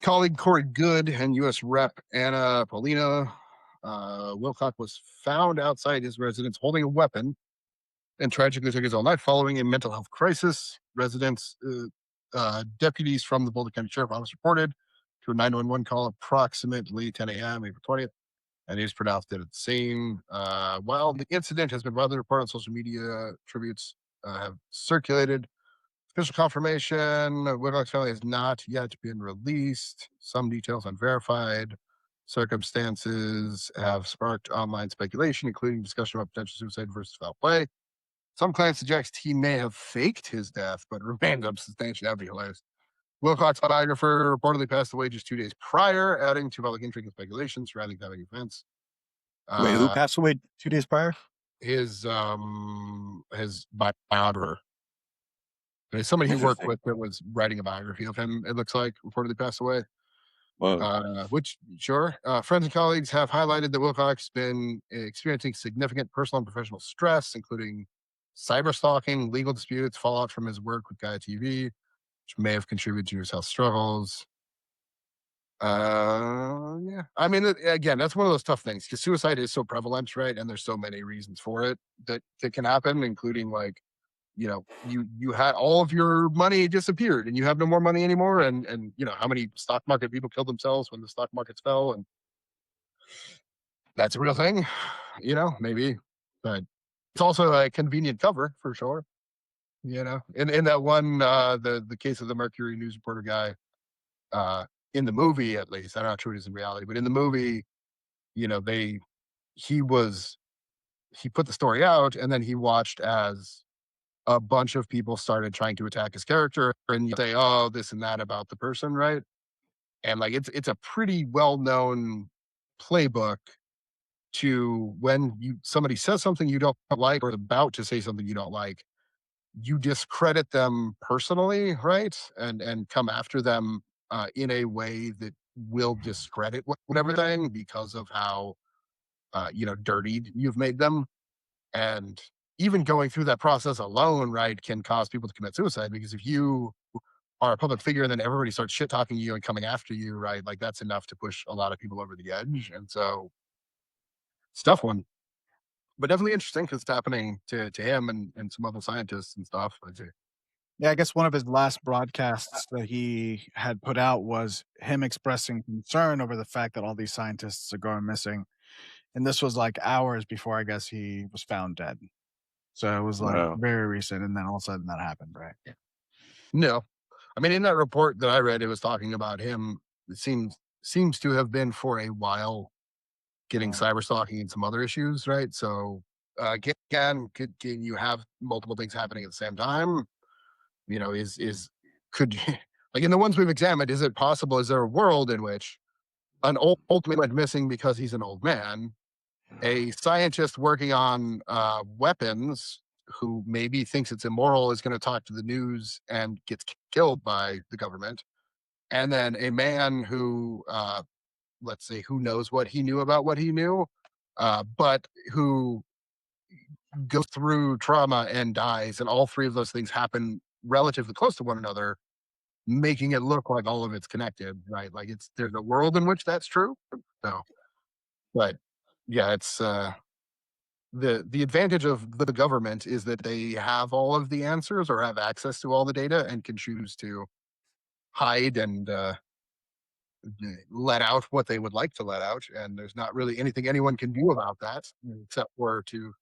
colleague Corey Good and U.S. Rep. Anna Paulina. Wilcox was found outside his residence holding a weapon and tragically took his own life following a mental health crisis. Deputies from the Boulder County Sheriff Office reported to a 911 call approximately 10 a.m. April 20th, and he was pronounced dead at the scene. While the incident has been widely reported on social media, tributes have circulated. Official confirmation, Whitlock's family has not yet been released. Some details unverified. Circumstances have sparked online speculation, including discussion about potential suicide versus foul play. Some claims suggest he may have faked his death, but remained unsubstantiated. That'd be hilarious. Wilcox's biographer reportedly passed away just 2 days prior, adding to public intrigue and speculation surrounding the events. Wait, who Uh, passed away 2 days prior? his biographer, somebody he worked Interesting. with that was writing a biography of him, it looks like, reportedly passed away. Whoa. Which, sure. Friends and colleagues have highlighted that Wilcox has been experiencing significant personal and professional stress, including cyber stalking, legal disputes, fallout from his work with Gaia TV, which may have contributed to his health struggles. Yeah. I mean, again, that's one of those tough things because suicide is so prevalent, right? And there's so many reasons for it that can happen, including like, you had all of your money disappeared and you have no more money anymore, and how many stock market people killed themselves when the stock markets fell, and that's a real thing, maybe, but it's also a convenient cover for sure. In that one, the case of the Mercury news reporter guy, uh in the movie, at least I'm not sure it is in reality, but in the movie, they he was he put the story out, and then he watched as a bunch of people started trying to attack his character and say, oh, this and that about the person, right? And like it's a pretty well known playbook to when somebody says something you don't like or is about to say something you don't like, you discredit them personally, right? And come after them in a way that will discredit whatever thing because of how dirtied you've made them. And even going through that process alone, right, can cause people to commit suicide because if you are a public figure and then everybody starts shit talking you and coming after you, right, like that's enough to push a lot of people over the edge. And so it's a tough one, but definitely interesting because it's happening to him and some other scientists and stuff. I'd say. Yeah, I guess one of his last broadcasts that he had put out was him expressing concern over the fact that all these scientists are going missing. And this was like hours before I guess he was found dead. So it was like Wow. very recent. And then all of a sudden that happened, right? No, I mean, in that report that I read, it was talking about him. It seems to have been for a while getting Uh, cyber stalking and some other issues, right? So, can you have multiple things happening at the same time? Is could like in the ones we've examined, is it possible? Is there a world in which an old man went missing because he's an old man? A scientist working on weapons who maybe thinks it's immoral is going to talk to the news and gets killed by the government, and then a man who let's say who knows what he knew about what he knew, but who goes through trauma and dies, and all three of those things happen relatively close to one another, making it look like all of it's connected, right? Like there's a world in which that's true. So, but yeah, it's the advantage of the government is that they have all of the answers or have access to all the data and can choose to hide and let out what they would like to let out, and there's not really anything anyone can do about that except for to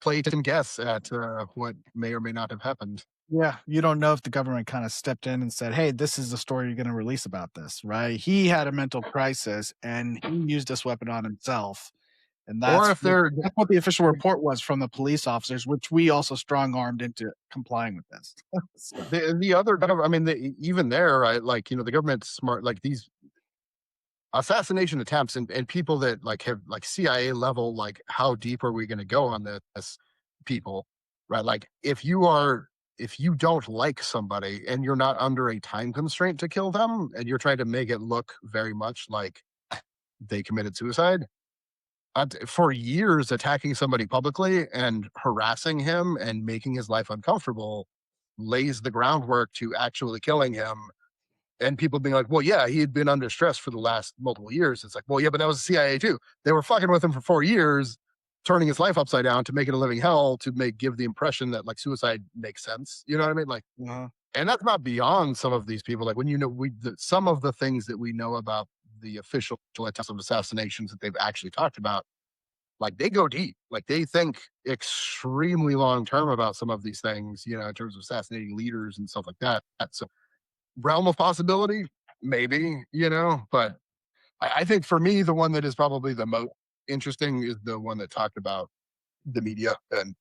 play and guess at what may or may not have happened. Yeah, you don't know if the government kind of stepped in and said, "Hey, this is the story you're going to release about this," right? He had a mental crisis and he used this weapon on himself, and Or if they're that's what the official report was from the police officers, which we also strong armed into complying with this. So, the other I mean, even there, right? Like, the government's smart. Like these assassination attempts and people that like have like CIA level, like how deep are we going to go on this people, right? Like if you don't like somebody and you're not under a time constraint to kill them and you're trying to make it look very much like they committed suicide, for years attacking somebody publicly and harassing him and making his life uncomfortable lays the groundwork to actually killing him. And people being like, well, yeah, he had been under stress for the last multiple years. It's like, well, yeah, but that was the CIA too. They were fucking with him for 4 years, turning his life upside down to make it a living hell, to give the impression that like suicide makes sense. You know what I mean? Like, uh, and that's not beyond some of these people. Like when some of the things that we know about the official attempts of assassinations that they've actually talked about, like they go deep. Like they think extremely long term about some of these things, in terms of assassinating leaders and stuff like that. So realm of possibility, maybe, but I think for me, the one that is probably the most interesting is the one that talked about the media and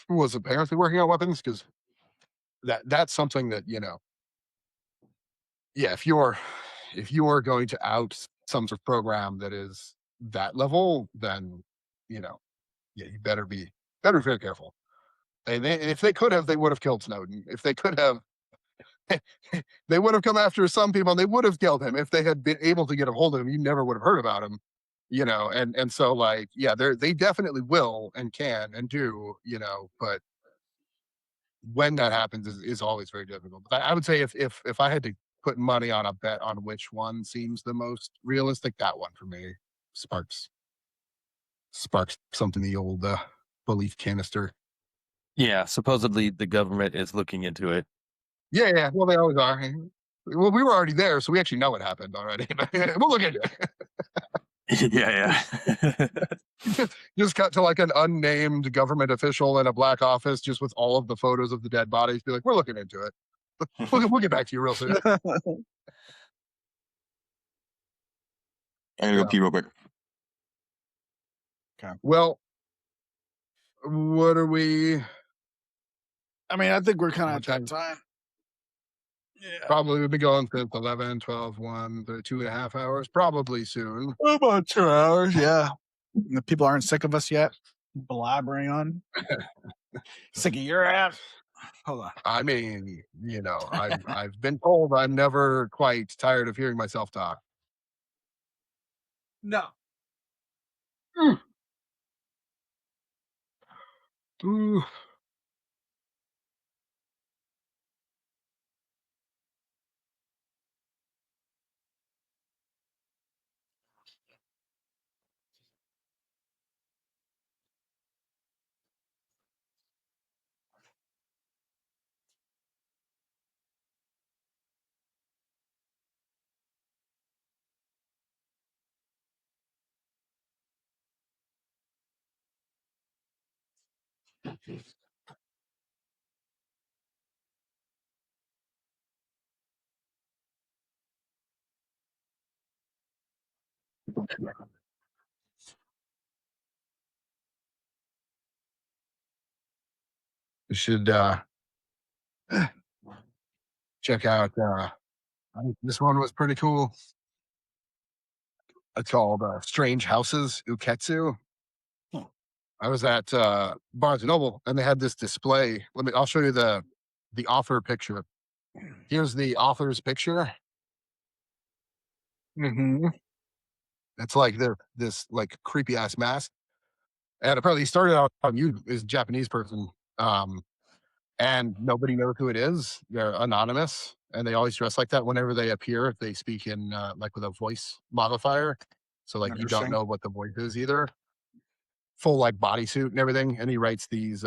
who was apparently working on weapons, because that's something that, yeah, if you're going to out some sort of program that is that level, then, yeah, you better be very careful. And if they could have, they would have killed Snowden. If they could have, they would have come after some people and they would have killed him. If they had been able to get a hold of him, you never would have heard about him, and so like, yeah, they definitely will and can and do, but when that happens is always very difficult. But I would say if I had to put money on a bet on which one seems the most realistic, that one for me sparks something, the old belief canister. Yeah, supposedly the government is looking into it. Yeah, yeah. Well, they always are. Well, we were already there, so we actually know what happened already. We'll look into it. Yeah, yeah. Just cut to like an unnamed government official in a black office, just with all of the photos of the dead bodies. Be like, we're looking into it. We'll get back to you real soon. I'm gonna go Yeah. pee real quick. Well, what are we? I mean, I think we're kind of What at that time. Yeah. Probably we've been going since 11, 12, 1, 2.5 hours. Probably soon. About 2 hours, yeah. The people aren't sick of us yet. Blabbering on. Sick of your ass. Hold on. I mean, I've been told I'm never quite tired of hearing myself talk. No. Ooh. You should check out. I think this one was pretty cool. It's called Strange Houses Uketsu. Hmm. I was at Barnes and Noble, and they had this display. I'll show you the author picture. Here's the author's picture. Mm-hmm. It's like this like creepy ass mask, and apparently he started out on YouTube as a Japanese person, and nobody knows who it is. They're anonymous, and they always dress like that whenever they appear. They speak in like with a voice modifier, so like you don't Interesting. know what the voice is either. Full like bodysuit and everything, and he writes these.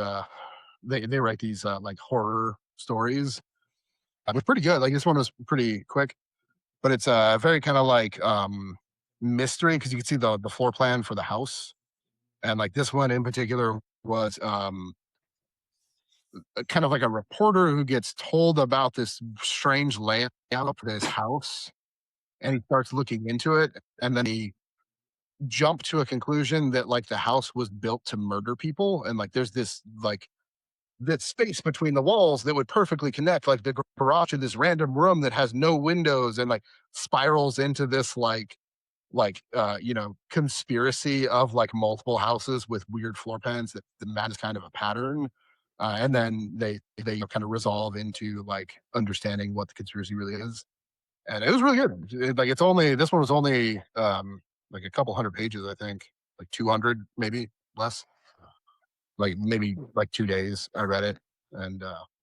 They write these like horror stories. It was pretty good. Like this one was pretty quick. but it's a very kind of like mystery because you can see the floor plan for the house, and like this one in particular was kind of like a reporter who gets told about this strange layout for this house, and he starts looking into it, and then he jumped to a conclusion that like the house was built to murder people, and like there's this like that space between the walls that would perfectly connect like the garage to this random room that has no windows and like spirals into this conspiracy of like multiple houses with weird floor plans that is kind of a pattern. And then they kind of resolve into like understanding what the conspiracy really is. And it was really good. This one was only like a couple hundred pages, I think, like 200, maybe less, like maybe like 2 days. I read it, and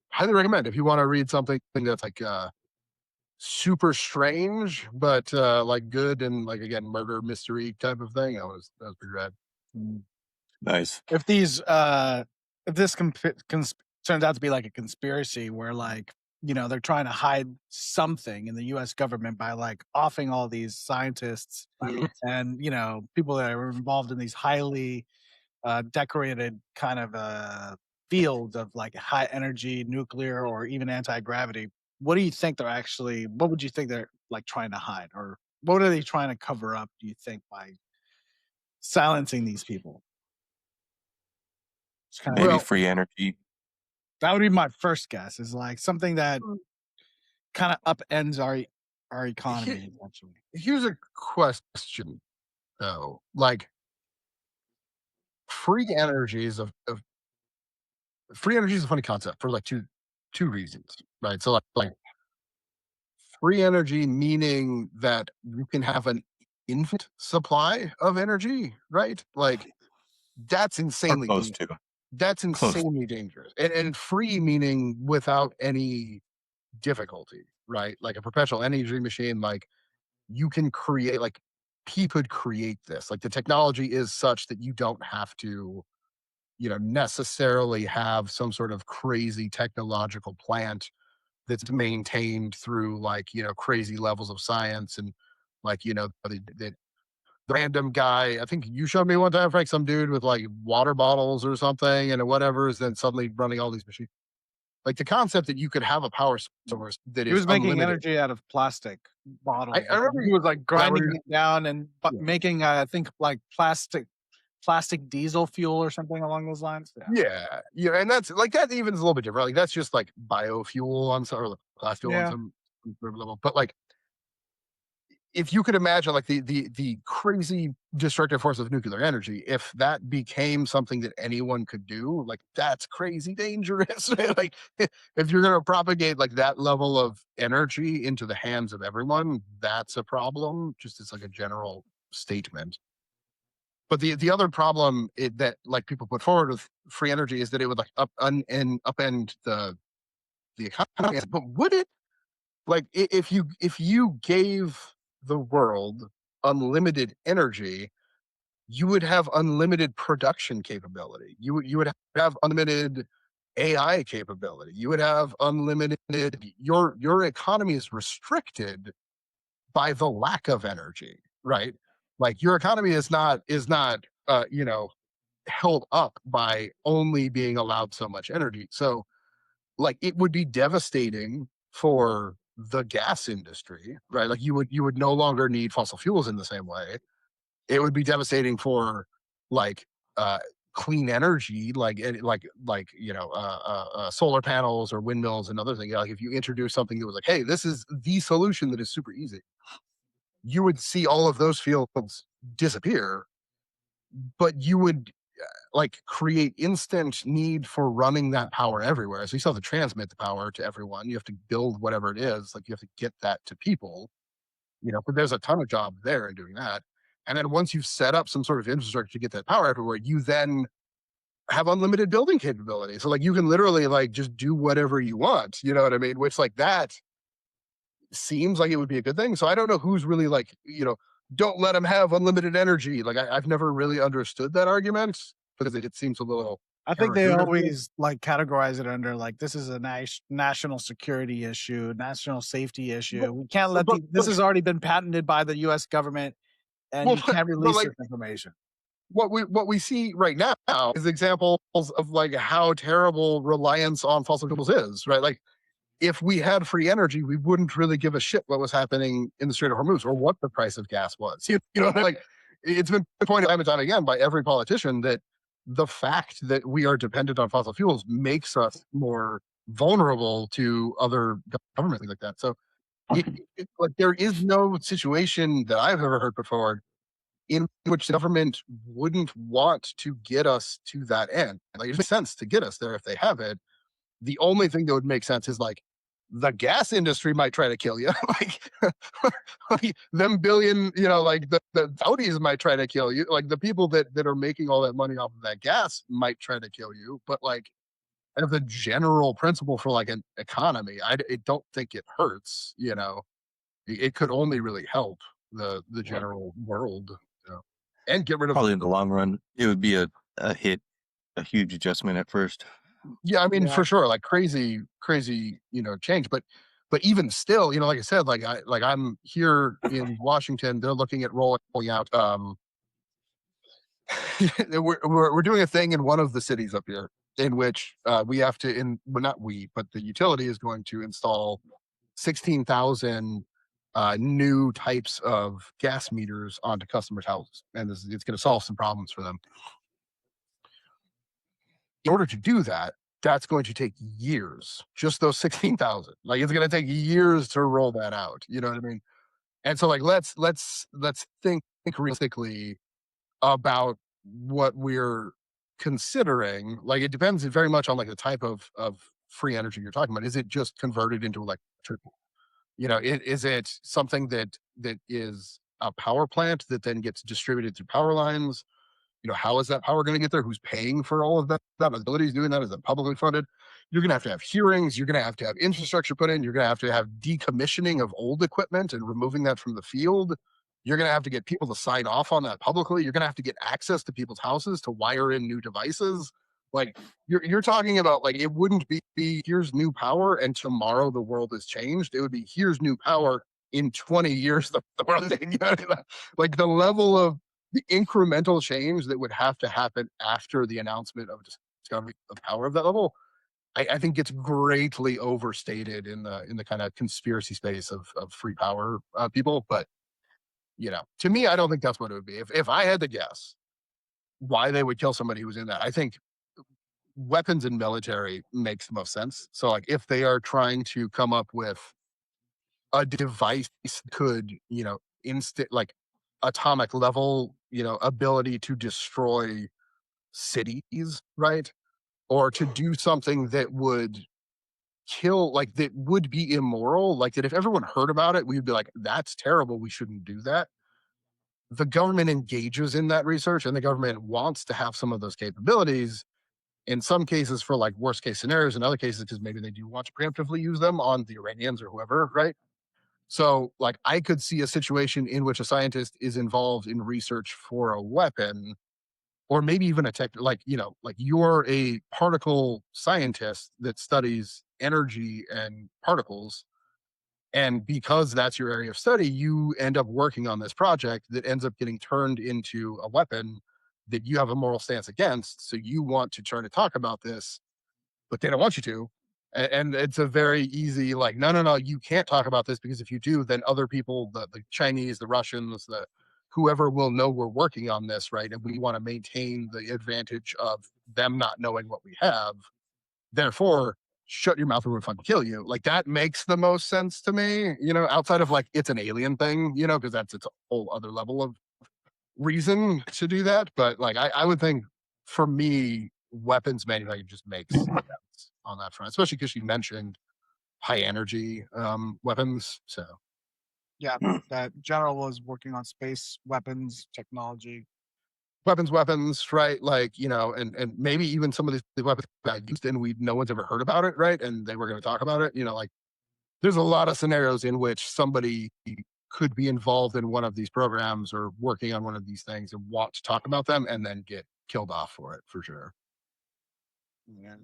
highly recommend if you want to read something that's like super strange, but like good and like again murder mystery type of thing. That was pretty rad. Nice. If this turns out to be like a conspiracy where like they're trying to hide something in the U.S. government by like offing all these scientists and people that are involved in these highly decorated kind of fields of like high energy nuclear or even anti-gravity, what do you think what would you think they're like trying to hide, or what are they trying to cover up, do you think, by silencing these people? It's kind Maybe of Well, free energy. that would be my first guess, is like something that kind of upends our economy essentially. here's a question though. Like free energy is free energy is a funny concept for like two reasons, right? So like free energy meaning that you can have an infinite supply of energy, right? Like that's Or insanely close dangerous. to. That's Close. insanely dangerous. And free meaning without any difficulty, right? Like a perpetual energy machine, like you can create, like people could create this. Like the technology is such that you don't have to, necessarily have some sort of crazy technological plant that's maintained through like, crazy levels of science and like, the random guy. I think you showed me one time, Frank, some dude with like water bottles or something and whatever is then suddenly running all these machines. Like the concept that you could have a power source that He is was making unlimited. energy out of plastic I, bottles. I remember He was like that where grinding it down and yeah. making, I think, like plastic diesel fuel or something along those lines. Yeah. Yeah, and that's like that even is a little bit different. Like that's just like biofuel on some or like glass fuel on Yeah. some level. But like if you could imagine like the crazy destructive force of nuclear energy, if that became something that anyone could do, like that's crazy dangerous. Like if you're gonna propagate like that level of energy into the hands of everyone, that's a problem. Just as like a general statement. But the other problem that like people put forward with free energy is that it would like upend the economy. But would it? Like if you gave the world unlimited energy, you would have unlimited production capability. You would have unlimited AI capability. You would have unlimited. Your economy is restricted by the lack of energy, right? Like your economy is not held up by only being allowed so much energy. So like it would be devastating for the gas industry, right? Like you would no longer need fossil fuels in the same way. It would be devastating for like uh clean energy, solar panels or windmills and other things. Like if you introduce something that was like, hey, this is the solution that is super easy, you would see all of those fields disappear, but you would like create instant need for running that power everywhere. So you still have to transmit the power to everyone. You have to build whatever it is. Like you have to get that to people, but there's a ton of job there in doing that. And then once you've set up some sort of infrastructure to get that power everywhere, you then have unlimited building capability. So like you can literally like just do whatever you want. You know what I mean? Which like that seems like it would be a good thing. So I don't know who's really like, don't let them have unlimited energy. Like I've never really understood that argument because it seems a little I think they always like categorize it under like this is a national security issue, national safety issue. We can't let this has already been patented by the U.S. government, and well, you can't but release like this information. what we see right now is examples of like how terrible reliance on fossil fuels is, right? Like if we had free energy, we wouldn't really give a shit what was happening in the Strait of Hormuz or what the price of gas was. You know, like it's been pointed time and time again by every politician that the fact that we are dependent on fossil fuels makes us more vulnerable to other governments like that. So, like there is no situation that I've ever heard before in which the government wouldn't want to get us to that end. Like it makes sense to get us there if they have it. The only thing that would make sense is like the gas industry might try to kill you. Like them billion, like the Saudis might try to kill you. Like the people that are making all that money off of that gas might try to kill you. But like as a general principle for like an economy, I don't think it hurts. It could only really help the general world, and get rid of. Probably in the long run, it would be a hit, a huge adjustment at first. Yeah, I mean, Yeah. for sure, like crazy, change. But even still, like I said, I'm here in Washington. They're looking at rolling out. We're doing a thing in one of the cities up here in which we have to well, not we, but the utility is going to install 16,000 new types of gas meters onto customers' houses, and it's going to solve some problems for them. In order to do that, that's going to take years. Just those 16,000. Like it's going to take years to roll that out. You know what I mean? And so like let's think realistically about what we're considering. Like it depends very much on like the type of free energy you're talking about. Is it just converted into electric? Is it something that is a power plant that then gets distributed through power lines? How is that power going to get there? Who's paying for all of that? That ability is doing that. Is it publicly funded? You're going to have hearings. You're going to have infrastructure put in. You're going to have decommissioning of old equipment and removing that from the field. You're going to have to get people to sign off on that publicly. You're going to have to get access to people's houses to wire in new devices. Like you're talking about, like it wouldn't be here's new power and tomorrow the world has changed. It would be here's new power in 20 years the world. Like the level of the incremental change that would have to happen after the announcement of discovery of power of that level, I think gets greatly overstated in the kind of conspiracy space of free power people. But to me, I don't think that's what it would be. If I had to guess why they would kill somebody who was in that, I think weapons and military makes the most sense. So like if they are trying to come up with a device could instant like atomic level ability to destroy cities, right? Or to do something that would kill, like that would be immoral, like that if everyone heard about it, we'd be like, that's terrible, we shouldn't do that. The government engages in that research and the government wants to have some of those capabilities in some cases for like worst case scenarios, in other cases because maybe they do want to preemptively use them on the Iranians or whoever, right? So like I could see a situation in which a scientist is involved in research for a weapon, or maybe even a tech, like like you're a particle scientist that studies energy and particles, and because that's your area of study, you end up working on this project that ends up getting turned into a weapon that you have a moral stance against, so you want to try to talk about this, but they don't want you to. And it's a very easy, like, no, no, no, you can't talk about this because if you do, then other people, the Chinese, the Russians, the whoever will know we're working on this, right? And we want to maintain the advantage of them not knowing what we have. Therefore, shut your mouth or we'll fucking kill you. Like that makes the most sense to me, outside of like it's an alien thing, because that's its a whole other level of reason to do that. But like I would think for me, weapons manufacturing just makes sense on that front, especially because you mentioned high energy weapons. So Yeah, that general was working on space weapons technology. weapons, right? Like, and maybe even some of these weapons got used and no one's ever heard about it, right? And they were going to talk about it, like there's a lot of scenarios in which somebody could be involved in one of these programs or working on one of these things and want to talk about them and then get killed off for it, for sure. Yeah.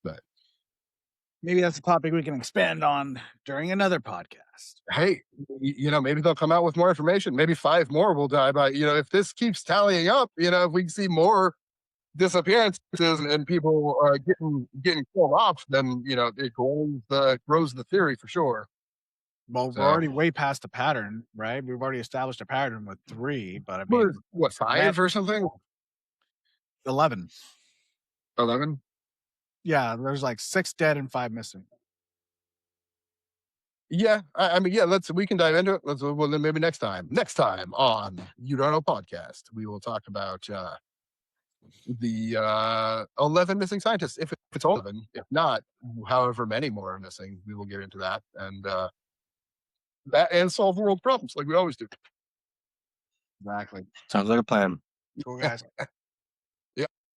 But Maybe that's a topic we can expand on during another podcast. hey, maybe they'll come out with more information. Maybe 5 more will die by, if this keeps tallying up, if we can see more disappearances and people are getting killed off, then, it grows the theory for sure. Well, So, we're already way past the pattern, right? We've already established a pattern with 3, but I mean, what, 5 or something? 11. 11? Yeah, there's like 6 dead and 5 missing. Yeah, I mean, yeah. We can dive into it. Well, then maybe next time. Next time on You Don't Know podcast, we will talk about the 11 missing scientists. If it's all 11, if not, however many more are missing, we will get into that and solve world problems like we always do. Exactly. Sounds like a plan. Cool, guys.